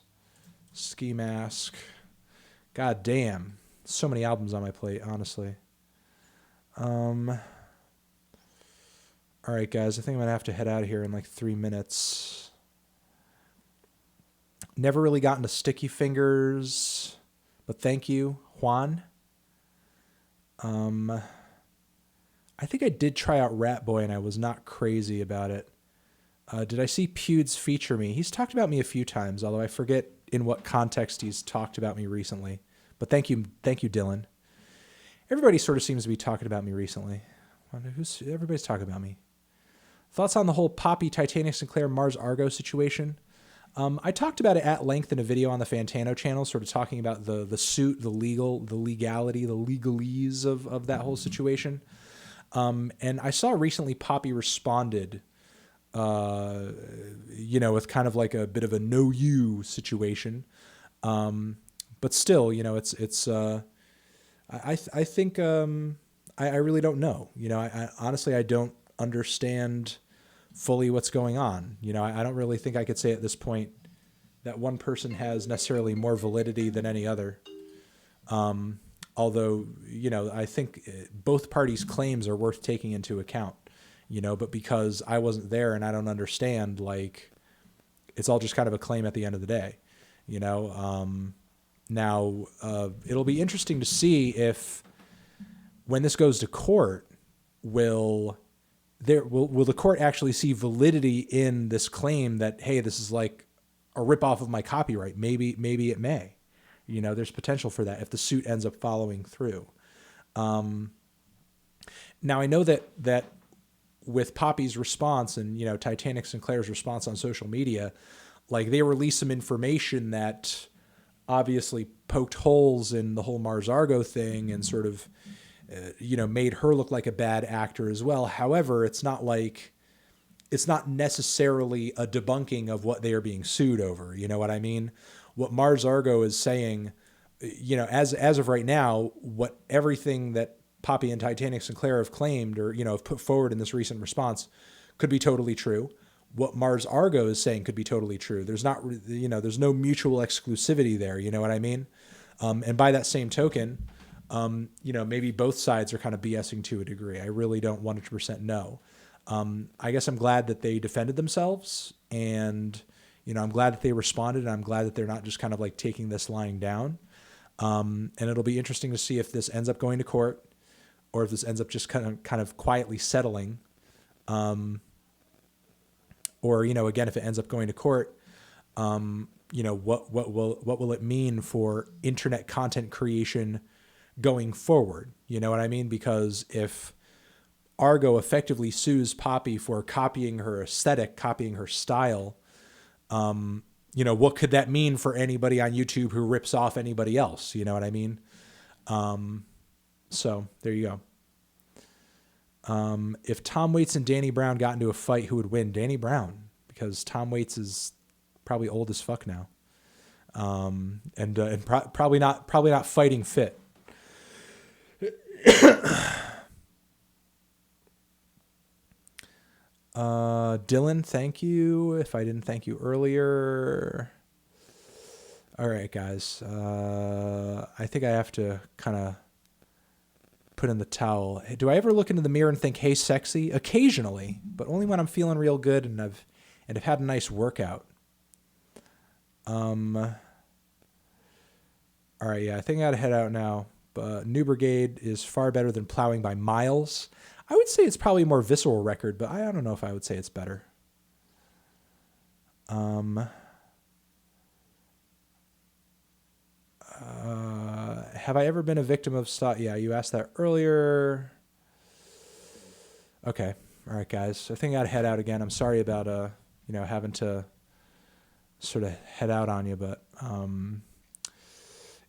Ski Mask. God damn, so many albums on my plate, honestly. All right, guys, I think I'm gonna have to head out of here in like 3 minutes. Never really gotten to Sticky Fingers, but thank you, Juan. I think I did try out Rat Boy and I was not crazy about it. Did I see Pewds feature me? He's talked about me a few times, although I forget in what context he's talked about me recently. But thank you, Dylan. Everybody sort of seems to be talking about me recently. Everybody's talking about me. Thoughts on the whole Poppy, Titanic, Sinclair, Mars Argo situation? I talked about it at length in a video on the Fantano channel, sort of talking about the suit, the legality, the legalese of that whole situation. And I saw recently Poppy responded, you know, with kind of like a bit of a no you situation. But still, you know, I think, I really don't know. You know, I honestly, I don't understand fully what's going on. You know, I don't really think I could say at this point that one person has necessarily more validity than any other. Although, you know, I think both parties' claims are worth taking into account, you know, but because I wasn't there and I don't understand, like, it's all just kind of a claim at the end of the day, you know. Now, it'll be interesting to see if, when this goes to court, will the court actually see validity in this claim that, hey, this is like a ripoff of my copyright? Maybe it may. You know, there's potential for that if the suit ends up following through. Now, I know that with Poppy's response and, Titanic Sinclair's response on social media, like they released some information that obviously poked holes in the whole Mars Argo thing and sort of, made her look like a bad actor as well. However, it's not necessarily a debunking of what they are being sued over. You know what I mean? What Mars Argo is saying, as of right now, what everything that Poppy and Titanic Sinclair have claimed or, have put forward in this recent response could be totally true. What Mars Argo is saying could be totally true. There's not, there's no mutual exclusivity there. You know what I mean? And by that same token, maybe both sides are kind of BSing to a degree. I really don't 100% know. I guess I'm glad that they defended themselves, and, I'm glad that they responded, and I'm glad that they're not just kind of like taking this lying down. And it'll be interesting to see if this ends up going to court or if this ends up just kind of quietly settling. Or, again, if it ends up going to court, what will it mean for internet content creation going forward? You know what I mean? Because if Argo effectively sues Poppy for copying her aesthetic, copying her style, what could that mean for anybody on YouTube who rips off anybody else? You know what I mean? So there you go. If Tom Waits and Danny Brown got into a fight, who would win? Danny Brown, because Tom Waits is probably old as fuck now. And probably not fighting fit. Dylan, thank you. If I didn't thank you earlier. All right, guys. I think I have to kind of put in the towel. Do I ever look into the mirror and think, hey, sexy? Occasionally, but only when I'm feeling real good and I've had a nice workout. All right, yeah, I think I gotta head out now. But New Brigade is far better than Plowing by miles. I would say it's probably a more visceral record, but I don't know if I would say it's better. Have I ever been a victim of stalking? Yeah, you asked that earlier. Okay. All right, guys. I think I gotta head out again. I'm sorry about having to sort of head out on you, but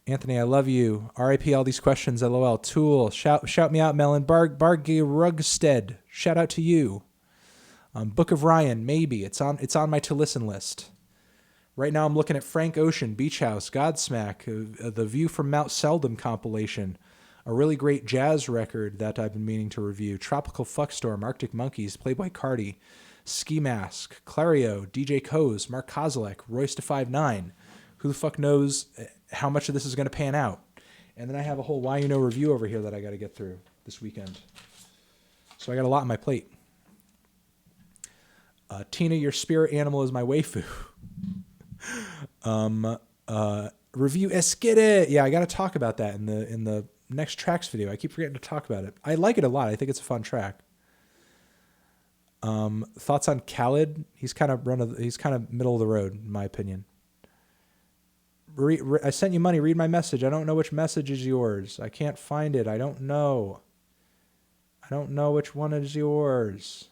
Anthony, I love you. RIP all these questions, LOL. Tool, shout me out, Melon. Bargy Rugstead, shout out to you. Book of Ryan, maybe. It's on my to listen list. Right now I'm looking at Frank Ocean, Beach House, Godsmack, the View from Mount Seldom compilation, a really great jazz record that I've been meaning to review, Tropical Fuckstorm, Arctic Monkeys, Playboy Cardi, Ski Mask, Clario, DJ Coase, Mark Kozilek, Royce to 5'9". Who the fuck knows how much of this is going to pan out? And then I have a whole Why You Know review over here that I got to get through this weekend. So I got a lot on my plate. Tina, your spirit animal is my waifu. Review Esquire. Yeah, I got to talk about that in the next tracks video. I keep forgetting to talk about it. I like it a lot. I think it's a fun track. Thoughts on Khaled? He's kind of middle of the road, in my opinion. I sent you money. Read my message. I don't know which message is yours. I can't find it. I don't know which one is yours.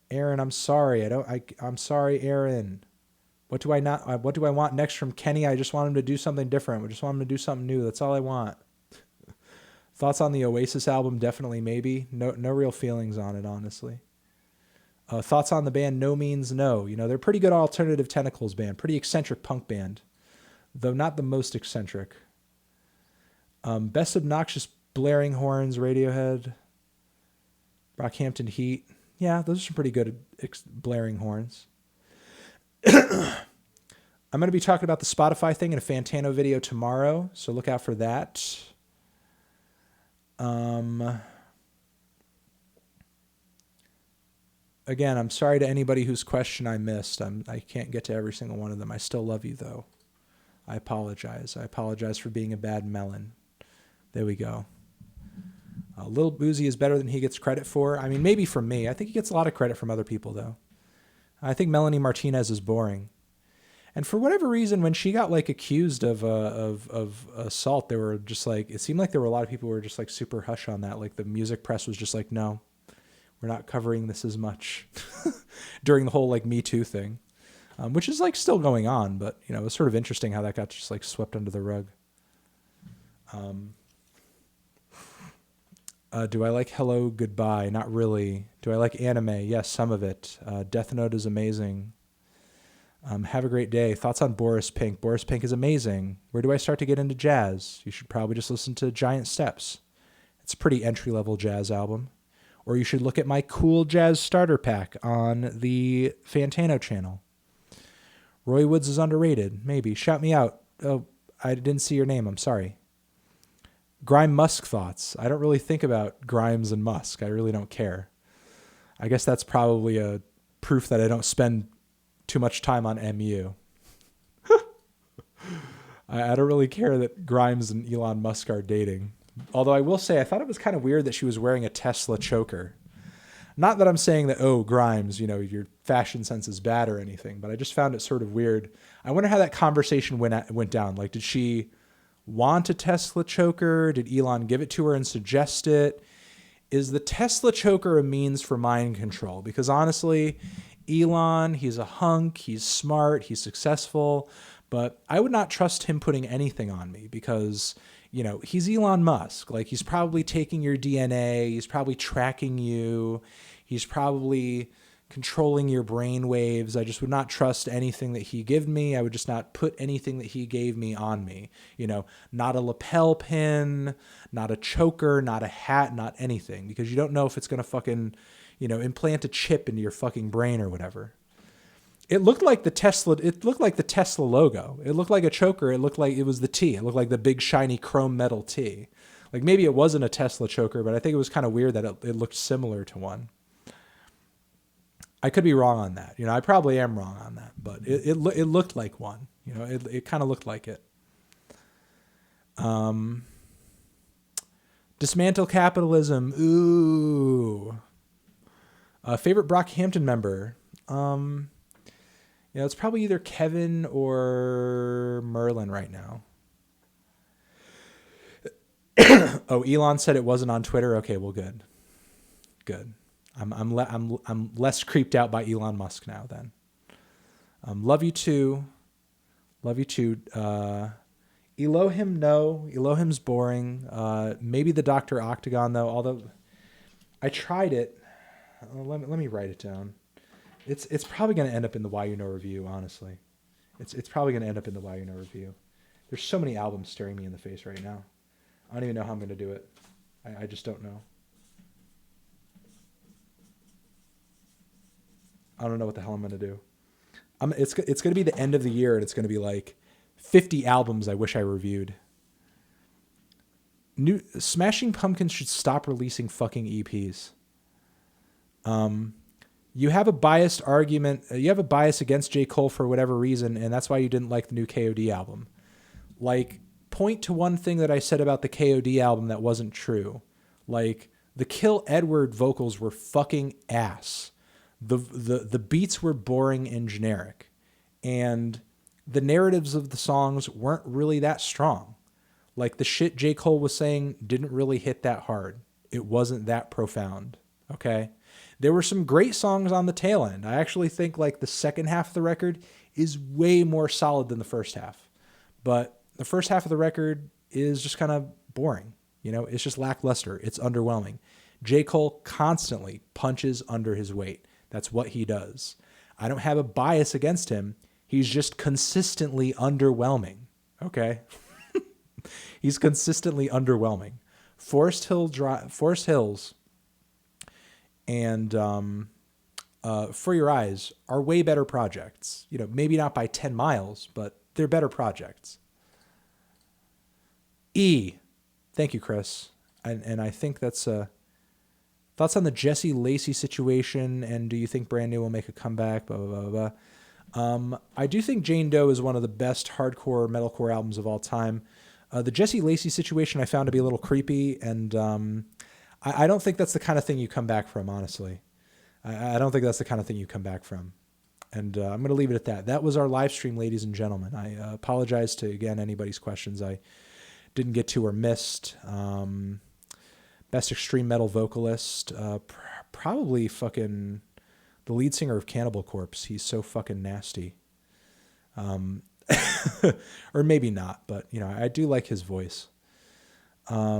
Aaron, I'm sorry. I'm sorry, Aaron. What do I want next from Kenny? I just want him to do something different. I just want him to do something new. That's all I want. Thoughts on the Oasis album? Definitely, maybe. No real feelings on it, honestly. Thoughts on the band No Means No. They're a pretty good alternative Tentacles band. Pretty eccentric punk band. Though not the most eccentric. Best Obnoxious Blaring Horns, Radiohead. Brockhampton Heat. Yeah, those are some pretty good blaring horns. I'm going to be talking about the Spotify thing in a Fantano video tomorrow, so look out for that. Again, I'm sorry to anybody whose question I missed. I can't get to every single one of them. I still love you, though. I apologize. I apologize for being a bad melon. There we go. Lil Boozy is better than he gets credit for. I mean, maybe from me. I think he gets a lot of credit from other people, though. I think Melanie Martinez is boring. And for whatever reason, when she got accused of assault, they were just it seemed like there were a lot of people who were just super hush on that. The music press was just no, We're not covering this as much during the whole like Me Too thing, which is like still going on, but you know, it was sort of interesting how that got just like swept under the rug. Do I like Hello Goodbye? Not really. Do I like anime? Yes, some of it. Death Note is amazing. Have a great day. Thoughts on Boris Pink? Boris Pink is amazing. Where do I start to get into jazz? You should probably just listen to Giant Steps. It's a pretty entry-level jazz album. Or you should look at my cool jazz starter pack on the Fantano channel. Roy Woods is underrated. Maybe. Shout me out. Oh, I didn't see your name. I'm sorry. Grime Musk thoughts. I don't really think about Grimes and Musk. I really don't care. I guess that's probably a proof that I don't spend too much time on MU. I don't really care that Grimes and Elon Musk are dating. Although I will say, I thought it was kind of weird that she was wearing a Tesla choker. Not that I'm saying that, oh, Grimes, you know, your fashion sense is bad or anything, but I just found it sort of weird. I wonder how that conversation went down. Like, did she want a Tesla choker? Did Elon give it to her and suggest it? Is the Tesla choker a means for mind control? Because honestly, Elon, he's a hunk, he's smart, he's successful, but I would not trust him putting anything on me because, you know, he's Elon Musk. Like, he's probably taking your DNA, he's probably tracking you, he's probably controlling your brain waves. I just would not trust anything that he gave me. I would just not put anything that he gave me on me. You know, not a lapel pin, not a choker, not a hat, not anything, because you don't know if it's going to fucking, you know, implant a chip into your fucking brain or whatever. It looked like the Tesla logo. It looked like a choker. It looked like it was the T. It looked like the big shiny chrome metal T. Like, maybe it wasn't a Tesla choker, but I think it was kind of weird that it looked similar to one. I could be wrong on that. You know, I probably am wrong on that, but it looked like one. You know, it kind of looked like it. Dismantle capitalism. Ooh. Favorite Brockhampton member. You know, it's probably either Kevin or Merlin right now. Oh, Elon said it wasn't on Twitter. Okay, well, good. I'm less creeped out by Elon Musk now then. Love you too. Elohim, no. Elohim's boring. Maybe the Dr. Octagon though, although I tried it. Let me write it down. It's probably going to end up in the Why You Know review, honestly. It's probably going to end up in the Why You Know review. There's so many albums staring me in the face right now. I don't even know how I'm going to do it. I just don't know. I don't know what the hell I'm going to do. It's going to be the end of the year, and it's going to be like 50 albums I wish I reviewed. Smashing Pumpkins should stop releasing fucking EPs. You have a biased argument. You have a bias against J. Cole for whatever reason, and that's why you didn't like the new KOD album. Like, point to one thing that I said about the KOD album that wasn't true. Like, the Kill Edward vocals were fucking ass. The beats were boring and generic, and the narratives of the songs weren't really that strong. Like, the shit J. Cole was saying didn't really hit that hard. It wasn't that profound. Okay. There were some great songs on the tail end. I actually think like the second half of the record is way more solid than the first half, but the first half of the record is just kind of boring. You know, it's just lackluster. It's underwhelming. J. Cole constantly punches under his weight. That's what he does. I don't have a bias against him. He's just consistently underwhelming. Okay. He's consistently underwhelming. Forest Hills and For Your Eyes are way better projects. You know, maybe not by 10 miles, but they're better projects. Thank you, Chris. And I think that's thoughts on the Jesse Lacey situation, and do you think Brand New will make a comeback? Blah, blah, blah, blah. I do think Jane Doe is one of the best hardcore metalcore albums of all time. The Jesse Lacey situation I found to be a little creepy, and I don't think that's the kind of thing you come back from, honestly. I don't think that's the kind of thing you come back from. And I'm going to leave it at that. That was our live stream, ladies and gentlemen. I apologize to, again, anybody's questions I didn't get to or missed. Best extreme metal vocalist, probably fucking the lead singer of Cannibal Corpse. He's so fucking nasty. Or maybe not, but you know, I do like his voice. I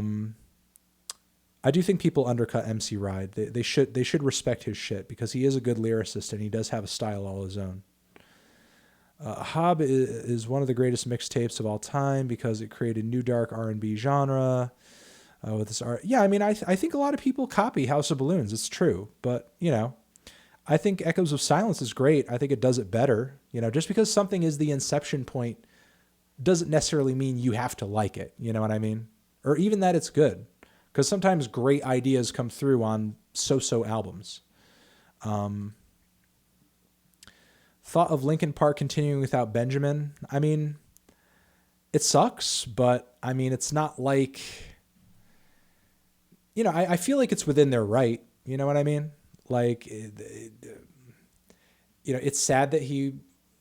do think people undercut MC Ride. They should respect his shit because he is a good lyricist and he does have a style all his own. Hob is one of the greatest mixtapes of all time because it created new dark R&B genre. With this art, yeah, I mean, I think a lot of people copy House of Balloons. It's true, but you know, I think Echoes of Silence is great. I think it does it better. You know, just because something is the inception point doesn't necessarily mean you have to like it. You know what I mean? Or even that it's good. Because sometimes great ideas come through on so-so albums. Thought of Linkin Park continuing without Benjamin. I mean, it sucks, but I mean, it's not like, you know, I feel like it's within their right. You know what I mean? Like, you know, it's sad that he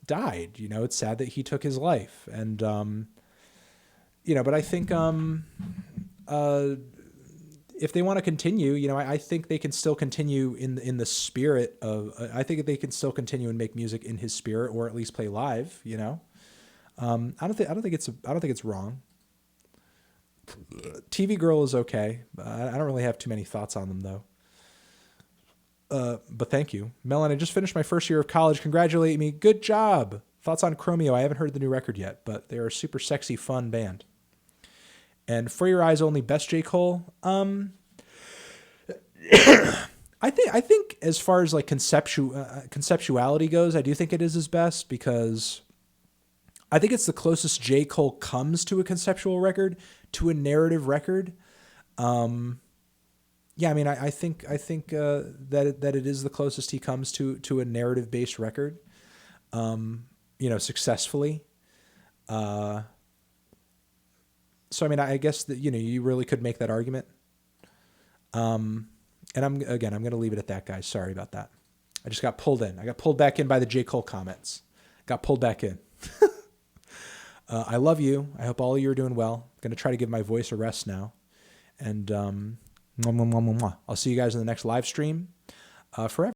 died. You know, it's sad that he took his life. And, you know, but I think if they want to continue, you know, I think they can still continue in the spirit of. I think they can still continue and make music in his spirit, or at least play live. You know, I don't think it's wrong. TV Girl is okay. I don't really have too many thoughts on them though. But thank you, Melon. I just finished my first year of college. Congratulate me. Good job. Thoughts on Chromeo? I haven't heard the new record yet, but they're a super sexy, fun band. And For Your Eyes Only, best J. Cole. I think as far as like conceptuality goes, I do think it is his best because I think it's the closest J. Cole comes to a conceptual record, to a narrative record. Yeah, I mean, I think that it is the closest he comes to a narrative based record. You know, successfully. So, I mean, I guess that, you know, you really could make that argument. And I'm going to leave it at that, guys. Sorry about that. I just got pulled in. I got pulled back in by the J. Cole comments. Got pulled back in. I love you. I hope all of you are doing well. I'm going to try to give my voice a rest now. And I'll see you guys in the next live stream forever.